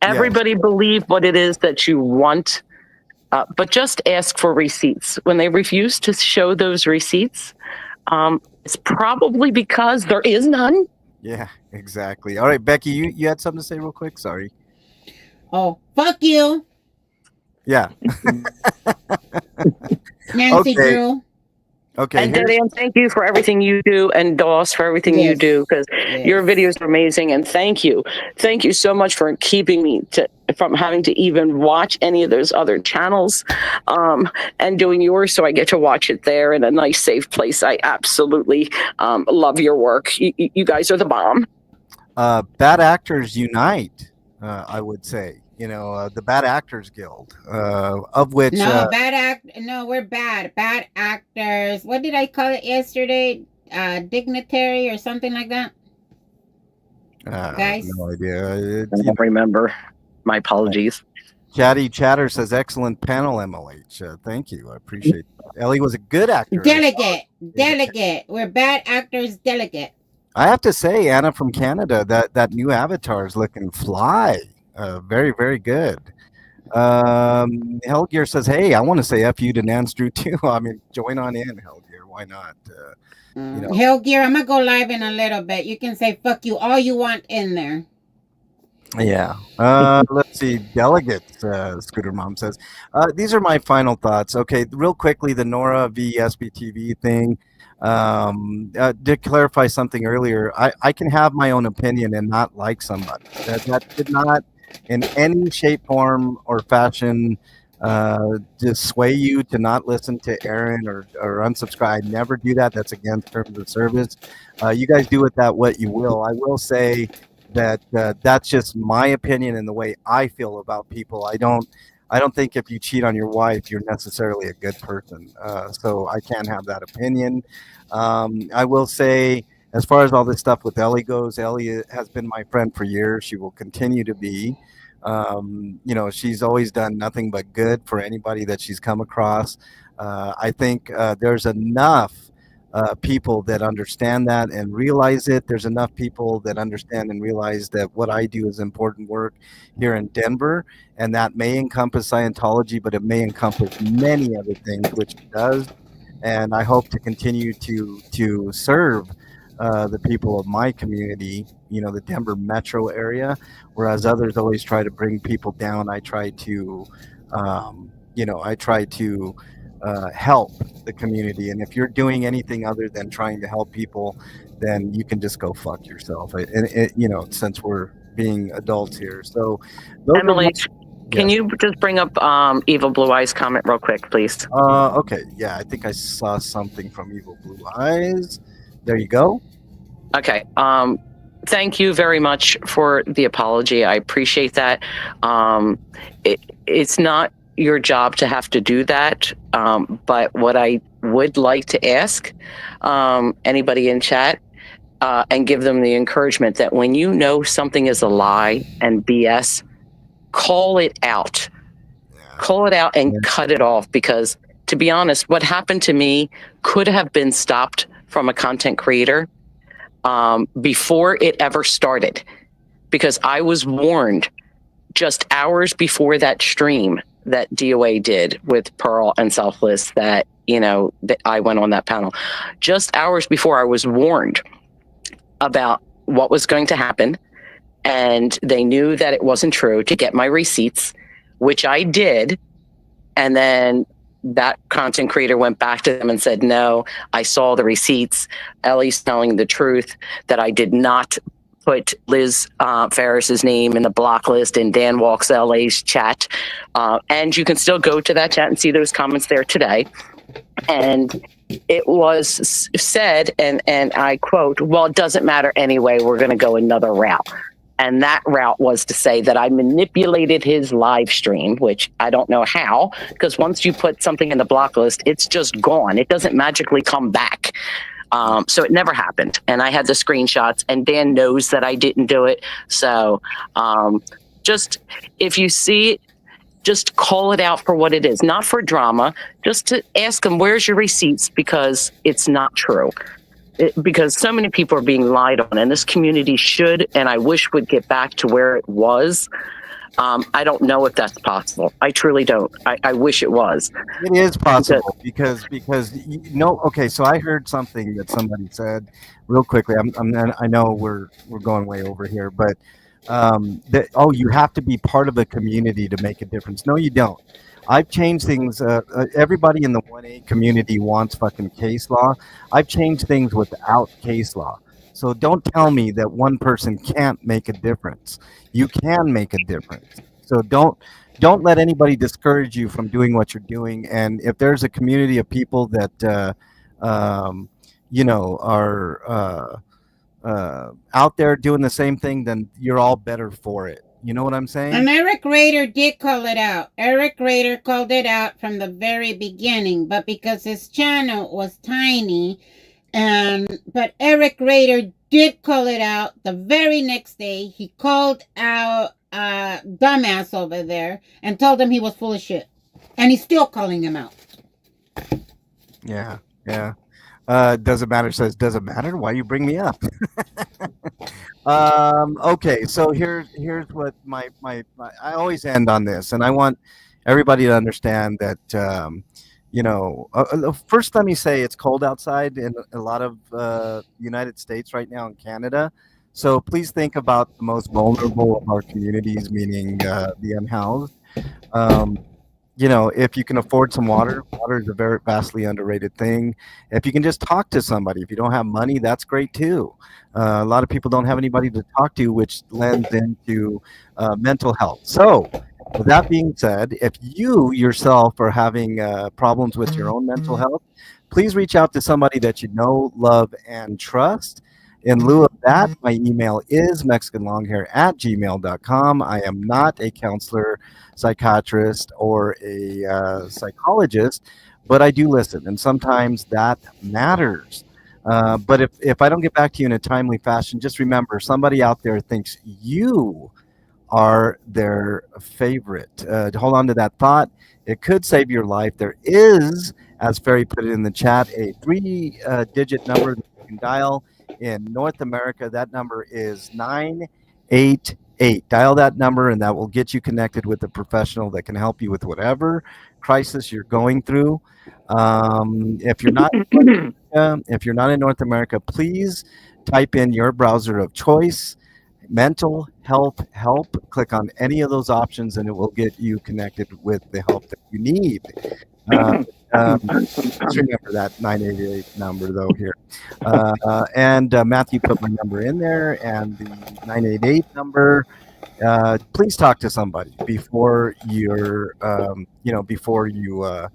Everybody believe what it is that you want, but just ask for receipts. When they refuse to show those receipts, it's probably because there is none. Yeah, exactly. All right, Becky, you had something to say real quick? Sorry. Oh, fuck you. Yeah. Nancy Drew. Okay, And here's Dan, thank you for everything you do, and Doss for everything you Yes. do, because your Yes. videos are amazing. And thank you so much for keeping me from having to even watch any of those other channels, and doing yours, so I get to watch it there in a nice, safe place. I absolutely love your work. You guys are the bomb. Bad Actors Unite. I would say, the Bad Actors Guild, of which No, no, we're bad. Bad actors. What did I call it yesterday? Dignitary or something like that? Guys. no idea. I don't remember. My apologies. Chatty Chatter says excellent panel, MLH. Thank you, I appreciate that. Ellie was a good actor. Delegate. We're bad actors. Delegate. I have to say, Anna from Canada, that new avatar is looking fly. Very, very good. Hellgear says, hey, I want to say F you to Nance Drew too. I mean, join on in, Hellgear. Why not? Hellgear, I'm going to go live in a little bit. You can say fuck you all you want in there. Yeah. Let's see. Delegates, Scooter Mom says. These are my final thoughts. Okay, real quickly, the Nora v. SPTV thing. To clarify something earlier, I can have my own opinion and not like somebody. That did not in any shape, form, or fashion just sway you to not listen to Aaron or unsubscribe. Never do that. That's against terms of service. You guys do with that what you will. I will say that that's just my opinion and the way I feel about people. I don't think if you cheat on your wife, you're necessarily a good person. So I can't have that opinion. I will say, as far as all this stuff with Ellie goes, Ellie has been my friend for years. She will continue to be. She's always done nothing but good for anybody that she's come across. I think there's enough people that understand that and realize it. There's enough people that understand and realize that what I do is important work here in Denver, and that may encompass Scientology, but it may encompass many other things, which it does. And I hope to continue to serve the people of my community, the Denver metro area, whereas others always try to bring people down. I try to, help the community. And if you're doing anything other than trying to help people, then you can just go fuck yourself. Since we're being adults here. So, Emily, can you just bring up Evil Blue Eyes comment real quick, please? Okay. Yeah, I think I saw something from Evil Blue Eyes. There you go. Okay. Thank you very much for the apology. I appreciate that. It's not your job to have to do that. But what I would like to ask anybody in chat and give them the encouragement that when you know something is a lie and BS, call it out. Call it out and cut it off, because to be honest, what happened to me could have been stopped from a content creator before it ever started, because I was warned just hours before that stream that DOA did with Pearl and Selfless, that I went on that panel. Just hours before, I was warned about what was going to happen, and they knew that it wasn't true, to get my receipts, which I did. And then that content creator went back to them and said, no, I saw the receipts. Ellie's telling the truth, that I did not put Liz Ferris's name in the block list in Dan Walks LA's chat. And you can still go to that chat and see those comments there today. And it was said, and I quote, well, it doesn't matter anyway, we're going to go another route. And that route was to say that I manipulated his live stream, which I don't know how, because once you put something in the block list, it's just gone. It doesn't magically come back. So it never happened. And I had the screenshots, and Dan knows that I didn't do it. So just if you see it, just call it out for what it is, not for drama, just to ask them, where's your receipts? Because it's not true. Because so many people are being lied on, and this community should, and I wish would get back to where it was. I don't know if that's possible. I truly don't. I wish it was. It is possible because okay. So I heard something that somebody said real quickly. I know we're going way over here, but you have to be part of a community to make a difference. No, you don't. I've changed things. Everybody in the 1A community wants fucking case law. I've changed things without case law. So don't tell me that one person can't make a difference. You can make a difference. So don't let anybody discourage you from doing what you're doing. And if there's a community of people that are out there doing the same thing, then you're all better for it. You know what I'm saying? And Eric Rader did call it out. Eric Rader called it out from the very beginning, but because his channel was tiny, but Eric Rader did call it out the very next day. He called out dumbass over there and told him he was full of shit, and he's still calling him out. Yeah. Doesn't matter says doesn't matter. Why you bring me up? Okay, so here's what my I always end on this, and I want everybody to understand that first let me say it's cold outside in a lot of United States right now, in Canada. So please think about the most vulnerable of our communities, meaning the unhoused. Um, if you can afford some water, water is a very vastly underrated thing. If you can just talk to somebody, if you don't have money, that's great too. A lot of people don't have anybody to talk to, which lends into mental health. So, with that being said, if you yourself are having problems with your own mental health, please reach out to somebody that you know, love, and trust. In lieu of that, my email is mexicanlonghair@gmail.com. I am not a counselor, psychiatrist, or a psychologist, but I do listen, and sometimes that matters. But if I don't get back to you in a timely fashion, just remember somebody out there thinks you are their favorite. Hold on to that thought. It could save your life. There is, as Ferry put it in the chat, a 3-digit number that you can dial in North America. That number is 988. Dial that number, and that will get you connected with a professional that can help you with whatever crisis you're going through. If you're not in North America, please type in your browser of choice, mental health help. Click on any of those options, and it will get you connected with the help that you need. Just remember that 988 number though here. And Matthew put my number in there, and the 988 number. Please talk to somebody before you're, before you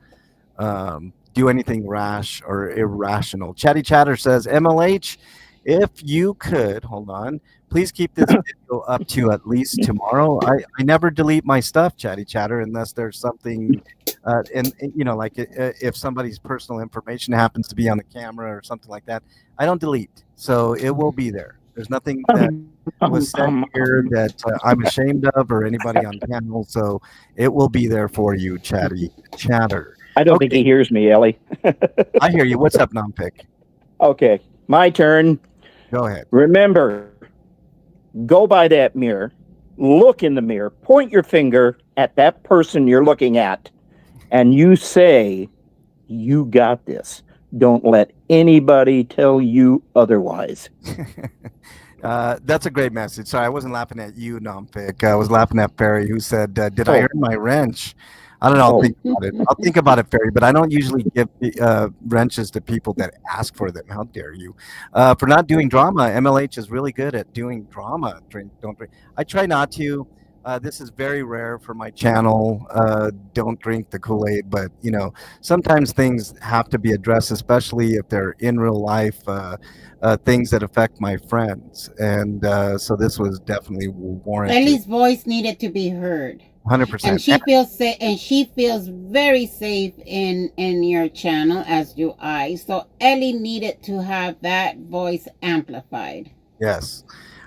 do anything rash or irrational. Chatty Chatter says, MLH, if you could, hold on, please keep this video up to at least tomorrow. I never delete my stuff, Chatty Chatter, unless there's something, if somebody's personal information happens to be on the camera or something like that, I don't delete. So it will be there. There's nothing that was said here that I'm ashamed of or anybody on panel. So it will be there for you, Chatty Chatter. I don't think he hears me, Ellie. I hear you. What's up, Nompic? Okay, my turn. Go ahead. Remember, go by that mirror, look in the mirror, point your finger at that person you're looking at, and you say, you got this. Don't let anybody tell you otherwise. That's a great message. Sorry, I wasn't laughing at you, Nompic. I was laughing at Perry, who said, did I earn my wrench? I don't know. I'll think about it. I'll think about it, Perry, but I don't usually give wrenches to people that ask for them. How dare you? For not doing drama, MLH is really good at doing drama. Don't drink. I try not to. This is very rare for my channel. Don't drink the Kool-Aid, but sometimes things have to be addressed, especially if they're in real life things that affect my friends. And so this was definitely warranted. Ellie's voice needed to be heard. 100%. And she feels safe, and she feels very safe in your channel, as do I. So Ellie needed to have that voice amplified. Yes.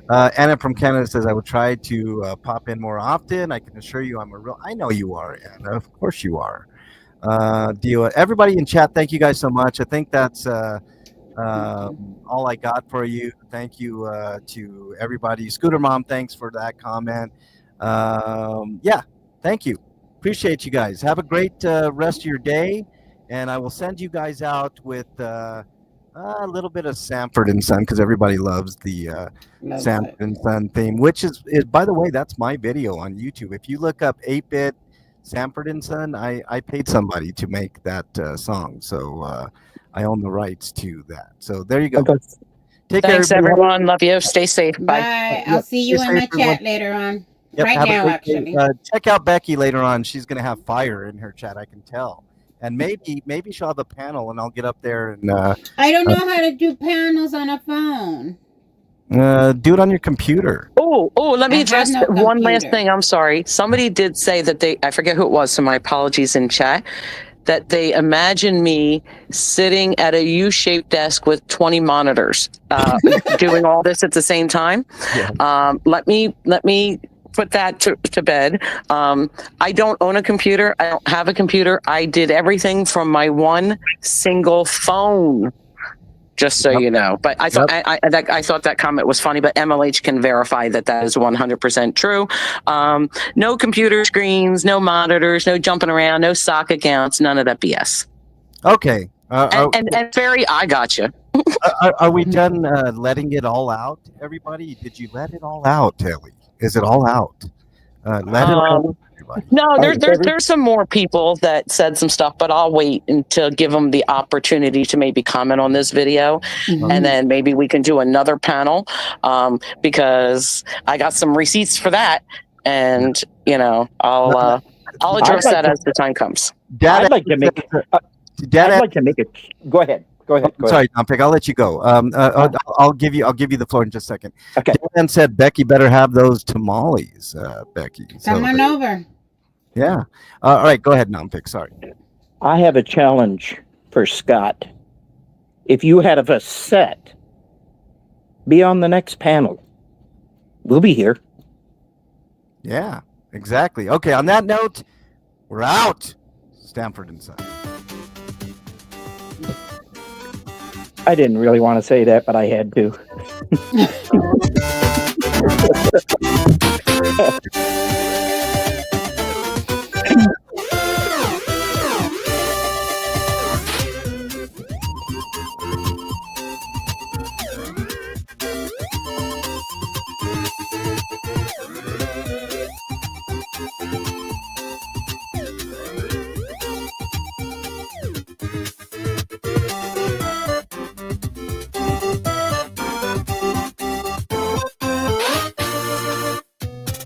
Anna from Canada says, I will try to pop in more often. I can assure you I know you are, Anna. Of course you are. Dio, everybody in chat, thank you guys so much. I think that's all I got for you. Thank you to everybody. Scooter Mom, thanks for that comment. Yeah, thank you. Appreciate you guys. Have a great rest of your day. And I will send you guys out with a little bit of Sanford and Son, because everybody loves the Sanford and Son theme, which is, by the way, that's my video on YouTube. If you look up 8-Bit Sanford and Son. I paid somebody to make that song, so I own the rights to that. So there you go. Okay. Take care, Thanks, everybody. everyone. Love you. Stay safe. Bye. Bye. Yeah, I'll see stay you in safe, my everyone. chat later on. Yep, Right have a now, great day. actually. Check out Becky later on. She's gonna have fire in her chat. I can tell. And maybe she'll have a panel, and I'll get up there and I don't know how to do panels on a phone. do it on your computer. Oh, let me I have address no one last computer. thing. I'm sorry. Somebody did say that I forget who it was, so my apologies in chat, that they imagine me sitting at a U-shaped desk with 20 monitors, doing all this at the same time. Yeah. Let me put that to bed. I don't own a computer. I don't have a computer. I did everything from my one single phone. Just so you know, but I thought I thought that comment was funny. But MLH can verify that is 100% true. No computer screens, no monitors, no jumping around, no sock accounts, none of that BS. Okay. And Ferry, I got you. Are we done letting it all out, everybody? Did you let it all out, Telly? Is it all out? Let it all out, everybody. No, there's some more people that said some stuff, but I'll wait until give them the opportunity to maybe comment on this video, and then maybe we can do another panel, because I got some receipts for that, and I'll address that as the time comes. I'd like to make it. Go ahead. Sorry, Dompick, I'll let you go. I'll give you the floor in just a second. Okay. Dan said Becky better have those tamales, Becky. Come on over. Yeah. All right, go ahead, Dompick. Sorry. I have a challenge for Scott. If you have a set, be on the next panel. We'll be here. Yeah, exactly. Okay, on that note, we're out. Stanford and Son. I didn't really want to say that, but I had to.